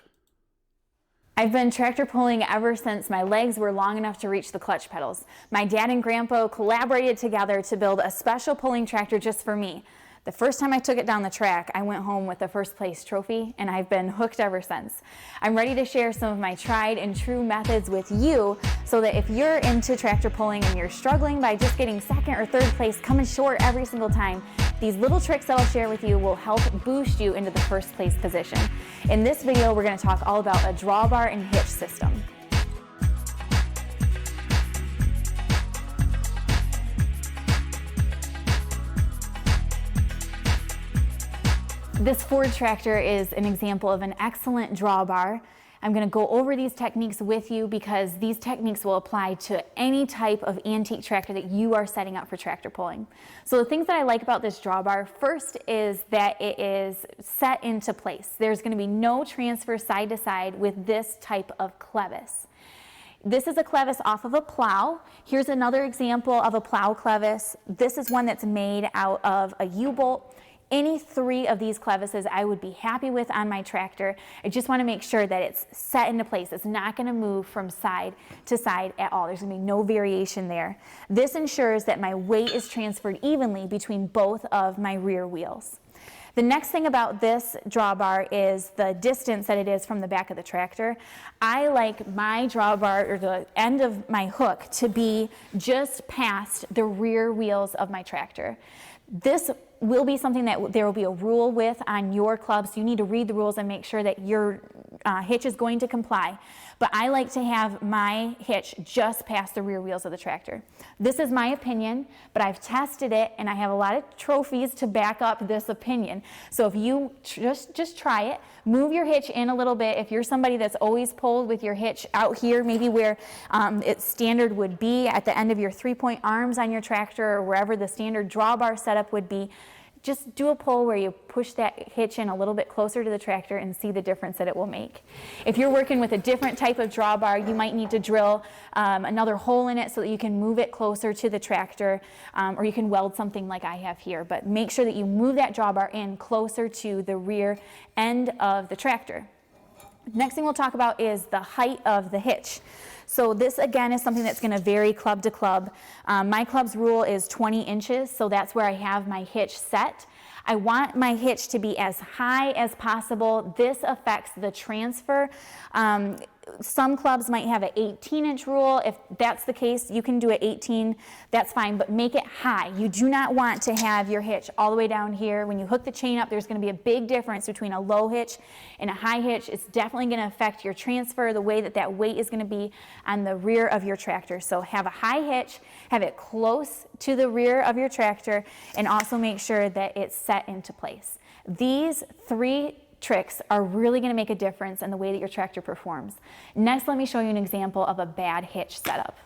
I've been tractor pulling ever since my legs were long enough to reach the clutch pedals. My dad and grandpa collaborated together to build a special pulling tractor just for me. The first time I took it down the track, I went home with the first place trophy, and I've been hooked ever since. I'm ready to share some of my tried and true methods with you so that if you're into tractor pulling and you're struggling by just getting second or third place, coming short every single time, these little tricks that I'll share with you will help boost you into the first place position. In this video, we're going to talk all about a drawbar and hitch system. This Ford tractor is an example of an excellent drawbar. I'm going to go over these techniques with you because these techniques will apply to any type of antique tractor that you are setting up for tractor pulling. So the things that I like about this drawbar, first is that it is set into place. There's going to be no transfer side to side with this type of clevis. This is a clevis off of a plow. Here's another example of a plow clevis. This is one that's made out of a U-bolt. Any three of these clevises I would be happy with on my tractor. I just want to make sure that it's set into place. It's not going to move from side to side at all. There's going to be no variation there. This ensures that my weight is transferred evenly between both of my rear wheels. The next thing about this drawbar is the distance that it is from the back of the tractor. I like my drawbar, or the end of my hook, to be just past the rear wheels of my tractor. This will be something that there will be a rule with on your club, so you need to read the rules and make sure that your hitch is going to comply. But I like to have my hitch just past the rear wheels of the tractor. This is my opinion, but I've tested it and I have a lot of trophies to back up this opinion. So if you just try it, move your hitch in a little bit. If you're somebody that's always pulled with your hitch out here, maybe where its standard would be at the end of your 3-point arms on your tractor, or wherever the standard drawbar setup would be, just do a pull where you push that hitch in a little bit closer to the tractor and see the difference that it will make. If you're working with a different type of drawbar, you might need to drill another hole in it so that you can move it closer to the tractor, or you can weld something like I have here. But make sure that you move that drawbar in closer to the rear end of the tractor. Next thing we'll talk about is the height of the hitch. So this again is something that's going to vary club to club. My club's rule is 20 inches, so that's where I have my hitch set. I want my hitch to be as high as possible. This affects the transfer. Some clubs might have an 18-inch rule. If that's the case, you can do an 18, that's fine, but make it high. You do not want to have your hitch all the way down here. When you hook the chain up, there's going to be a big difference between a low hitch and a high hitch. It's definitely going to affect your transfer, the way that that weight is going to be on the rear of your tractor. So have a high hitch, have it close to the rear of your tractor, and also make sure that it's set into place. These 3 tricks are really going to make a difference in the way that your tractor performs. Next, let me show you an example of a bad hitch setup.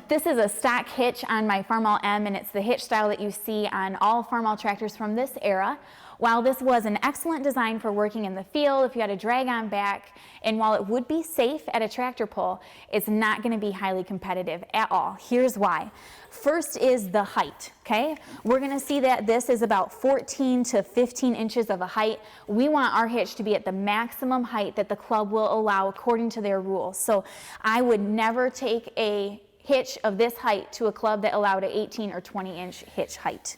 This is a stock hitch on my Farmall M, and it's the hitch style that you see on all Farmall tractors from this era. While this was an excellent design for working in the field, if you had a drag-on back, and while it would be safe at a tractor pull, it's not going to be highly competitive at all. Here's why. First is the height, okay? We're going to see that this is about 14 to 15 inches of a height. We want our hitch to be at the maximum height that the club will allow according to their rules. So I would never take a hitch of this height to a club that allowed an 18 or 20-inch hitch height.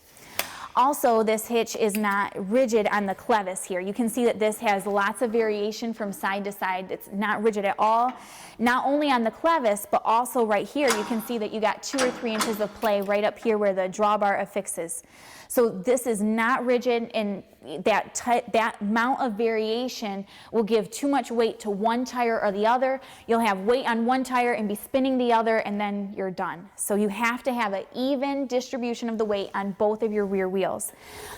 Also, this hitch is not rigid on the clevis here. You can see that this has lots of variation from side to side. It's not rigid at all. Not only on the clevis, but also right here, you can see that you got 2 or 3 inches of play right up here where the drawbar affixes. So this is not rigid, and that amount of variation will give too much weight to one tire or the other. You'll have weight on one tire and be spinning the other, and then you're done. So you have to have an even distribution of the weight on both of your rear wheels.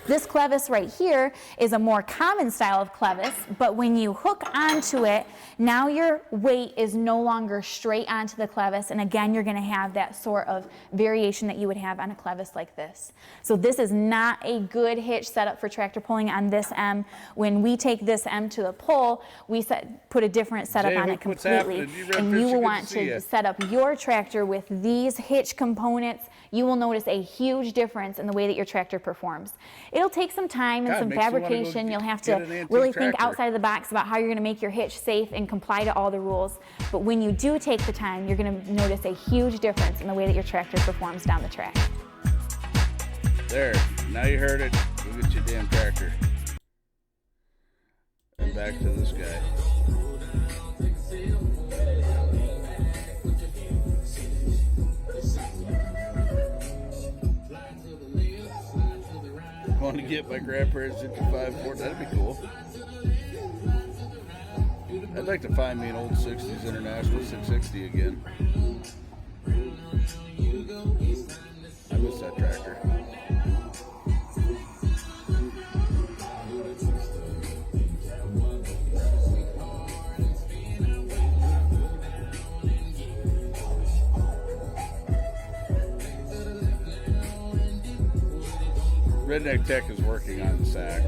This clevis right here is a more common style of clevis, but when you hook onto it, now your weight is no longer straight onto the clevis, and again, you're going to have that sort of variation that you would have on a clevis like this. So this is not a good hitch setup for tractor pulling on this M. When we take this M to the pull, we put a different setup on it completely, and you will want to set up your tractor with these hitch components. You will notice a huge difference in the way that your tractor performs. It'll take some time and some fabrication. You'll have to really think outside of the box about how you're going to make your hitch safe and comply to all the rules. But when you do take the time, you're going to notice a huge difference in the way that your tractor performs down the track. There, now you heard it. Go get your damn tractor. And back to this guy. I want to get my grandparents' 55 Ford. That'd be cool. I'd like to find me an old 60s International 660 again. I miss that tractor. Redneck Tech is working on the sack.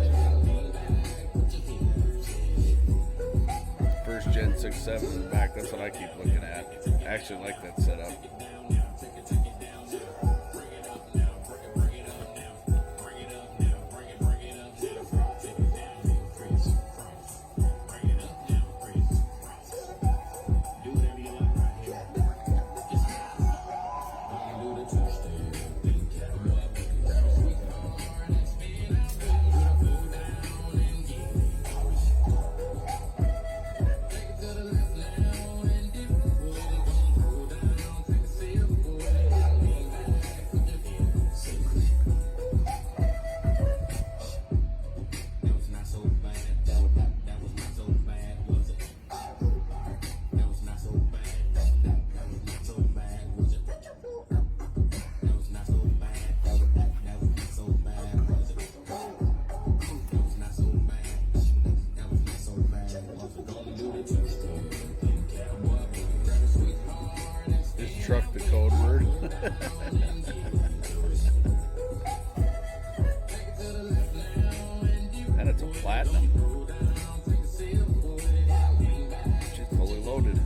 First gen 6.7 in the back, that's what I keep looking at. I actually like that setup. Truck the code word. And it's a platinum. She's fully loaded.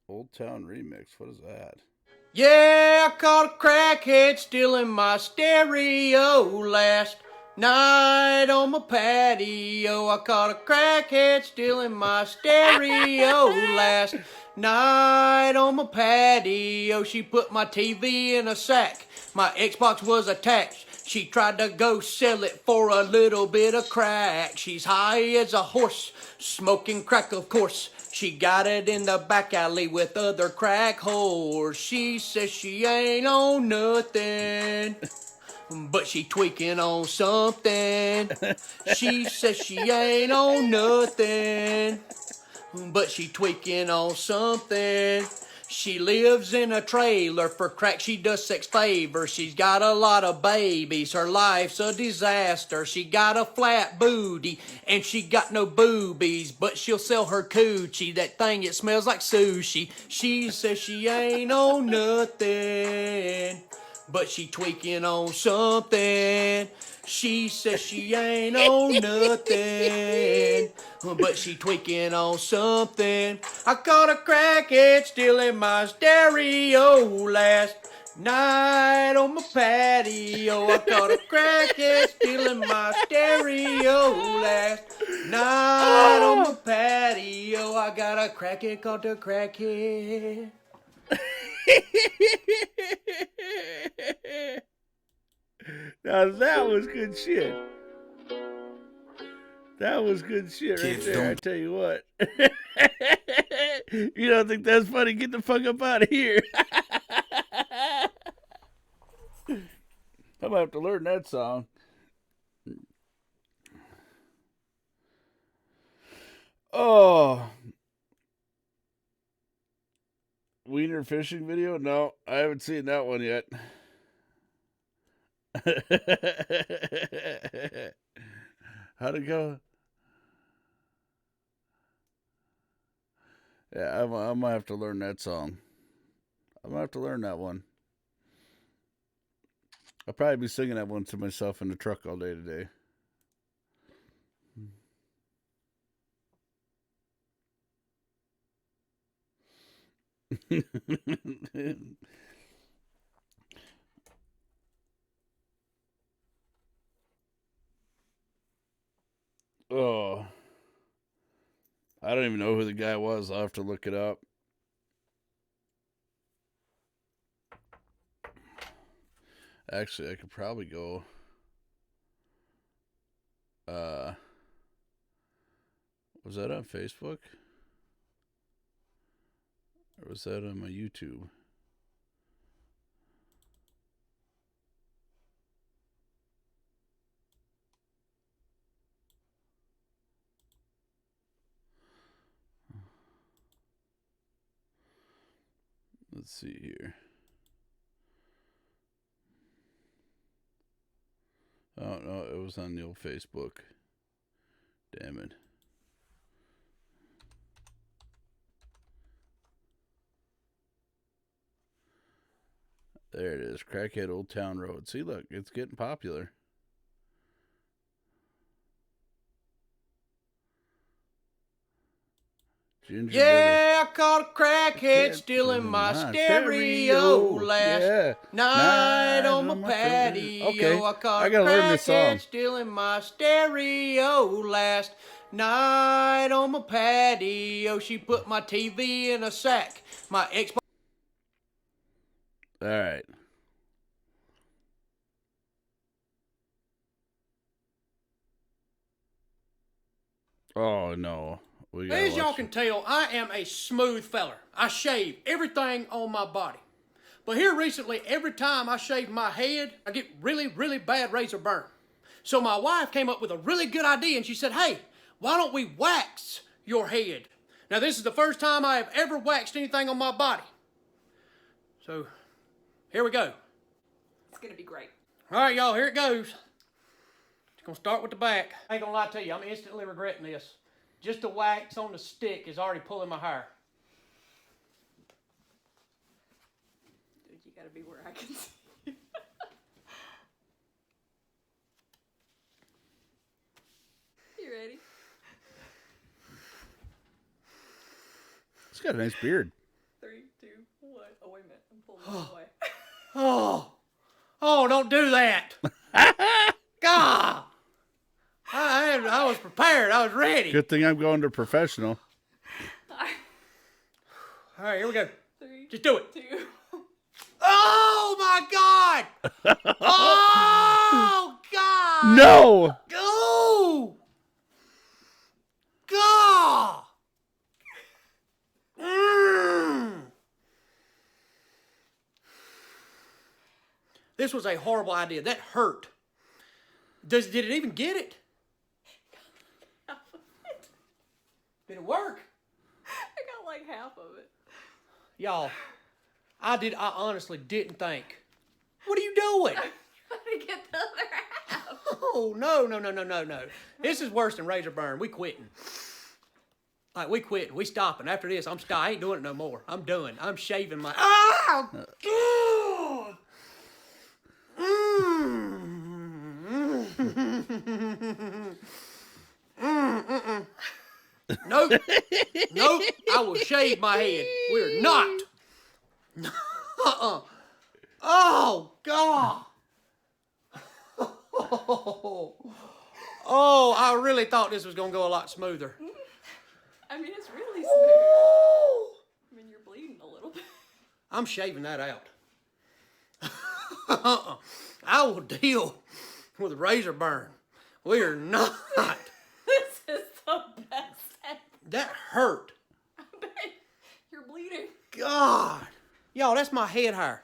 Old Town Remix, what is that? Yeah, I caught a crackhead stealing my stereo last Night on my patio, I caught a crackhead stealing my stereo. Last night on my patio, she put my TV in a sack. My Xbox was attached. She tried to go sell it for a little bit of crack. She's high as a horse, smoking crack, of course. She got it in the back alley with other crack whores. She says she ain't on nothing, but she tweaking on something. She says she ain't on nothing, but she tweaking on something. She lives in a trailer for crack, she does sex favors. She's got a lot of babies, her life's a disaster. She got a flat booty and she got no boobies, but she'll sell her coochie, that thing it smells like sushi. She says she ain't on nothing, but she tweaking on something. She says she ain't on nothing, but she tweaking on something. I caught a crackhead stealing my stereo last night on my patio. I caught a crackhead stealing my stereo last night on my patio. I got a crackhead called the crackhead. Now that was good shit. That was good shit right there, I tell you what. You don't think that's funny? Get the fuck up out of here. I'm gonna have to learn that song. Oh. Wiener fishing video? No, I haven't seen that one yet. How'd it go? Yeah, I'm gonna have to learn that song. I'm gonna have to learn that one. I'll probably be singing that one to myself in the truck all day today. Oh, I don't even know who the guy was. I'll have to look it up. Actually, I could probably go. Was that on Facebook? Or was that on my YouTube? Let's see here. Oh, no, it was on the old Facebook. Damn it. There it is. Crackhead Old Town Road. See, look, it's getting popular. Yeah, I caught a crackhead stealing my stereo last night on my patio. Okay, I caught I gotta learn this song. a crackhead stealing my stereo last night on my patio. She put my TV in a sack. My Xbox. All right. Oh, no. As y'all can tell, I am a smooth feller. I shave everything on my body. But here recently, every time I shave my head, I get really, really bad razor burn. So my wife came up with a really good idea and she said, hey, why don't we wax your head? Now this is the first time I have ever waxed anything on my body. So, here we go. It's gonna be great. All right, y'all, here it goes. It's gonna start with the back. I ain't gonna lie to you, I'm instantly regretting this. Just the wax on the stick is already pulling my hair. Dude, you gotta be where I can see you. You ready? He's got a nice beard. 3, 2, 1. Oh, wait a minute. I'm pulling this away. Oh, don't do that. God. I was prepared. I was ready. Good thing I'm going to professional. All right, here we go. 3, just do it. 2. Oh my God! Oh God! No! Go! God! This was a horrible idea. That hurt. Did it even get it? Did it work? I got like half of it. Y'all, I honestly didn't think. What are you doing? I'm trying to get the other half. Oh, no. This is worse than razor burn. We quitting. Like, we quitting. We stopping. After this, I ain't doing it no more. I'm done. I'm shaving my... Oh! God! Nope. Nope. I will shave my head. We're not. Oh, God. Oh, I really thought this was going to go a lot smoother. I mean, it's really smooth. I mean, you're bleeding a little bit. I'm shaving that out. I will deal with razor burn. We are not. This is the best ever. That hurt. I bet you're bleeding. God. Y'all, that's my head hair.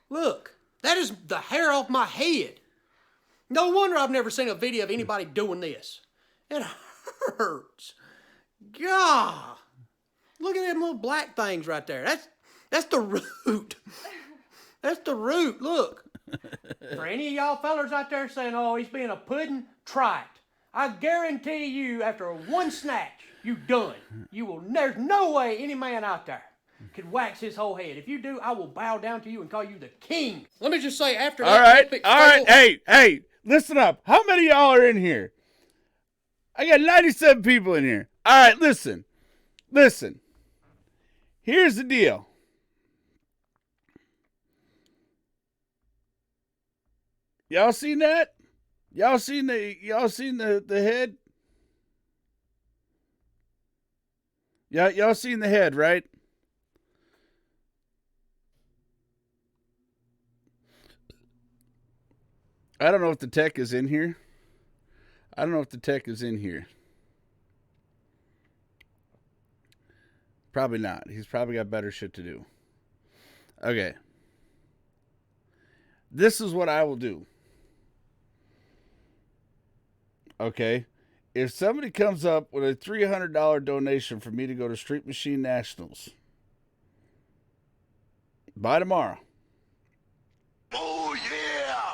Look, that is the hair off my head. No wonder I've never seen a video of anybody doing this. It hurts. God. Look at them little black things right there. That's the root. That's the root. Look. For any of y'all fellers out there saying, oh, he's being a pudding, try it. I guarantee you, after one snatch, you done. There's no way any man out there could wax his whole head. If you do, I will bow down to you and call you the king. Let me just say, after All that epic right. fail- Hey, listen up. How many of y'all are in here? I got 97 people in here. All right, listen. Here's the deal. Y'all seen that? Y'all seen the head? Yeah, y'all seen the head, right? I don't know if the tech is in here. Probably not. He's probably got better shit to do. Okay. This is what I will do. Okay? If somebody comes up with a $300 donation for me to go to Street Machine Nationals by tomorrow. Oh, yeah!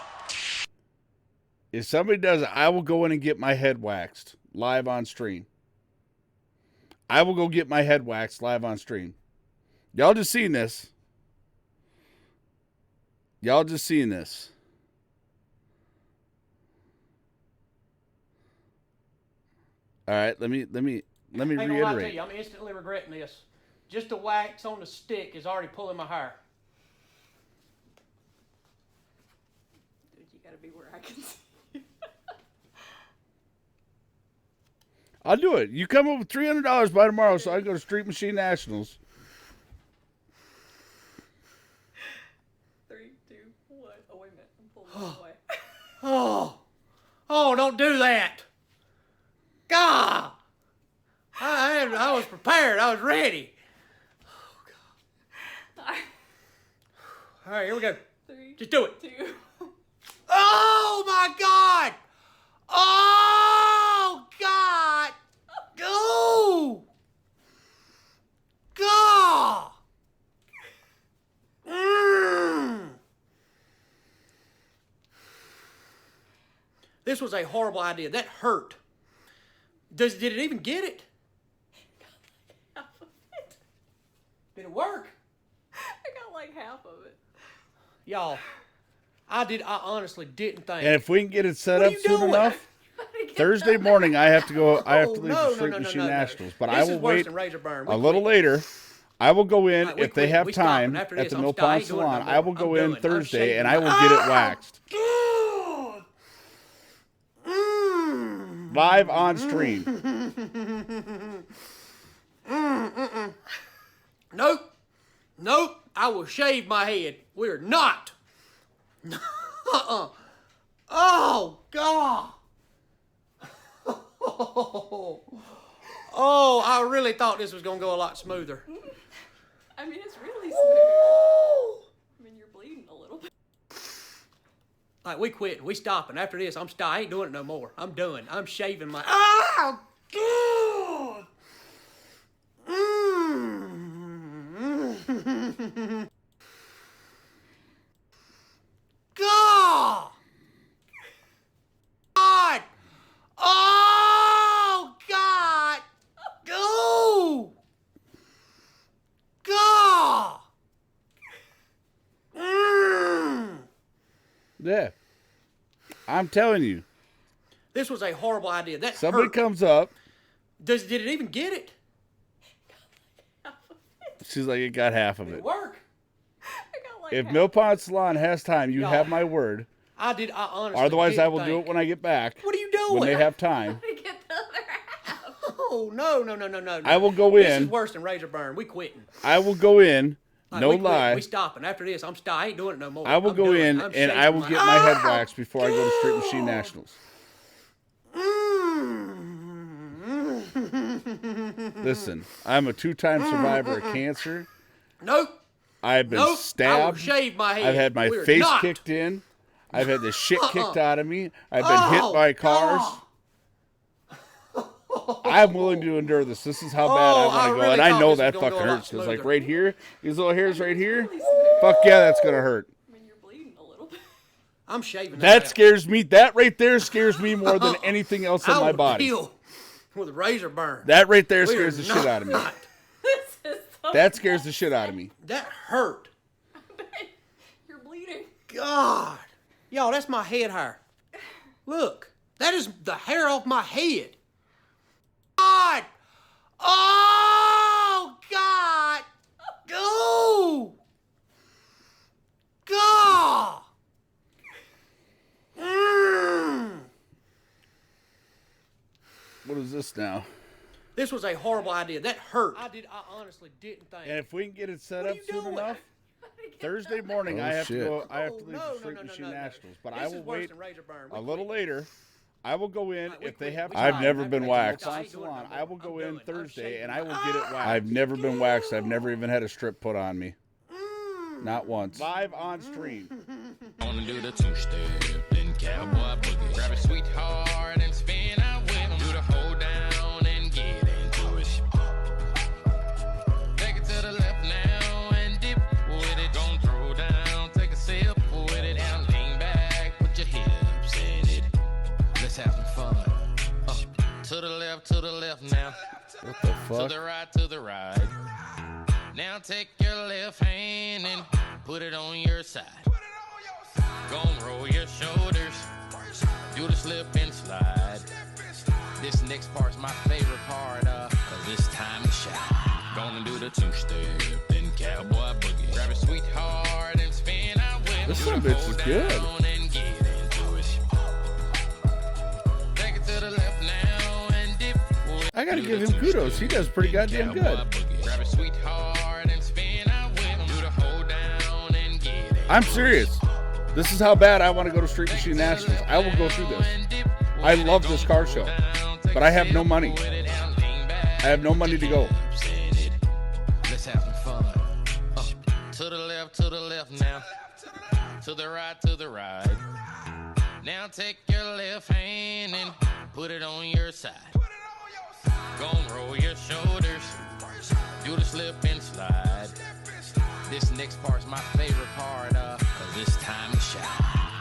If somebody does it, I will go in and get my head waxed live on stream. I will go get my head waxed live on stream. Y'all just seen this. All right, let me Ain't gonna lie to reiterate. you, I'm instantly regretting this. Just the wax on the stick is already pulling my hair. Dude, you gotta be where I can see you. I'll do it. You come up with $300 by tomorrow, so I can go to Street Machine Nationals. 3, 2, 1. Oh, wait a minute. I'm pulling it away. Oh, don't do that. God. I was prepared. I was ready. Oh, God. All right, here we go. 3, just do it. 2. Oh, my God. Oh, God. Go. God. This was a horrible idea. That hurt. Did it even get it? Half of it. Did it work? I got like half of it. Y'all, I honestly didn't think. And if we can get it set What are up you soon doing? enough, Thursday morning I have to go. I have to leave no, the Street no, Machine no. Nationals, but This I is will worse wait than razor burn. a little later. I will go in Right, we if they quit. have We stopping. time After at this, the I'm Mill still- I Pond ain't doing it no Salon. more. I will go I'm in done. I'm Thursday shaving and my- I will get it waxed. God. Live on stream. Nope. Nope. I will shave my head. We're not. Oh, God. Oh, I really thought this was going to go a lot smoother. I mean, it's really smooth. I mean, you're bleeding a little bit. Like, we quit. We stopping. After this, I ain't doing it no more. I'm done. I'm shaving my... Oh, God. God. God. Oh, God. Go. God. Yeah. I'm telling you. This was a horrible idea. That Somebody hurt. comes up. Did it even get it? She's like, it got half of Did it. it work? If Mill Pond Salon has time, you have my word. I honestly Otherwise, didn't I will do think. it when I get back. What are you doing? When they have time. Oh, no. I will go This in. is worse than razor burn. We quitting. I will go in. Like, No we quit. lie. We stopping. After this, I ain't doing it no more. I will I'm go done. in I'm and I shaving will get my head waxed before I go to Street Machine Nationals. Listen, I'm a 2-time survivor of cancer. Nope. I've been Nope. I will stabbed. shave my head. I've had my We're face not. kicked in. I've had the shit kicked out of me. I've been hit by cars. I'm willing to endure this. This is how bad I want to go. really And I thought know this that was gonna fucking go a lot hurts. Because, like, smoother. right here, these little hairs right here, fuck yeah, that's going to hurt. I'm shaving That scares me. That right there scares me more than anything else in I my would body. kill with a razor burn. That right there We are scares the shit out of me. not. That scares the shit out of me. That hurt. You're bleeding. God. Y'all, that's my head hair. Look. That is the hair off my head. God. Oh, God. Go. God. What is this now? This was a horrible idea. That hurt. I honestly didn't think. And if we can get it set up soon enough, Thursday morning I have to go. I have to leave the Street Machine Nationals, but I will wait a little later. I will go in if they have time. I've never been waxed. Salon. I will go in Thursday and I will get it waxed. I've never been waxed. I've never even had a strip put on me. Not once. Live on stream. Wanna do the two-step, then cowboy boogie. Grab a sweetheart and spin out with him. Do the hold down and get into it. Take it to the left now and dip with it. Gon' throw down, take a sip with it. And lean back, put your hips in it. Let's have some fun. To the left now. What the fuck? To the right. Now take your left hand and put it on your side. Gon' roll your shoulders, do the slip and slide. This next part's my favorite part, cause it's time to shine. Gonna do the two-step, then cowboy boogie. Grab a sweetheart and spin out with him. This son of a bitch is good. And get into it. Take it to the left now and dip. I gotta give him kudos. He does pretty goddamn good. Grab a sweetheart and spin out with him. Do the hold down and get it. I'm serious. This is how bad I want to go to Street Machine Nationals. I will go through this. I love this car show, but I have no money. I have no money to go. Let's have some fun. To the left now. To the right. Now take your left hand and put it on your side. Gon' roll your shoulders, do the slip and slide. This next part's my favorite part, cause it's time to shine.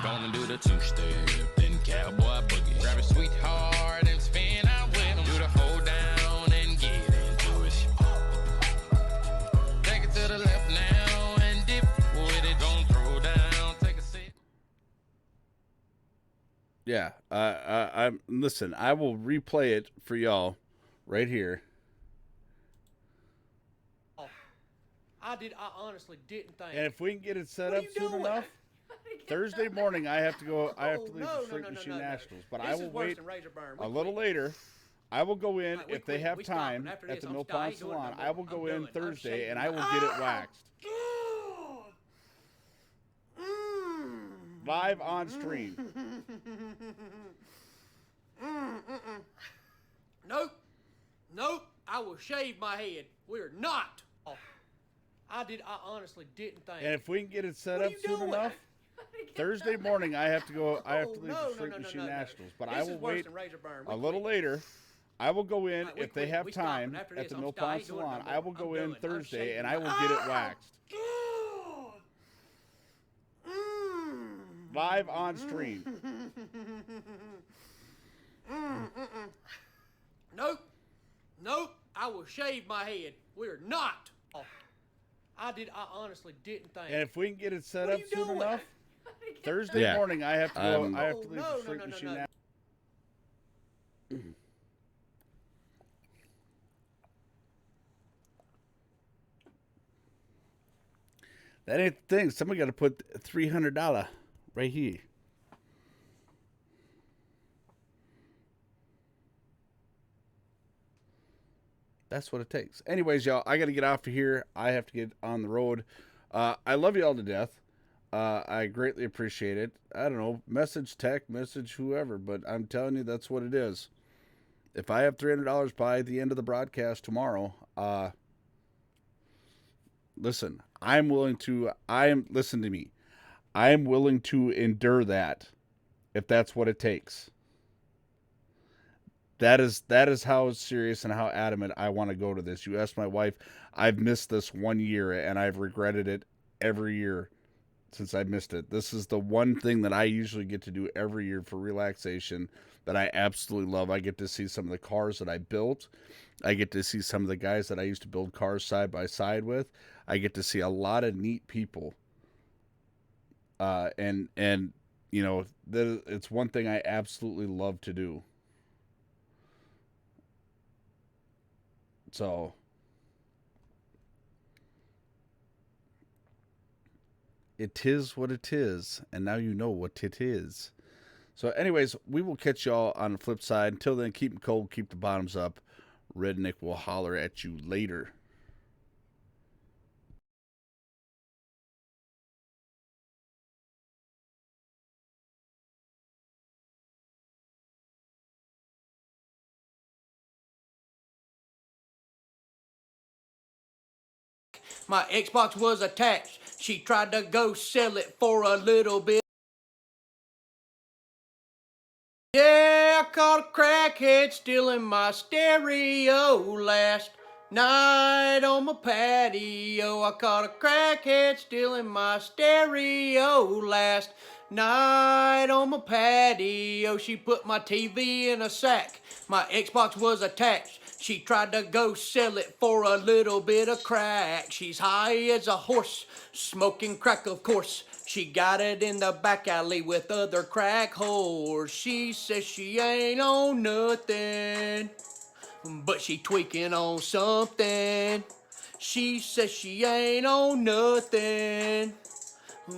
Gonna do the two-step, then cowboy boogie. Grab a sweetheart and spin out with him. Do the hold down and get into it. Take it to the left now and dip with it. Gon' throw down, take a sip. Yeah, I'm. Listen, I will replay it for y'all right here. I honestly didn't think. And if we can get it set What are up you soon doing? enough, Thursday morning, I have to go. I have to leave the Fruit Machine Nationals, but I will wait a little later. I will go in if they have time at the Mill Pond Salon. I will go in Thursday and I will get it waxed. Live on stream. Nope. Nope. I will shave my head. We're not. I honestly didn't think. And if we can get it set up soon enough, Thursday morning I have to go. I have to leave the Fruit Machine Nationals, but I will wait a little later. I will go in if they have time at the Mill Pond Salon. I will go in Thursday and I will get it waxed. Live on stream. Nope. Nope. I will shave my head. We're not. I honestly didn't think. And if we can get it set up soon enough, Thursday morning I have to go. I have to leave the Fruit Machine Nationals. That ain't the thing. Somebody got to put $300 right here. That's what it takes. Anyways, y'all, I got to get off of here. I have to get on the road. I love you all to death. I greatly appreciate it. I don't know, message, tech, message, whoever, but I'm telling you, that's what it is. If I have $300 by the end of the broadcast tomorrow, listen, listen to me. I am willing to endure that if that's what it takes. That is how serious and how adamant I want to go to this. You ask my wife, I've missed this 1 year and I've regretted it every year since I missed it. This is the one thing that I usually get to do every year for relaxation that I absolutely love. I get to see some of the cars that I built. I get to see some of the guys that I used to build cars side by side with. I get to see a lot of neat people. And you know, it's one thing I absolutely love to do. So it is what it is, and now you know what it is. So anyways, we will catch y'all on the flip side. Until then, keep them cold, keep the bottoms up. Redneck will holler at you later. My Xbox was attached. She tried to go sell it for a little bit. Yeah, I caught a crackhead stealing my stereo last night on my patio. I caught a crackhead stealing my stereo last night on my patio. She put my TV in a sack. My Xbox was attached. She tried to go sell it for a little bit of crack. She's high as a horse, smoking crack, of course. She got it in the back alley with other crack whores. She says she ain't on nothing, but she tweaking on something. She says she ain't on nothing,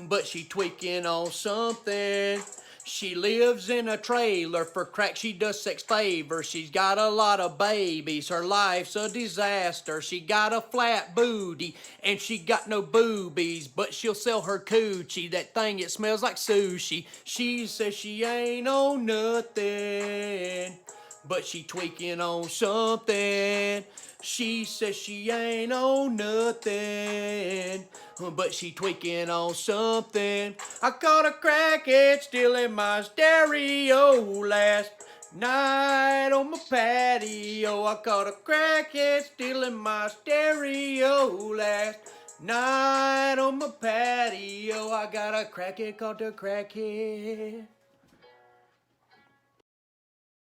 but she tweaking on something. She lives in a trailer for crack, she does sex favors. She's got a lot of babies, her life's a disaster. She got a flat booty and she got no boobies, but she'll sell her coochie, that thing it smells like sushi. She says she ain't on nothing, but she tweaking on something. She says she ain't on nothing, but she tweaking on something. I caught a crackhead stealing my stereo last night on my patio. I caught a crackhead stealing my stereo last night on my patio. I got a crackhead called the crackhead.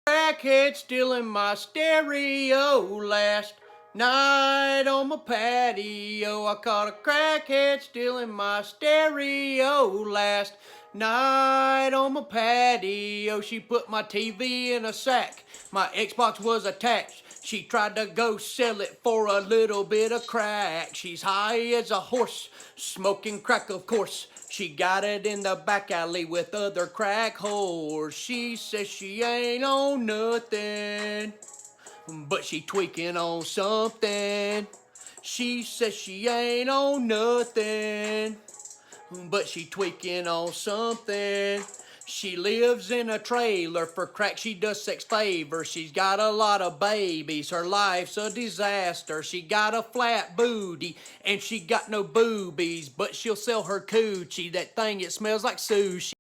Crackhead stealing my stereo last night on my patio. I caught a crackhead stealing my stereo last night on my patio. She put my TV in a sack. My Xbox was attached. She tried to go sell it for a little bit of crack. She's high as a horse, smoking crack, of course. She got it in the back alley with other crack whores. She says she ain't on nothing, but she tweaking on something. She says she ain't on nothing, but she tweaking on something. She lives in a trailer for crack, she does sex favors. She's got a lot of babies, her life's a disaster. She got a flat booty and she got no boobies, but she'll sell her coochie. That thing, it smells like sushi.